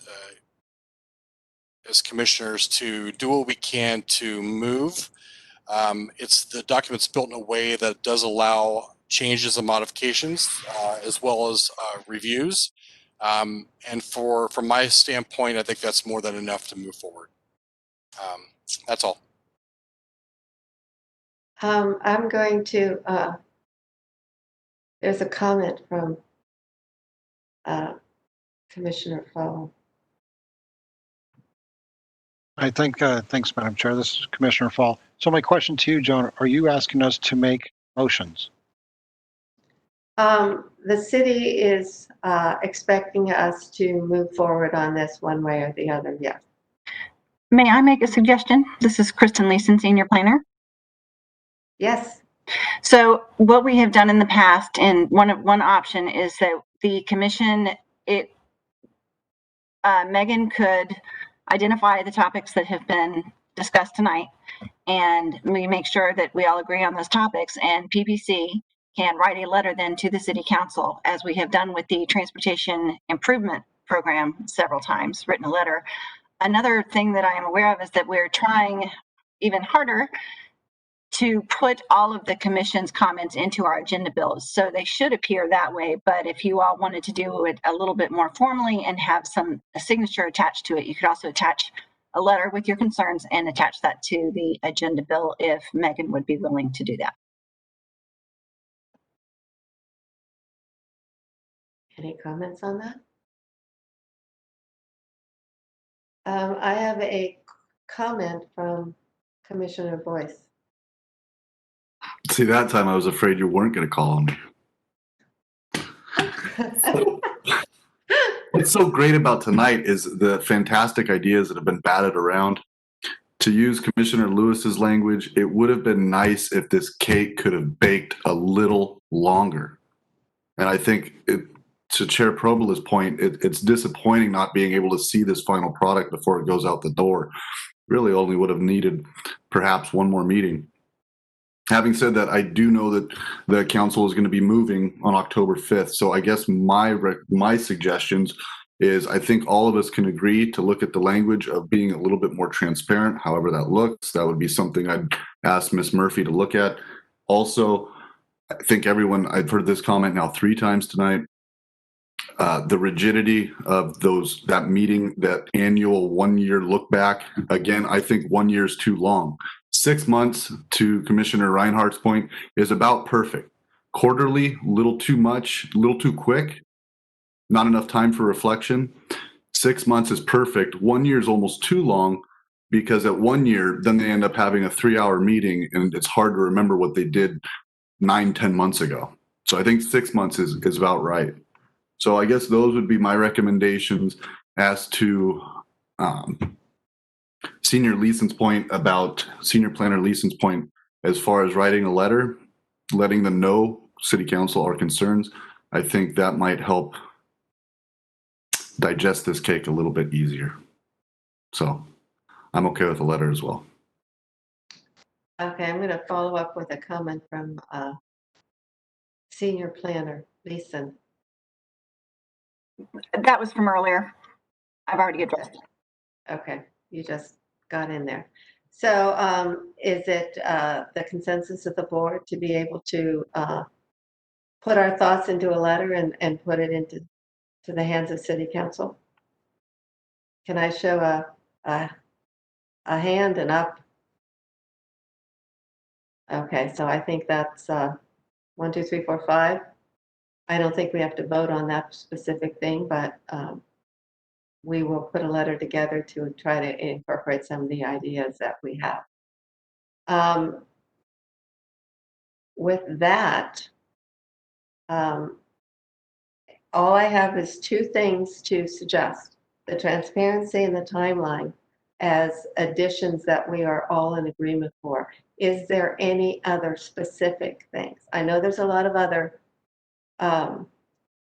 commissioners, to do what we can to move. It's the document's built in a way that does allow changes and modifications, as well as reviews. And from my standpoint, I think that's more than enough to move forward. That's all. I'm going to, there's a comment from Commissioner Fall. I think, thanks, Madam Chair. This is Commissioner Fall. So my question to you, Joan, are you asking us to make motions? The city is expecting us to move forward on this one way or the other, yes. May I make a suggestion? This is Kristen Leeson, Senior Planner. Yes. So what we have done in the past, and one option is that the commission, Megan could identify the topics that have been discussed tonight, and we make sure that we all agree on those topics, and PPC can write a letter then to the city council, as we have done with the transportation improvement program several times, written a letter. Another thing that I am aware of is that we're trying even harder to put all of the commission's comments into our agenda bills. So they should appear that way. But if you all wanted to do it a little bit more formally and have a signature attached to it, you could also attach a letter with your concerns and attach that to the agenda bill if Megan would be willing to do that. Any comments on that? I have a comment from Commissioner Boyce. See, that time I was afraid you weren't going to call on me. What's so great about tonight is the fantastic ideas that have been batted around. To use Commissioner Lewis's language, it would have been nice if this cake could have baked a little longer. And I think, to Chair Probela's point, it's disappointing not being able to see this final product before it goes out the door. Really only would have needed perhaps one more meeting. Having said that, I do know that the council is going to be moving on October 5th. So I guess my suggestions is I think all of us can agree to look at the language of being a little bit more transparent, however that looks. That would be something I'd ask Ms. Murphy to look at. Also, I think I've heard this comment now 3 times tonight. The rigidity of that meeting, that annual 1-year look back. Again, I think 1 year is too long. 6 months, to Commissioner Reinhardt's point, is about perfect. Quarterly, little too much, little too quick, not enough time for reflection. 6 months is perfect. 1 year is almost too long, because at 1 year, then they end up having a 3-hour meeting and it's hard to remember what they did 9-10 months ago. So I think 6 months is about right. So I guess those would be my recommendations as to Senior Planner Leeson's point as far as writing a letter, letting them know, City Council, our concerns. I think that might help digest this cake a little bit easier. So I'm okay with a letter as well. Okay, I'm going to follow up with a comment from Senior Planner Leeson. That was from earlier. I've already addressed it. Okay, you just got in there. So is it the consensus of the board to be able to put our thoughts into a letter and put it into the hands of City Council? Can I show a hand and up? Okay, so I think that's 1, 2, 3, 4, 5. I don't think we have to vote on that specific thing, but we will put a letter together to try to incorporate some of the ideas that we have. With that, all I have is 2 things to suggest: the transparency and the timeline as additions that we are all in agreement for. Is there any other specific things? I know there's a lot of other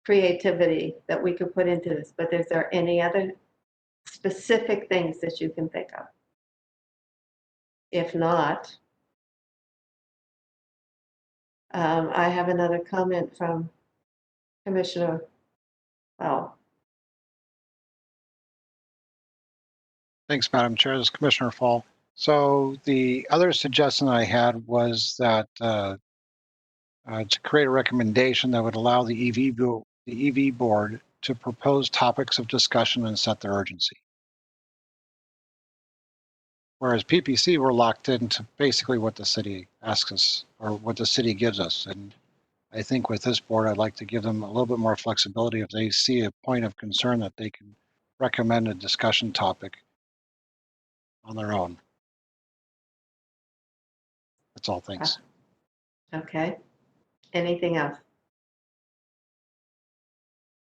creativity that we could put into this, but is there any other specific things that you can think of? If not, I have another comment from Commissioner Powell. Thanks, Madam Chair. This is Commissioner Fall. So the other suggestion I had was that to create a recommendation that would allow the EV board to propose topics of discussion and set their urgency. Whereas PPC, we're locked into basically what the city asks us or what the city gives us. And I think with this board, I'd like to give them a little bit more flexibility. If they see a point of concern, that they can recommend a discussion topic on their own. That's all. Thanks. Okay. Anything else?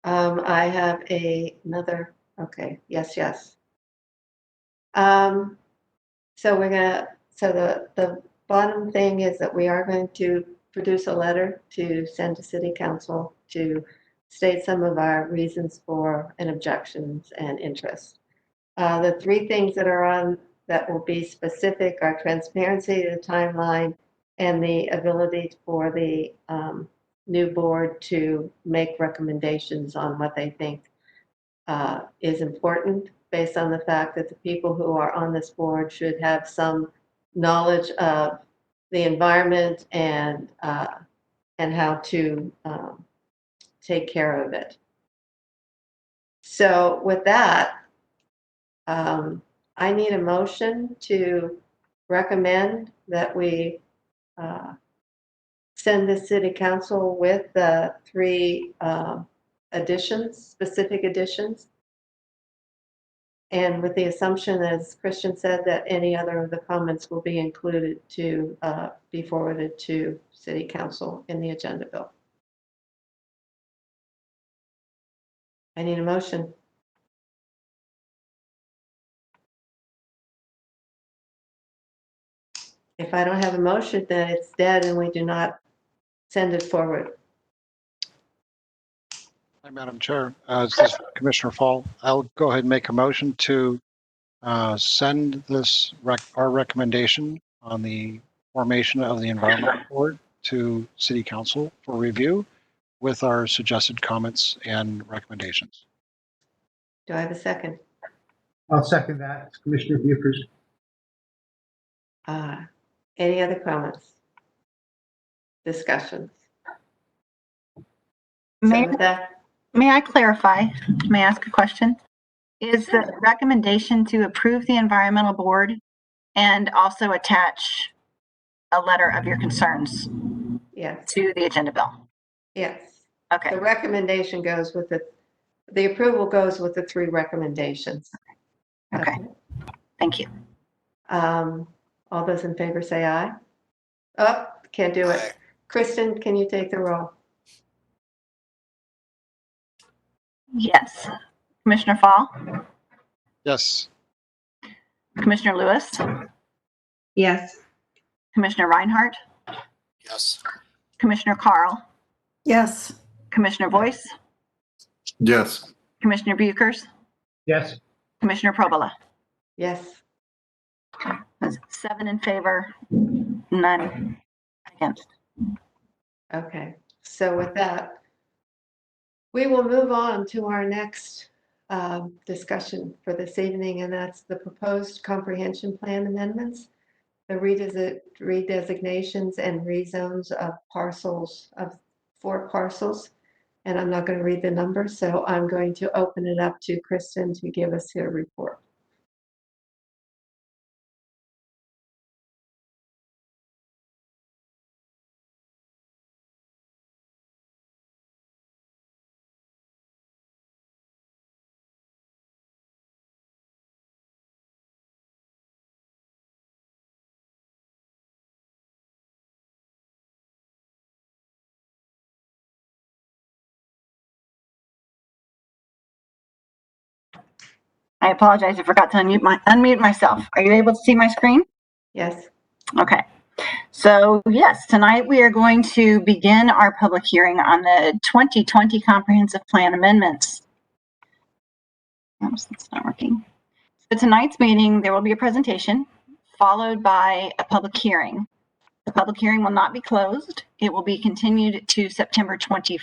I have another. Okay. Yes. So the bottom thing is that we are going to produce a letter to send to City Council to state some of our reasons for and objections and interests. The 3 things that are on that will be specific are transparency, the timeline, and the ability for the new board to make recommendations on what they think is important, based on the fact that the people who are on this board should have some knowledge of the environment and how to take care of it. So with that, I need a motion to recommend that we send the city council with the 3 additions, specific additions. And with the assumption, as Christian said, that any other of the comments will be included to be forwarded to city council in the agenda bill. I need a motion. If I don't have a motion, then it's dead and we do not send it forward. Hi, Madam Chair. This is Commissioner Fall. I'll go ahead and make a motion to send this our recommendation on the formation of the Environmental Board to City Council for review with our suggested comments and recommendations. Do I have a second? I'll second that. It's Commissioner Buchers. Any other comments? Discussions? May May I clarify? May I ask a question? Is the recommendation to approve the environmental board and also attach a letter of your concerns Yes. to the agenda bill? Yes. Okay. The recommendation goes with the approval goes with the 3 recommendations. Okay. Thank you. All those in favor say aye. Oh, can't do it. Kristen, can you take the roll? Yes. Commissioner Fall? Yes. Commissioner Lewis? Yes. Commissioner Reinhardt? Yes. Commissioner Carl? Yes. Commissioner Boyce? Yes. Commissioner Buchers? Yes. Commissioner Probola? Yes. 7 in favor, none against. Okay. So with that, we will move on to our next discussion for this evening, and that's the proposed comprehension plan amendments, the redesignations and rezones of parcels, of 4 parcels. And I'm not going to read the numbers, so I'm going to open it up to Kristen to give us her report. I apologize, I forgot to unmute myself. Are you able to see my screen? Yes. Okay. So yes, tonight we are going to begin our public hearing on the 2020 Comprehensive Plan amendments. Oops, it's not working. So tonight's meeting, there will be a presentation followed by a public hearing. The public hearing will not be closed. It will be continued to September 20th.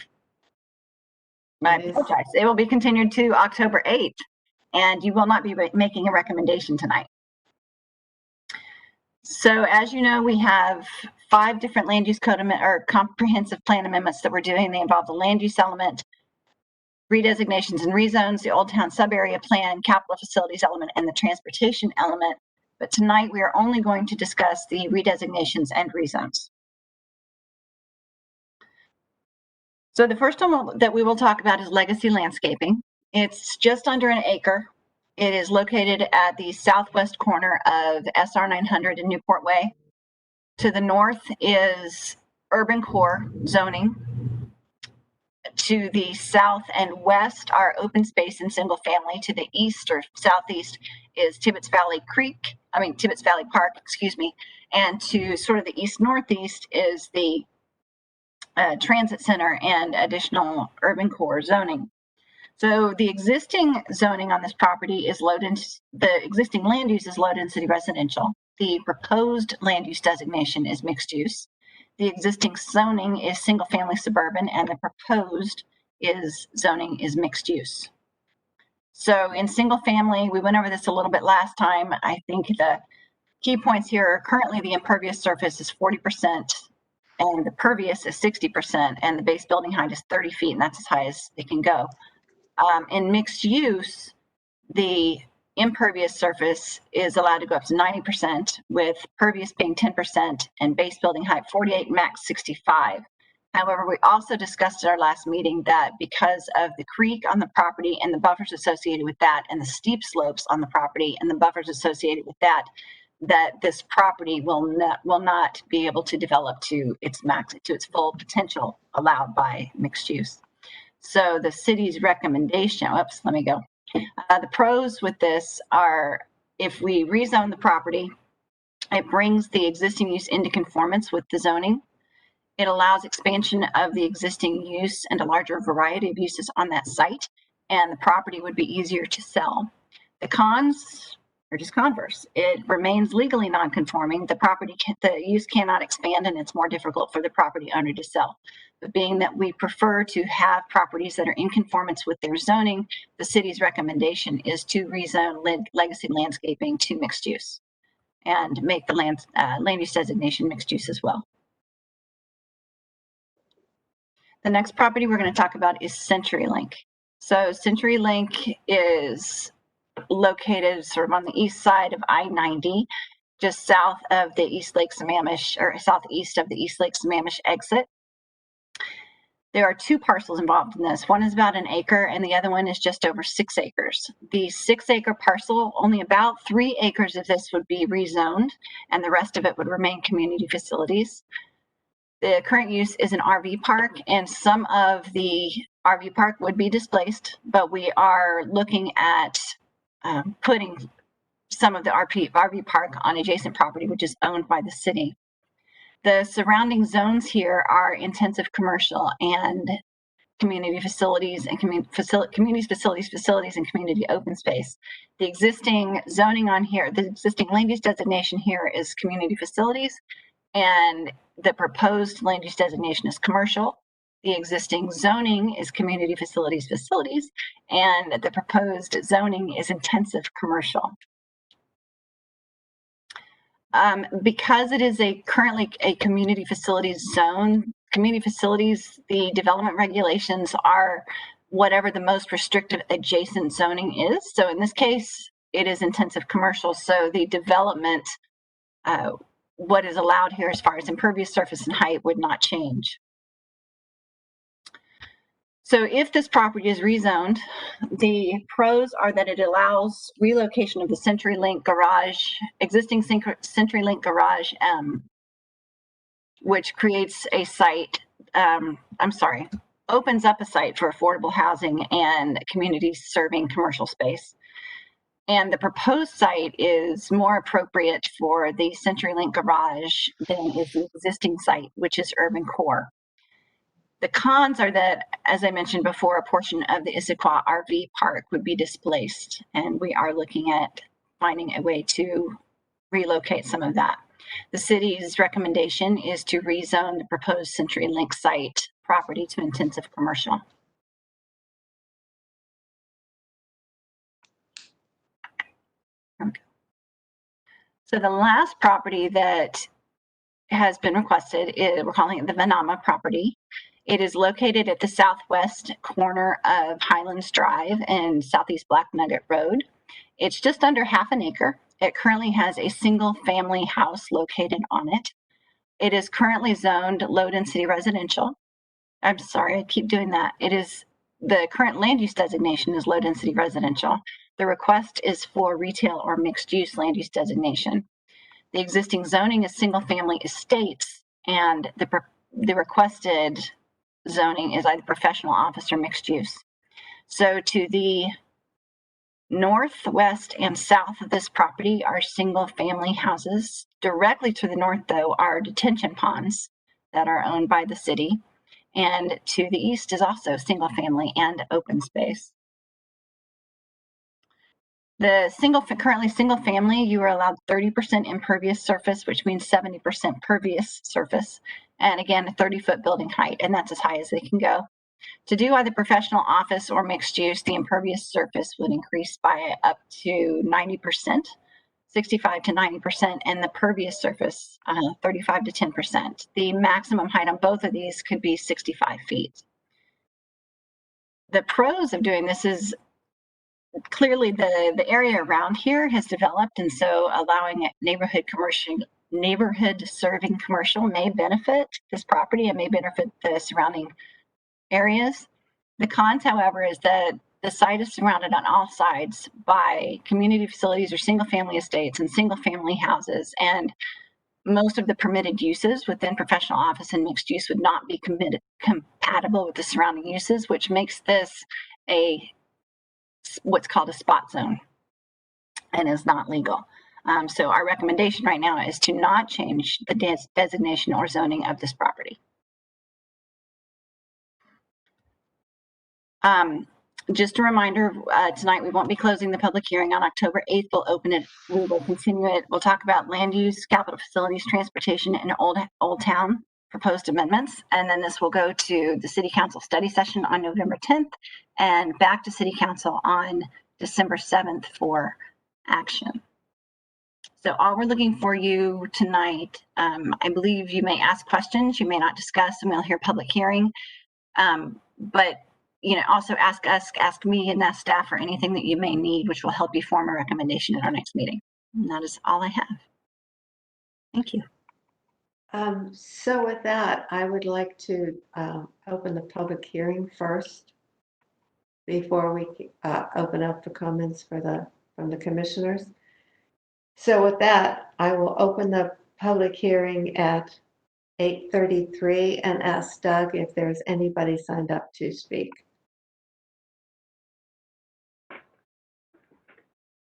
I apologize. It will be continued to October 8th, and you will not be making a recommendation tonight. So as you know, we have 5 different land use code or comprehensive plan amendments that we're doing. They involve the land use element, redesignations and rezones, the Old Town Subarea Plan, capital facilities element, and the transportation element. But tonight we are only going to discuss the redesignations and rezones. So the first one that we will talk about is legacy landscaping. It's just under an acre. It is located at the southwest corner of SR 900 and Newport Way. To the north is urban core zoning. To the south and west are open space and single family. To the east or southeast is Tibbetts Valley Park, excuse me. And to sort of the east northeast is the transit center and additional urban core zoning. So the existing zoning on this property is low density, the existing land use is low density residential. The proposed land use designation is mixed use. The existing zoning is single family suburban, and the proposed zoning is mixed use. So in single family, we went over this a little bit last time. I think the key points here are currently the impervious surface is 40% and the pervious is 60% and the base building height is 30 feet, and that's as high as it can go. In mixed use, the impervious surface is allowed to go up to 90%, with pervious being 10% and base building height 48, max 65. However, we also discussed at our last meeting that because of the creek on the property and the buffers associated with that, and the steep slopes on the property and the buffers associated with that, that this property will not be able to develop to its full potential allowed by mixed use. So the city's recommendation, the pros with this are, if we rezone the property, it brings the existing use into conformance with the zoning. It allows expansion of the existing use and a larger variety of uses on that site, and the property would be easier to sell. The cons are just converse. It remains legally non-conforming. The use cannot expand, and it's more difficult for the property owner to sell. But being that we prefer to have properties that are in conformance with their zoning, the city's recommendation is to rezone legacy landscaping to mixed use and make the land use designation mixed use as well. The next property we're going to talk about is CenturyLink. So CenturyLink is located sort of on the east side of I-90, just south of the East Lake Sammamish, or southeast of the East Lake Sammamish exit. There are two parcels involved in this. One is about 1 acre and the other one is just over 6 acres. The 6-acre parcel, only about 3 acres of this would be rezoned, and the rest of it would remain community facilities. The current use is an RV park, and some of the RV park would be displaced, but we are looking at putting some of the RV park on adjacent property, which is owned by the city. The surrounding zones here are intensive commercial and community facilities and community facilities and community open space. The existing zoning on here, the existing land use designation here is community facilities, and the proposed land use designation is commercial. The existing zoning is community facilities, and the proposed zoning is intensive commercial. Because it is currently a community facilities zone, community facilities, the development regulations are whatever the most restrictive adjacent zoning is. So in this case, it is intensive commercial. So the development, what is allowed here as far as impervious surface and height would not change. So if this property is rezoned, the pros are that it allows relocation of the CenturyLink garage, existing CenturyLink garage, which creates a site, opens up a site for affordable housing and communities serving commercial space. And the proposed site is more appropriate for the CenturyLink garage than is the existing site, which is urban core. The cons are that, as I mentioned before, a portion of the Issaquah RV park would be displaced, and we are looking at finding a way to relocate some of that. The city's recommendation is to rezone the proposed CenturyLink site property to intensive commercial. So the last property that has been requested is, we're calling it the Vanama property. It is located at the southwest corner of Highlands Drive and Southeast Black Nugget Road. It's just under 1/2 acre. It currently has a single family house located on it. It is currently zoned low density residential. I'm sorry, I keep doing that. The current land use designation is low density residential. The request is for retail or mixed use land use designation. The existing zoning is single family estates, and the requested zoning is either professional office or mixed use. So to the northwest and south of this property are single family houses. Directly to the north, though, are detention ponds that are owned by the city. And to the east is also single family and open space. Currently single family, you are allowed 30% impervious surface, which means 70% pervious surface. And again, a 30-foot building height, and that's as high as they can go. To do either professional office or mixed use, the impervious surface would increase by up to 90%, 65 to 90%, and the pervious surface, 35 to 10%. The maximum height on both of these could be 65 feet. The pros of doing this is clearly the area around here has developed, and so allowing neighborhood serving commercial may benefit this property and may benefit the surrounding areas. The cons, however, is that the site is surrounded on all sides by community facilities or single family estates and single family houses, and most of the permitted uses within professional office and mixed use would not be compatible with the surrounding uses, which makes this what's called a spot zone and is not legal. So our recommendation right now is to not change the designation or zoning of this property. Just a reminder, tonight we won't be closing the public hearing. On October 8th, we'll open it. We will continue it. We'll talk about land use, capital facilities, transportation, and Old Town proposed amendments. And then this will go to the City Council study session on November 10th and back to City Council on December 7th for action. So all we're looking for you tonight, I believe you may ask questions, you may not discuss, and we'll hear public hearing. But also ask us, ask me, and ask staff for anything that you may need, which will help you form a recommendation at our next meeting. And that is all I have. Thank you. So with that, I would like to open the public hearing first before we open up for comments from the commissioners. So with that, I will open the public hearing at 8:33 and ask Doug if there's anybody signed up to speak.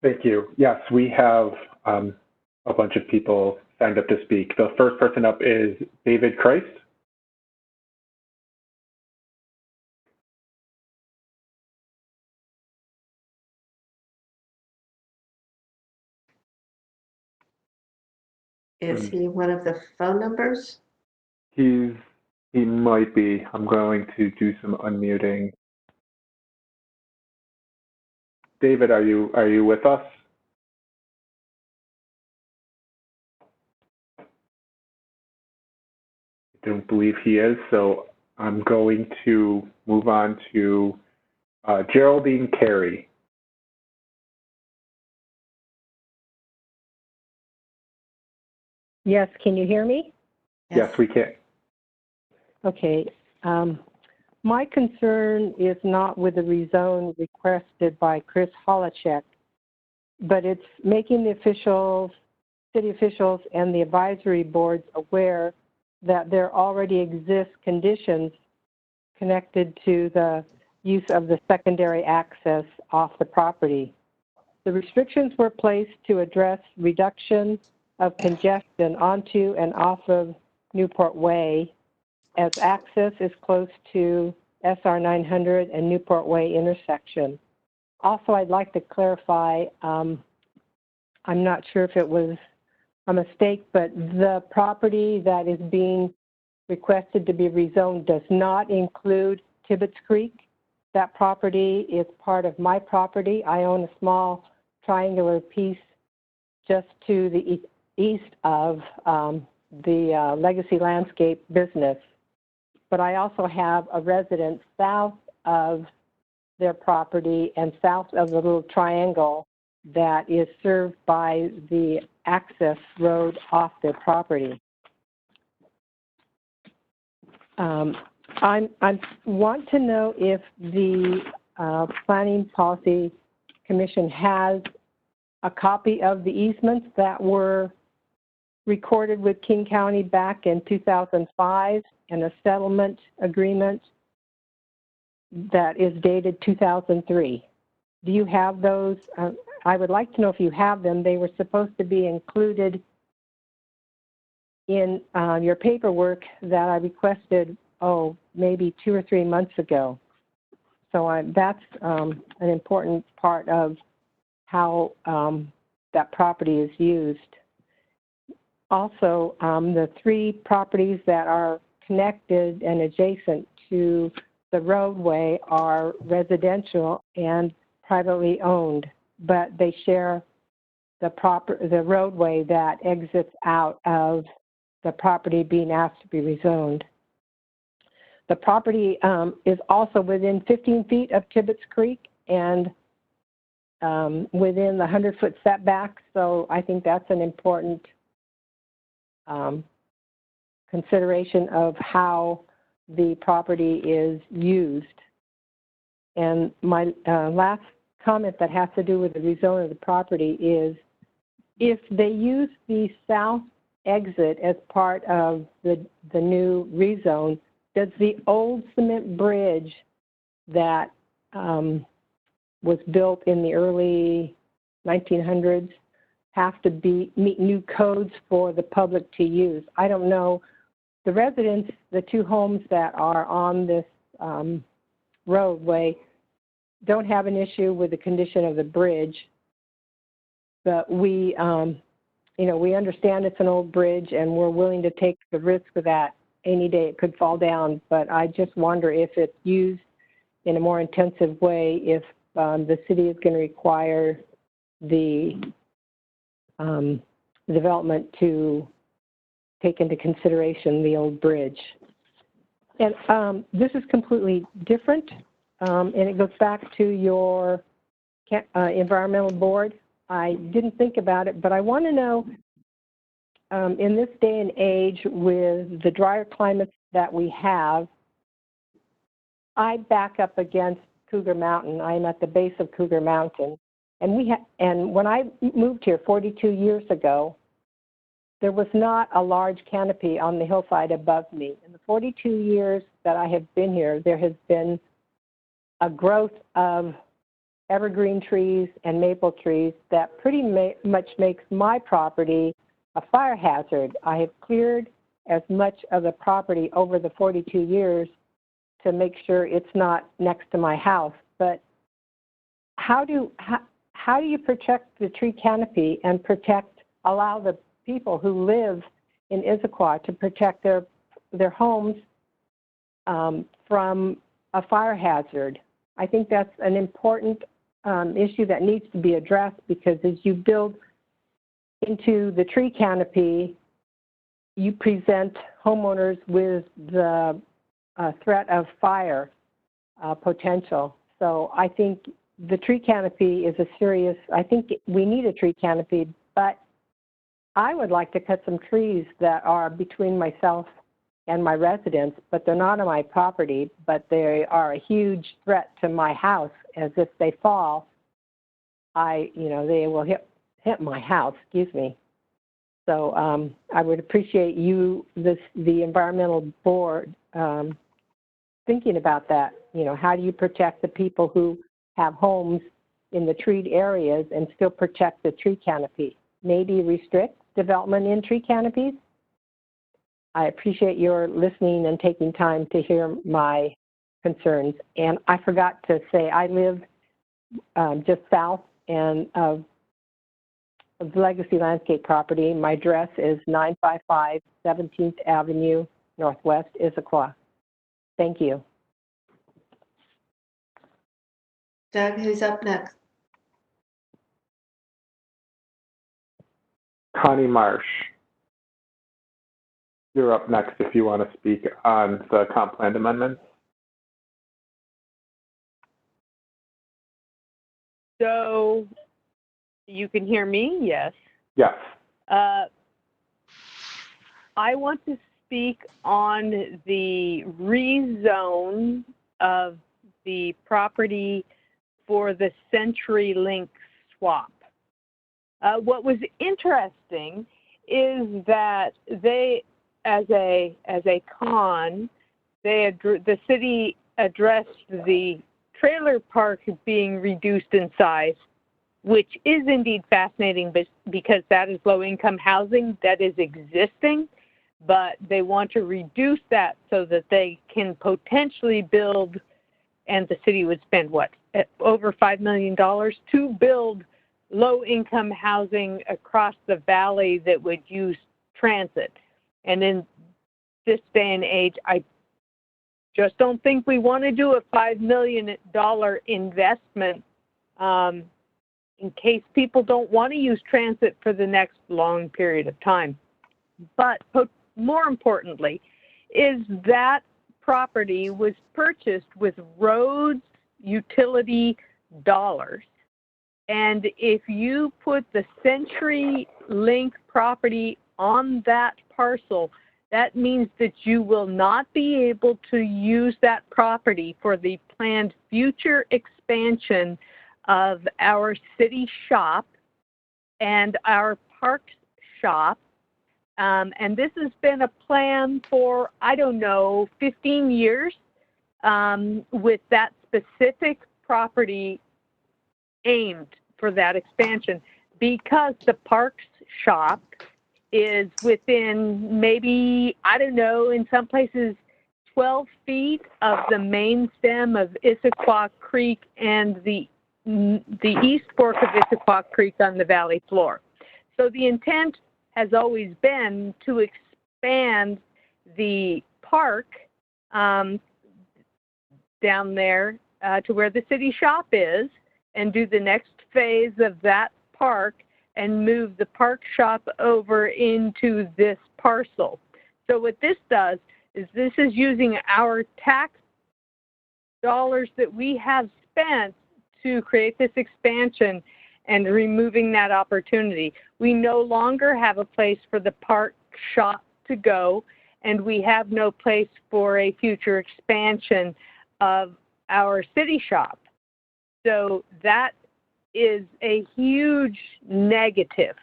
Thank you. Yes, we have a bunch of people signed up to speak. The first person up is David Christ. Is he one of the phone numbers? He might be. I'm going to do some unmuting. David, are you with us? I don't believe he is, so I'm going to move on to Geraldine Carey. Yes, can you hear me? Yes, we can. Okay. My concern is not with the rezone requested by Chris Holacek, but it's making the officials, city officials, and the advisory boards aware that there already exist conditions connected to the use of the secondary access off the property. The restrictions were placed to address reduction of congestion onto and off of Newport Way, as access is close to SR 900 and Newport Way intersection. Also, I'd like to clarify, I'm not sure if it was a mistake, but the property that is being requested to be rezoned does not include Tibbetts Creek. That property is part of my property. I own a small triangular piece just to the east of the Legacy Landscape business. But I also have a residence south of their property and south of the little triangle that is served by the access road off their property. I want to know if the Planning Policy Commission has a copy of the easements that were recorded with King County back in 2005 and a settlement agreement that is dated 2003. Do you have those? I would like to know if you have them. They were supposed to be included in your paperwork that I requested, maybe 2 or 3 months ago. So that's an important part of how that property is used. Also, the 3 properties that are connected and adjacent to the roadway are residential and privately owned, but they share the roadway that exits out of the property being asked to be rezoned. The property is also within 15 feet of Tibbetts Creek and within the 100-foot setback, so I think that's an important consideration of how the property is used. And my last comment that has to do with the rezone of the property is if they use the south exit as part of the new rezone, does the old cement bridge that was built in the early 1900s have to meet new codes for the public to use? I don't know. The residents, the 2 homes that are on this roadway don't have an issue with the condition of the bridge, but we, we understand it's an old bridge and we're willing to take the risk of that any day it could fall down, but I just wonder if it's used in a more intensive way, if the city is going to require the development to take into consideration the old bridge. And this is completely different, and it goes back to your environmental board. I didn't think about it, but I want to know, in this day and age with the drier climates that we have, I back up against Cougar Mountain. I'm at the base of Cougar Mountain. And when I moved here 42 years ago, there was not a large canopy on the hillside above me. In the 42 years that I have been here, there has been a growth of evergreen trees and maple trees that pretty much makes my property a fire hazard. I have cleared as much of the property over the 42 years to make sure it's not next to my house. But how do you protect the tree canopy and allow the people who live in Issaquah to protect their homes from a fire hazard? I think that's an important issue that needs to be addressed, because as you build into the tree canopy, you present homeowners with the threat of fire potential. So I think the tree canopy is I think we need a tree canopy, but I would like to cut some trees that are between myself and my residents, but they're not on my property, but they are a huge threat to my house, as if they fall, they will hit my house, excuse me. So I would appreciate the environmental board, thinking about that. How do you protect the people who have homes in the treed areas and still protect the tree canopy? Maybe restrict development in tree canopies? I appreciate your listening and taking time to hear my concerns. And I forgot to say, I live just south of the Legacy Landscape property. My address is 955 17th Avenue, Northwest, Issaquah. Thank you. Doug, who's up next? Connie Marsh, you're up next if you want to speak on the comp plan amendments. So you can hear me? Yes. Yes. I want to speak on the rezone of the property for the CenturyLink swap. What was interesting is that they, as a con, the city addressed the trailer park being reduced in size, which is indeed fascinating, because that is low-income housing that is existing, but they want to reduce that so that they can potentially build, and the city would spend, over $5 million to build low-income housing across the valley that would use transit. And in this day and age, I just don't think we want to do a $5 million investment in case people don't want to use transit for the next long period of time. But more importantly, is that property was purchased with roads utility dollars. And if you put the CenturyLink property on that parcel, that means that you will not be able to use that property for the planned future expansion of our city shop and our parks shop. And this has been a plan for, I don't know, 15 years with that specific property aimed for that expansion, because the parks shop is within maybe, I don't know, in some places 12 feet of the main stem of Issaquah Creek and the east fork of Issaquah Creek on the valley floor. So the intent has always been to expand the park down there to where the city shop is, and do the next phase of that park and move the park shop over into this parcel. So what this does is this is using our tax dollars that we have spent to create this expansion and removing that opportunity. We no longer have a place for the park shop to go, and we have no place for a future expansion of our city shop. So that is a huge negative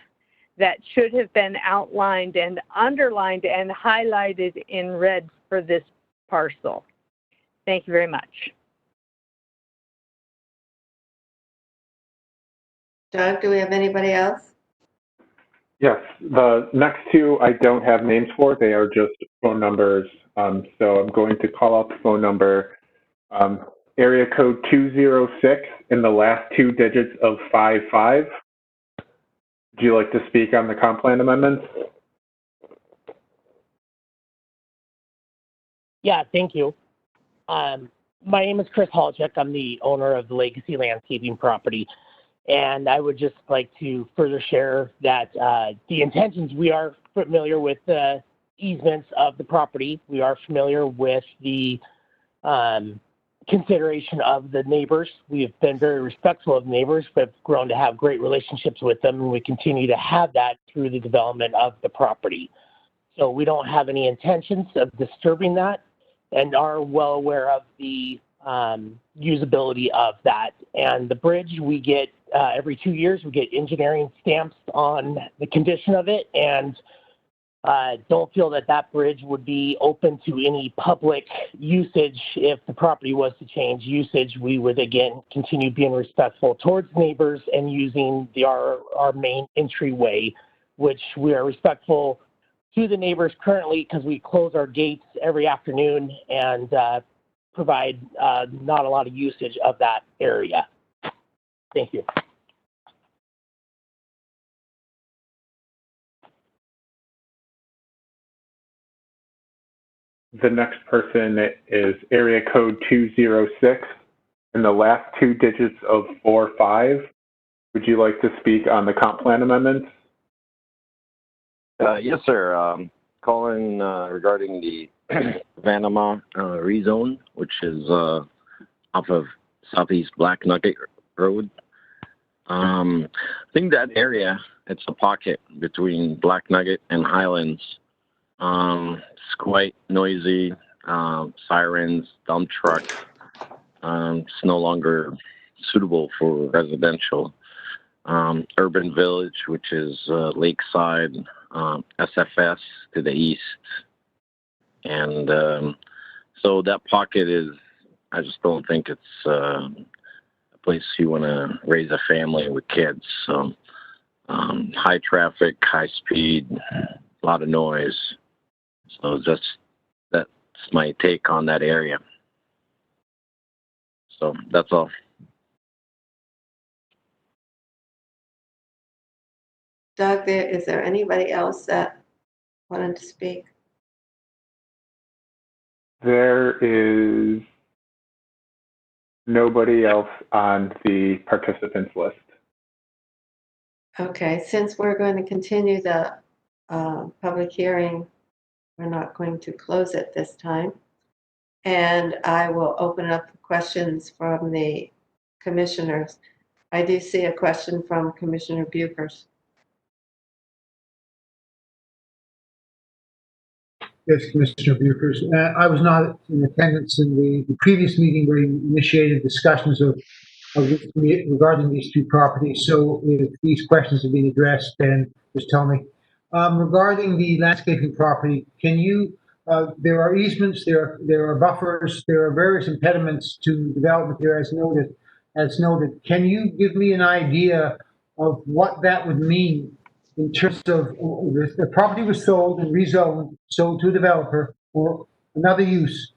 that should have been outlined and underlined and highlighted in red for this parcel. Thank you very much. Doug, do we have anybody else? Yes, the next two I don't have names for. They are just phone numbers. So I'm going to call out the phone number. Area code 206 and the last two digits of 55. Would you like to speak on the comp plan amendments? Yeah, thank you. My name is Chris Halchuk. I'm the owner of the Legacy Landscaping property. And I would just like to further share that the intentions, we are familiar with the easements of the property. We are familiar with the consideration of the neighbors. We have been very respectful of neighbors, but have grown to have great relationships with them, and we continue to have that through the development of the property. So we don't have any intentions of disturbing that, and are well aware of the usability of that. And the bridge, we get every 2 years, we get engineering stamps on the condition of it, and don't feel that that bridge would be open to any public usage. If the property was to change usage, we would again continue being respectful towards neighbors and using our main entryway, which we are respectful to the neighbors currently because we close our gates every afternoon and provide not a lot of usage of that area. Thank you. The next person is area code 206 and the last two digits of 45. Would you like to speak on the comp plan amendments? Yes, sir. Calling regarding the Vanama rezone, which is off of Southeast Black Nugget Road. I think that area, it's a pocket between Black Nugget and Highlands. It's quite noisy, sirens, dump truck. It's no longer suitable for residential. Urban Village, which is Lakeside, SFS to the east. And so that pocket is, I just don't think it's a place you want to raise a family with kids. So high traffic, high speed, a lot of noise. So that's my take on that area. So that's all. Doug, is there anybody else that wanted to speak? There is nobody else on the participants list. Okay, since we're going to continue the public hearing, we're not going to close it this time. And I will open up the questions from the commissioners. I do see a question from Commissioner Buchers. Yes, Commissioner Buchers. I was not in attendance in the previous meeting where you initiated discussions of this, regarding these two properties. So if these questions have been addressed, then just tell me. Regarding the landscaping property, can you, there are easements, there are buffers, there are various impediments to development here as noted. Can you give me an idea of what that would mean in terms of the property was sold and rezoned, sold to a developer or another use?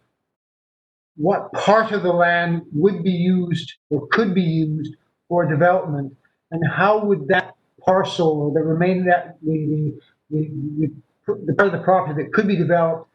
What part of the land would be used or could be used for development, and how would that parcel or the remaining that the part of the property that could be developed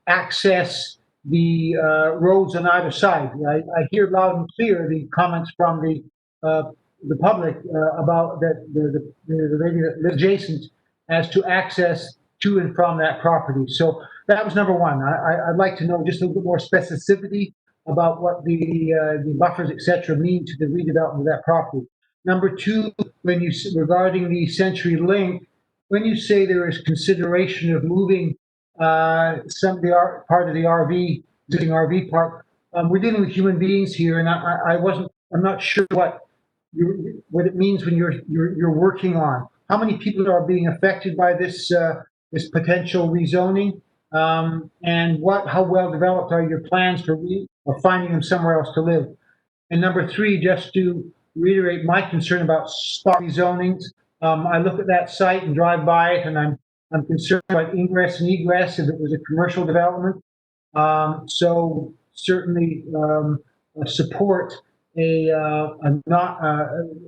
access the roads on either side? I hear loud and clear the comments from the public about that the lady that lives adjacent as to access to and from that property. So that was number one. I'd like to know just a little bit more specificity about what the buffers, et cetera, mean to the redevelopment of that property. Number two, regarding the Century Link, when you say there is consideration of moving some of the part of the existing RV park, we're dealing with human beings here, and I'm not sure what it means when you're working on. How many people are being affected by this potential rezoning? And how well developed are your plans for finding them somewhere else to live? And number three, just to reiterate my concern about spot rezonings, I look at that site and drive by it, and I'm concerned about ingress and egress if it was a commercial development. So certainly support a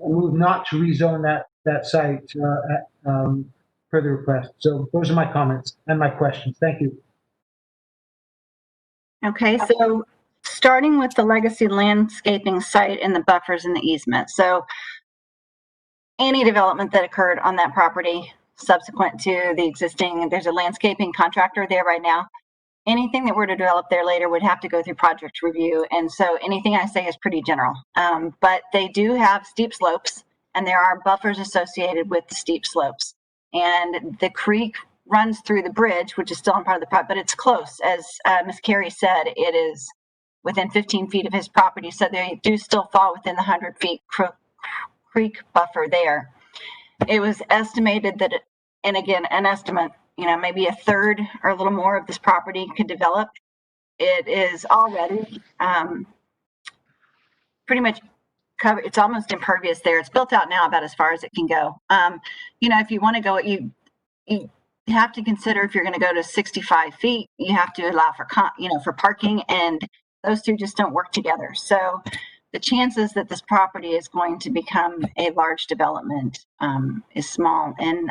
move not to rezone that site per the request. So those are my comments and my questions. Thank you. Okay, so starting with the legacy landscaping site and the buffers and the easement. So any development that occurred on that property subsequent to the existing, there's a landscaping contractor there right now. Anything that were to develop there later would have to go through project review. And so anything I say is pretty general. But they do have steep slopes, and there are buffers associated with the steep slopes. And the creek runs through the bridge, which is still on part of the project, but it's close. As Ms. Carey said, it is within 15 feet of his property. So they do still fall within the 100 feet creek buffer there. It was estimated that, and again, an estimate, maybe a third or a little more of this property could develop. It is already pretty much covered. It's almost impervious there. It's built out now about as far as it can go. If you want to go, you have to consider if you're going to go to 65 feet, you have to allow for parking, and those two just don't work together. So the chances that this property is going to become a large development is small. And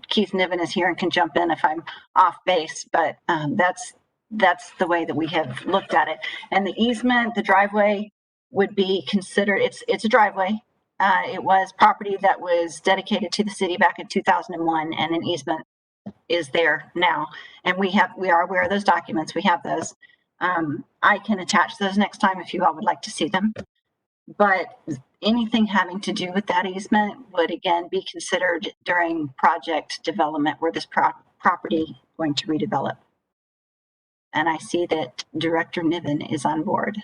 Keith Niven is here and can jump in if I'm off base, but that's the way that we have looked at it. And the easement, the driveway would be considered, it's a driveway. It was property that was dedicated to the city back in 2001, and an easement is there now. And we are aware of those documents. We have those. I can attach those next time if you all would like to see them. But anything having to do with that easement would again be considered during project development where this property going to redevelop. And I see that Director Niven is on board.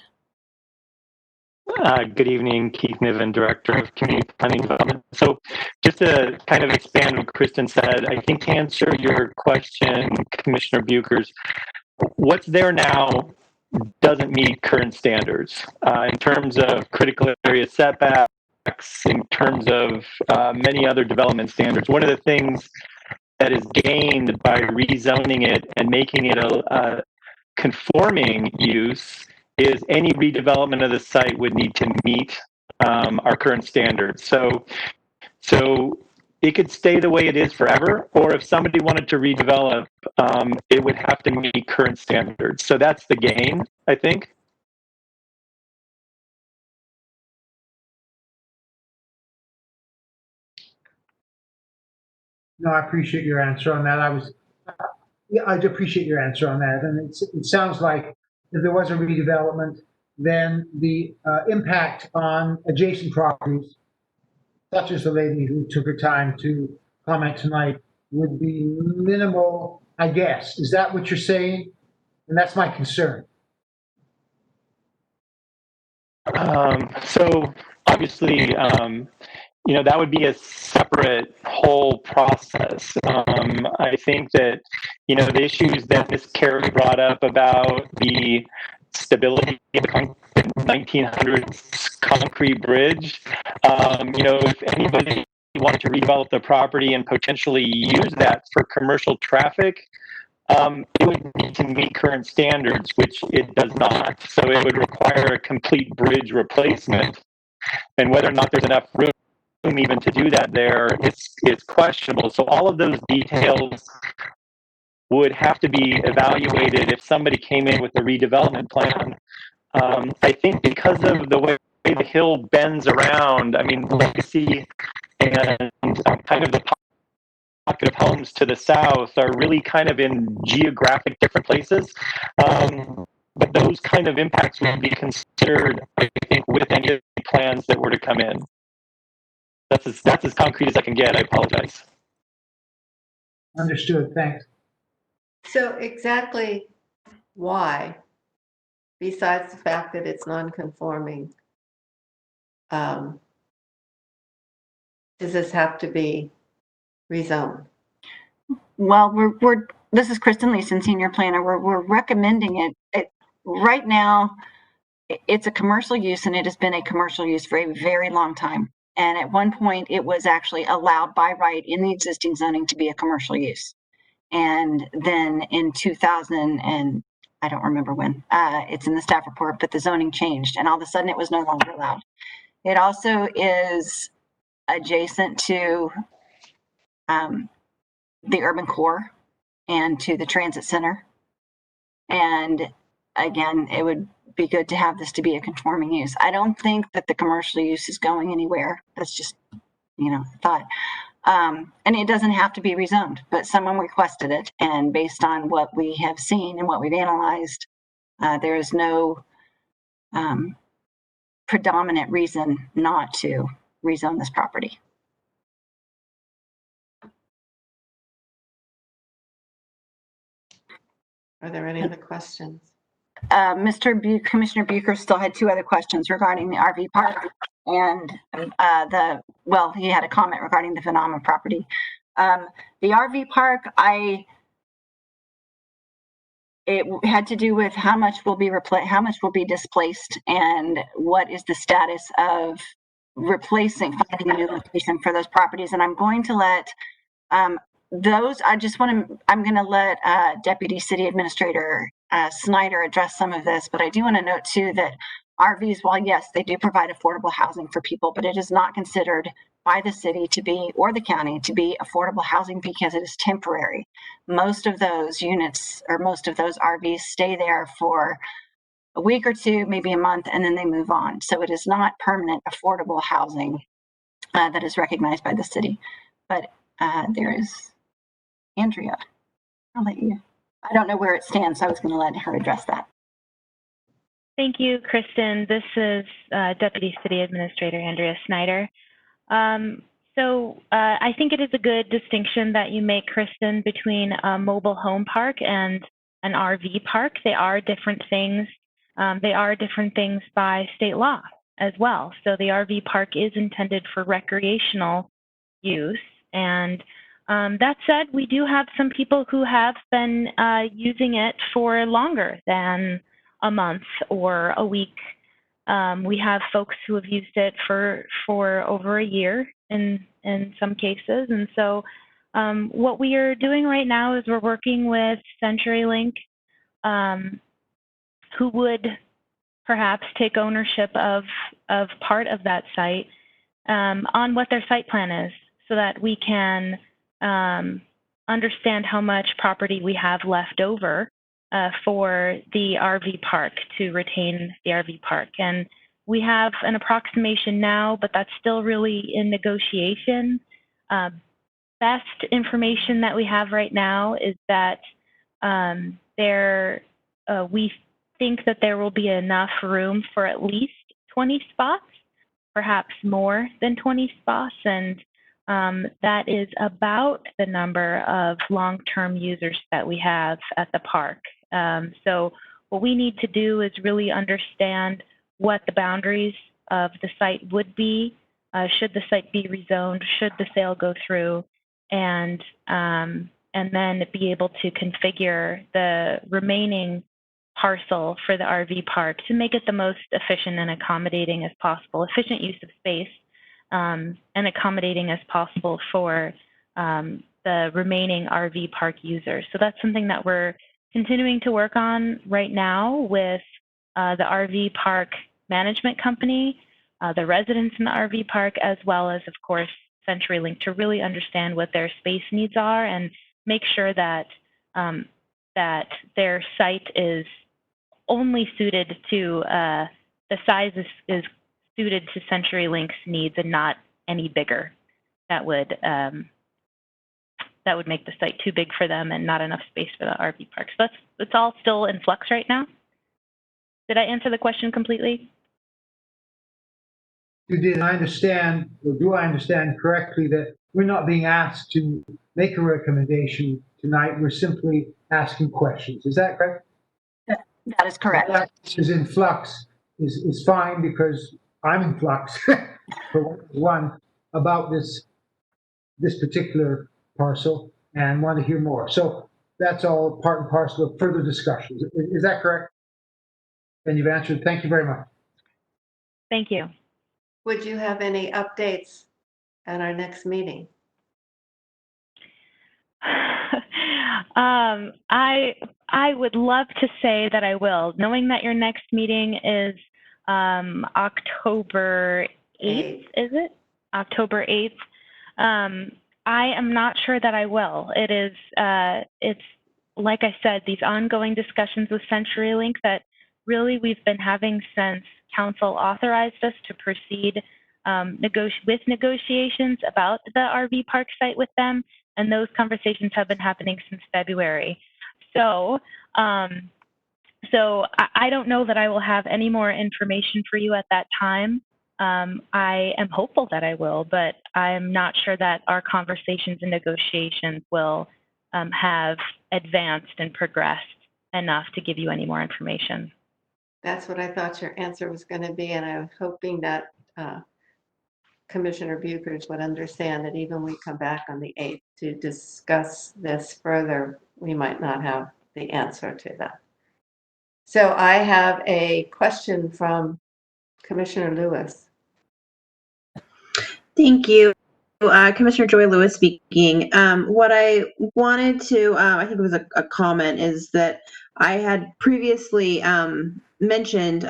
Good evening, Keith Niven, Director of Community Planning and Development. So just to kind of expand what Kristen said, I think to answer your question, Commissioner Buchers, what's there now doesn't meet current standards in terms of critical area setbacks, in terms of many other development standards. One of the things that is gained by rezoning it and making it a conforming use is any redevelopment of the site would need to meet our current standards. So So it could stay the way it is forever, or if somebody wanted to redevelop, it would have to meet current standards. So that's the game, I think. No, I appreciate your answer on that. I appreciate your answer on that. And it sounds like if there was a redevelopment, then the impact on adjacent properties, such as the lady who took her time to comment tonight, would be minimal, I guess. Is that what you're saying? And that's my concern. So obviously, that would be a separate whole process. I think that, the issues that Ms. Carey brought up about the stability of the 1900s concrete bridge, if anybody wanted to redevelop the property and potentially use that for commercial traffic, it would need to meet current standards, which it does not. So it would require a complete bridge replacement. And whether or not there's enough room even to do that there, it's questionable. So all of those details would have to be evaluated if somebody came in with a redevelopment plan. I think because of the way the hill bends around, Legacy and kind of the pocket of homes to the south are really kind of in geographic different places. But those kind of impacts would be considered, I think, with any of the plans that were to come in. That's as concrete as I can get. I apologize. Understood. Thanks. So exactly why, besides the fact that it's non-conforming, does this have to be rezoned? Well, this is Kristen Leeson, senior planner. We're recommending it. Right now, it's a commercial use, and it has been a commercial use for a very long time. And at one point, it was actually allowed by right in the existing zoning to be a commercial use. And then in 2000, and I don't remember when, it's in the staff report, but the zoning changed, and all of a sudden it was no longer allowed. It also is adjacent to the urban core and to the transit center. And again, it would be good to have this to be a conforming use. I don't think that the commercial use is going anywhere. That's just, thought. And it doesn't have to be rezoned, but someone requested it. And based on what we have seen and what we've analyzed, there is no predominant reason not to rezone this property. Are there any other questions? Commissioner Bucher still had two other questions regarding the RV park and he had a comment regarding the Phenomena property. The RV park, it had to do with how much will be displaced, and what is the status of finding a new location for those properties. And I'm going to let I'm going to let Deputy City Administrator Snyder address some of this, but I do want to note too that RVs, while yes, they do provide affordable housing for people, but it is not considered by the city or the county to be affordable housing because it is temporary. Most of those units or most of those RVs stay there for a week or two, maybe a month, and then they move on. So it is not permanent affordable housing that is recognized by the city. But there is Andrea. I'll let you. I don't know where it stands, so I was going to let her address that. Thank you, Kristen. This is Deputy City Administrator Andrea Snyder. I think it is a good distinction that you make, Kristen, between a mobile home park and an RV park. They are different things. They are different things by state law as well. So the RV park is intended for recreational use. And that said, we do have some people who have been using it for longer than a month or a week. We have folks who have used it for over a year in some cases. And so what we are doing right now is we're working with CenturyLink, who would perhaps take ownership of part of that site on what their site plan is so that we can understand how much property we have left over for the RV park, to retain the RV park. And we have an approximation now, but that's still really in negotiation. Best information that we have right now is that we think that there will be enough room for at least 20 spots, perhaps more than 20 spots, and that is about the number of long-term users that we have at the park. So what we need to do is really understand what the boundaries of the site would be, should the site be rezoned, should the sale go through, and then be able to configure the remaining parcel for the RV park to make it the most efficient and accommodating as possible, efficient use of space, and accommodating as possible for the remaining RV park users. So that's something that we're continuing to work on right now with the RV park management company, the residents in the RV park, as well as, of course, CenturyLink, to really understand what their space needs are and make sure that that their site is only suited to the size is suited to CenturyLink's needs and not any bigger. That would make the site too big for them and not enough space for the RV park. So it's all still in flux right now. Did I answer the question completely? You did. I understand, or do I understand correctly, that we're not being asked to make a recommendation tonight. We're simply asking questions. Is that correct? That is correct. That is in flux is fine, because I'm in flux for one about this particular parcel and want to hear more. So that's all part and parcel of further discussions. Is that correct? And you've answered. Thank you very much. Thank you. Would you have any updates at our next meeting? I would love to say that I will, knowing that your next meeting is October 8th, is it? October 8th. I am not sure that I will. It's like I said, these ongoing discussions with CenturyLink that really we've been having since Council authorized us to proceed with negotiations about the RV park site with them, and those conversations have been happening since February. So, so I don't know that I will have any more information for you at that time. I am hopeful that I will, but I'm not sure that our conversations and negotiations will have advanced and progressed enough to give you any more information. That's what I thought your answer was going to be, and I was hoping that Commissioner Buchers would understand that even when we come back on the 8th to discuss this further, we might not have the answer to that. So I have a question from Commissioner Lewis. Thank you. Commissioner Joy Lewis speaking. What I wanted to, I think it was a comment, is that I had previously mentioned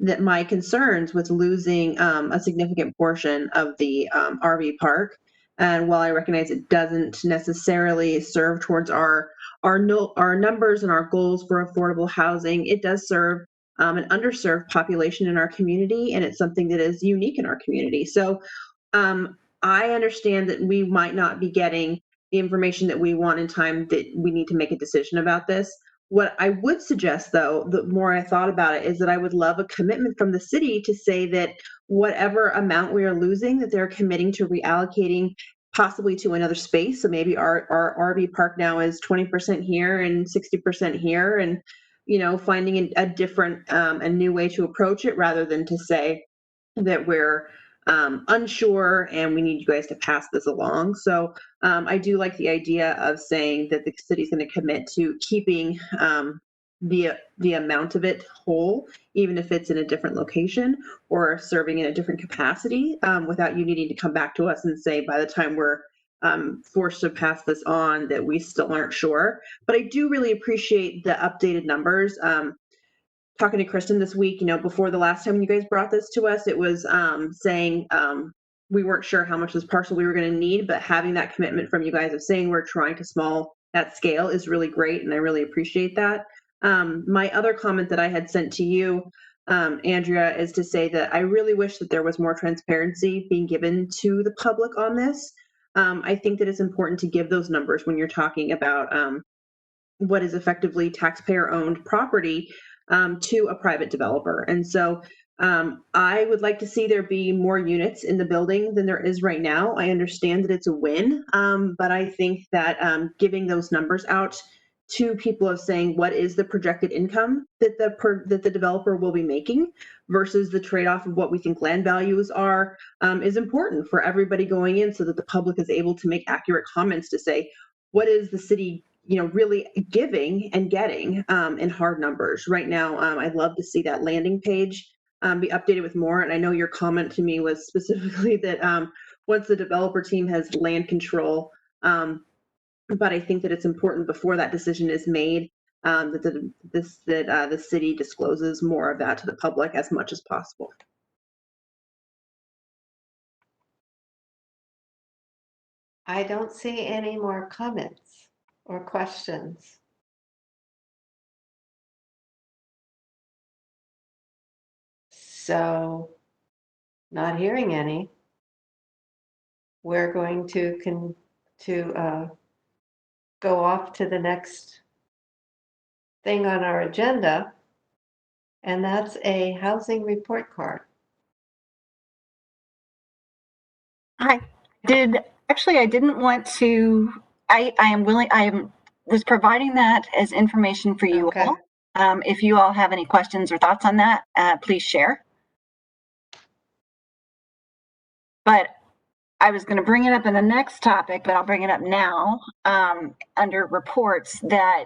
that my concerns with losing a significant portion of the RV park. And while I recognize it doesn't necessarily serve towards our numbers and our goals for affordable housing, it does serve an underserved population in our community, and it's something that is unique in our community. So I understand that we might not be getting the information that we want in time that we need to make a decision about this. What I would suggest, though, the more I thought about it, is that I would love a commitment from the city to say that whatever amount we are losing, that they're committing to reallocating possibly to another space. So maybe our RV park now is 20% here and 60% here, and finding a different, a new way to approach it, rather than to say that we're unsure and we need you guys to pass this along. So I do like the idea of saying that the city's going to commit to keeping the amount of it whole, even if it's in a different location or serving in a different capacity, without you needing to come back to us and say, by the time we're forced to pass this on, that we still aren't sure. But I do really appreciate the updated numbers. talking to Kristen this week, before the last time you guys brought this to us, it was saying we weren't sure how much this parcel we were going to need, but having that commitment from you guys of saying we're trying to small that scale is really great, and I really appreciate that. My other comment that I had sent to you, Andrea, is to say that I really wish that there was more transparency being given to the public on this. I think that it's important to give those numbers when you're talking about what is effectively taxpayer-owned property to a private developer. And so I would like to see there be more units in the building than there is right now. I understand that it's a win, but I think that giving those numbers out to people of saying what is the projected income that the developer will be making versus the trade-off of what we think land values are is important for everybody going in, so that the public is able to make accurate comments to say, what is the city really giving and getting in hard numbers. Right now, I'd love to see that landing page be updated with more. And I know your comment to me was specifically that once the developer team has land control, but I think that it's important before that decision is made that the city discloses more of that to the public as much as possible. I don't see any more comments or questions. So, not hearing any, we're going to go off to the next thing on our agenda, and that's a housing report card. I didn't want to, I was providing that as information for you all. If you all have any questions or thoughts on that, please share. But I was going to bring it up in the next topic, but I'll bring it up now under reports, that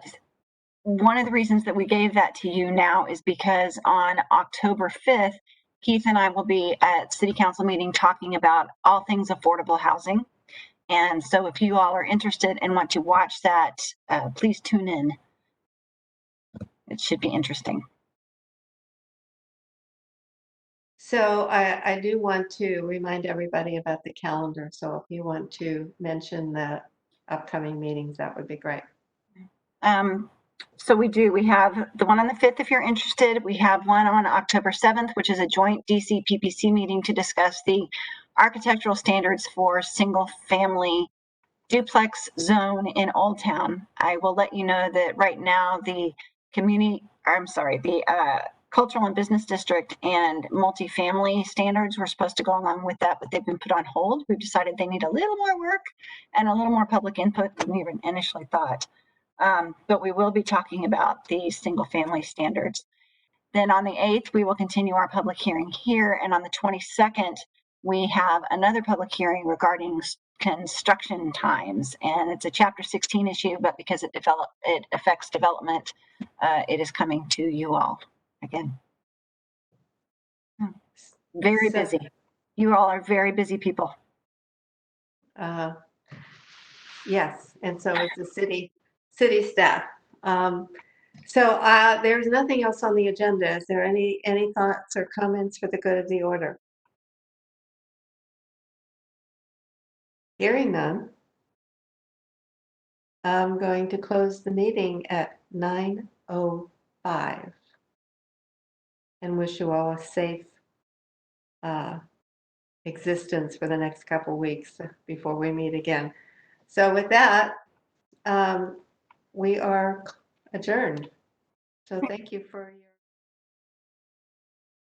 one of the reasons that we gave that to you now is because on October 5th, Keith and I will be at City Council meeting talking about all things affordable housing. And so if you all are interested and want to watch that, please tune in. It should be interesting. So I do want to remind everybody about the calendar. So if you want to mention the upcoming meetings, that would be great. So we have the one on the 5th, if you're interested. We have one on October 7th, which is a joint DC PPC meeting to discuss the architectural standards for single family duplex zone in Old Town. I will let you know that right now the cultural and business district and multifamily standards were supposed to go along with that, but they've been put on hold. We've decided they need a little more work and a little more public input than we even initially thought. But we will be talking about the single family standards. Then on the 8th, we will continue our public hearing here. And on the 22nd, we have another public hearing regarding construction times. And it's a Chapter 16 issue, but because it affects development, it is coming to you all again. Very busy. You all are very busy people. Yes, and so is the city staff. So there's nothing else on the agenda. Is there any thoughts or comments for the good of the order? Hearing none, I'm going to close the meeting at 9:05 and wish you all a safe existence for the next couple weeks before we meet again. So with that, we are adjourned. So thank you for your